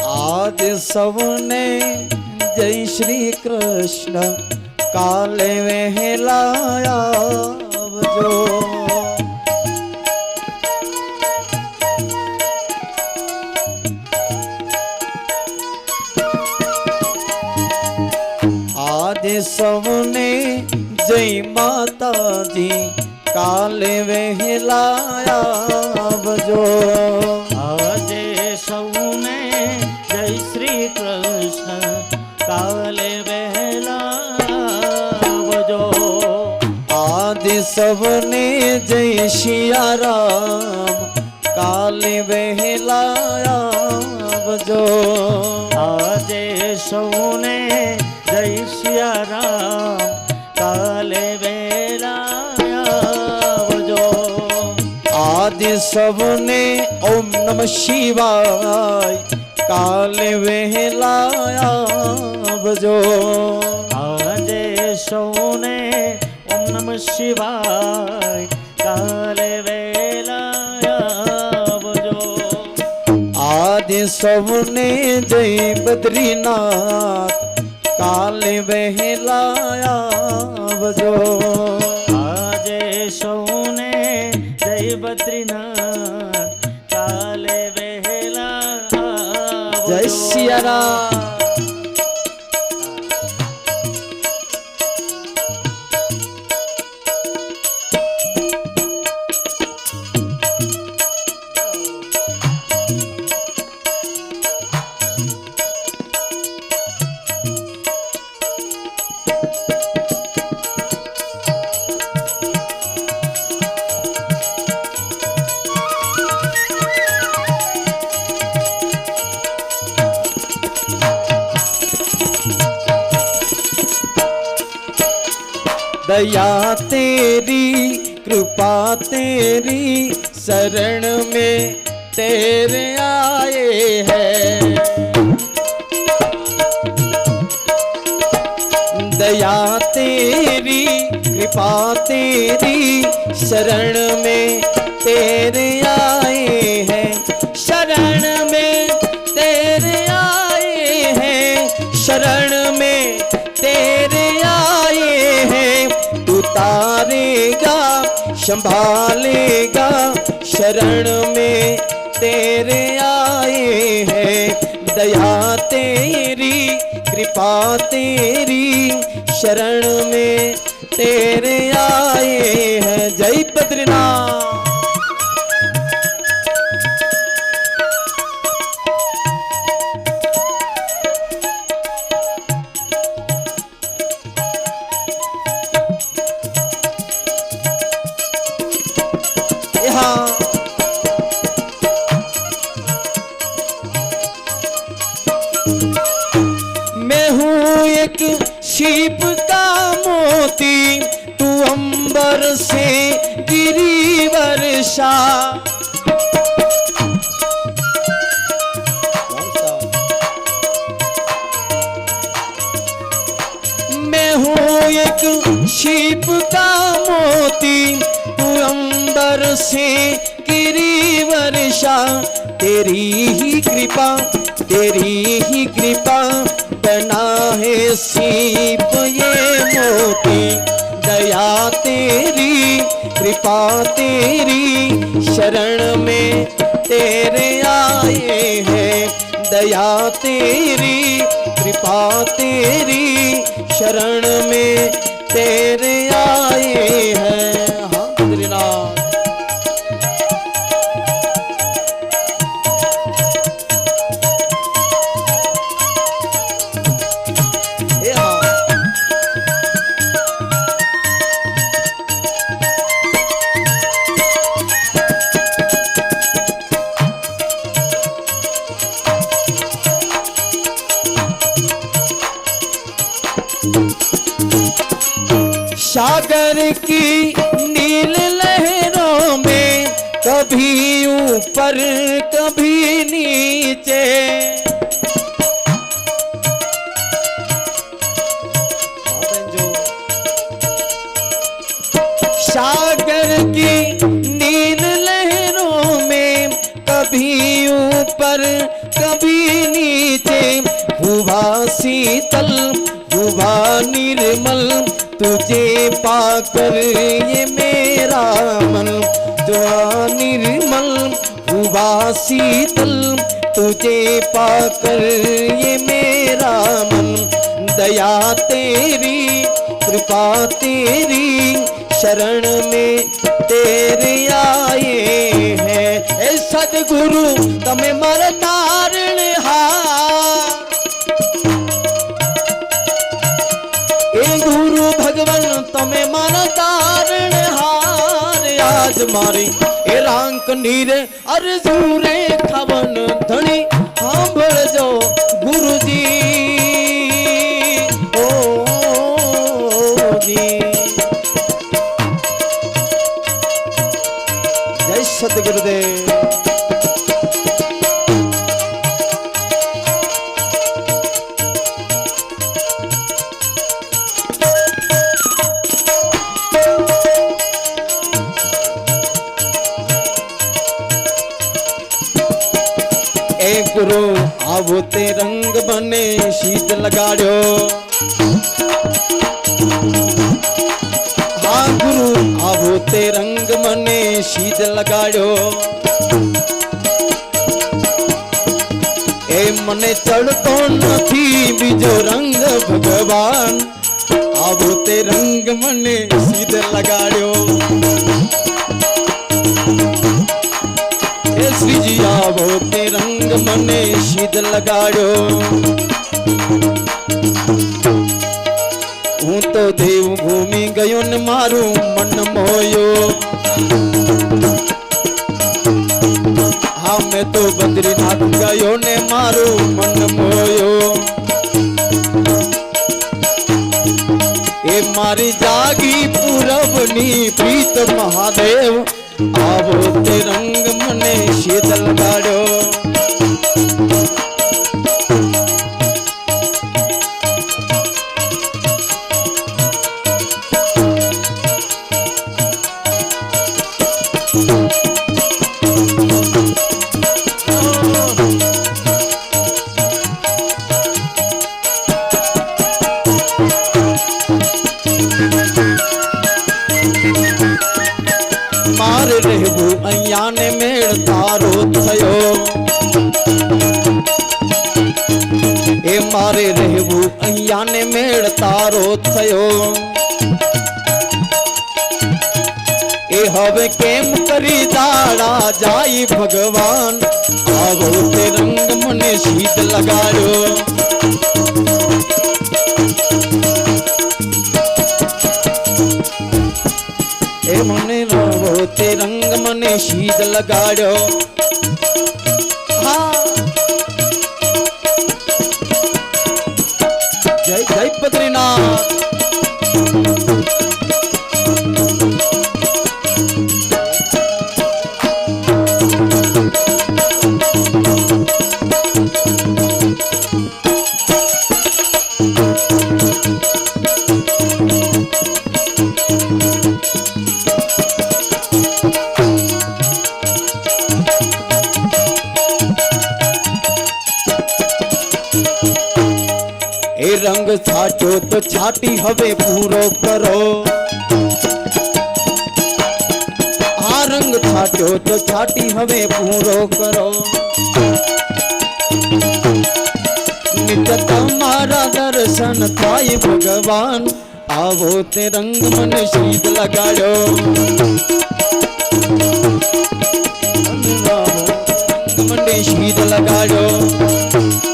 आज सौने जय श्री कृष्ण काले वहेला आवजो। आज सौने जय माता जी काले वहेला आवजो। आज सौने जय श्री कृष्ण काले वहेला आवजो। आदि सबने जय सिया राम काले वहेला आवजो। आज सौने जय सिया राम काले वहेला आवजो। आदि सबने ओम नमः शिवाय काले वहेला आवजो। आज सौने ओम नमः शिवाय काले वहेला आवजो। आदि सबने जय बद्रीनाथ काले वहेला आवजो। आज सौने जय बद्रीनाथ काले वहेला आवजो। जय सिया राम। दया तेरी कृपा तेरी शरण में तेरे आए हैं। दया तेरी कृपा तेरी शरण में तेरे आए हैं। शरण में तेरे आए हैं। शरण में तेरे आए हैं। तू तारेगा संभालेगा शरण में तेरे आए हैं। दया तेरी कृपा तेरी शरण में तेरे आए हैं। जय बद्रीनाथ। मैं हूँ एक शीप का मोती तू अंबर से गिरी वर्षा। मैं हूँ एक शीप का मोती तू अंबर से गिरी वर्षा। तेरी ही कृपा बना है सीप ये मोती, दया तेरी कृपा तेरी शरण में तेरे आए हैं, दया तेरी कृपा तेरी शरण में तेरे आए हैं। हाँ बद्रीनाथ। सागर की नील लहरों में कभी ऊपर कभी नीचे, सागर की नील लहरों में कभी ऊपर कभी नीचे, हुआ शीतल हुआ निर्मल तुझे पाकर ये मेरा मन, जो निर्मल हुआ शीतल तुझे पाकर ये मेरा मन, दया तेरी कृपा तेरी शरण में तेरे आए हैं। ए सदगुरु तमे मारा तारण हार, ए गुरु भगवान तमे मारा तारण हार, आज मारी ए रांक नीरे अर्जुरे खवन धनी सांभळ जो गुरुजी ओ जी। जय सतगुरुदेव। गुरु आवो ते रंग बने शीत लगाड़ो, हाँ गुरु आवो ते रंग बने शीत लगाड़ो, ए मने चढ़तो नहीं बीजो रंग भगवान, आवो ते रंग मने शीत लगाड़ो। श्री जी आवो ते रंग मने शीत लगाड़ो, हूँ तो देव घूमी गयो न मारू मन मोयो, हाँ मैं तो बद्रीनाथ गयो ने मारू मन मोयो, ए मारी जागी पूरबनी प्रीत महादेव, आवो ते रंग मने शीत लगाड़ो। मार रहबू अयान मेड़ तारो थयो, ए मारे रहबू अयान मेड़ तारो थयो, ए हवे केम करी दाड़ा जाई भगवान, आवो ते रंग मने शीत लगाड़ो। ए मने आवो ते रंग मने शीत लगाड़ो। हाँ जय जय बद्रीनाथ। તો છાટી હવે પૂરો કરો આ રંગ છાટ્યો તો છાટી હવે પૂરો કરો નિત્ય તમારા દર્શન થાય ભગવાન આવો તે રંગ મને શીત લગાડ્યો મને શીત લગાડ્યો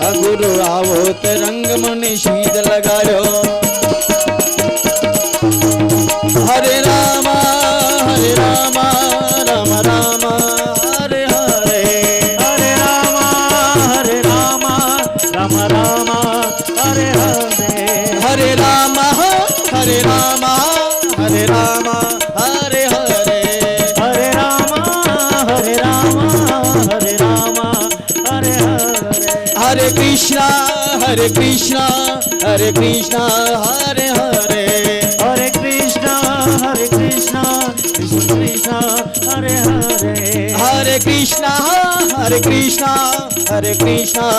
આ ગુરુ આવો તે રંગ મને શીત લગાડ્યો હરે રામ રામ રામ હરે હરે હરે રામ હરે રામ રામ રામ હરે હરે હરે રામ હરે રામ હરે રામ હરે હરે હરે રામ હરે રામ હરે રામ હરે હરે હરે કૃષ્ણ હરે કૃષ્ણ હરે કૃષ્ણ હરે હરે હરે કૃષ્ણ કૃષ્ણ કૃષ્ણ હરે હરે હરે કૃષ્ણ હરે કૃષ્ણ હરે કૃષ્ણ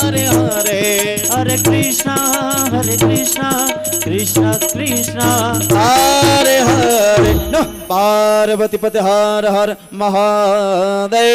હરે હરે હરે કૃષ્ણ કૃષ્ણ કૃષ્ણ હરે હરે નમઃ પાર્વતી પતે હર હર મહાદેવ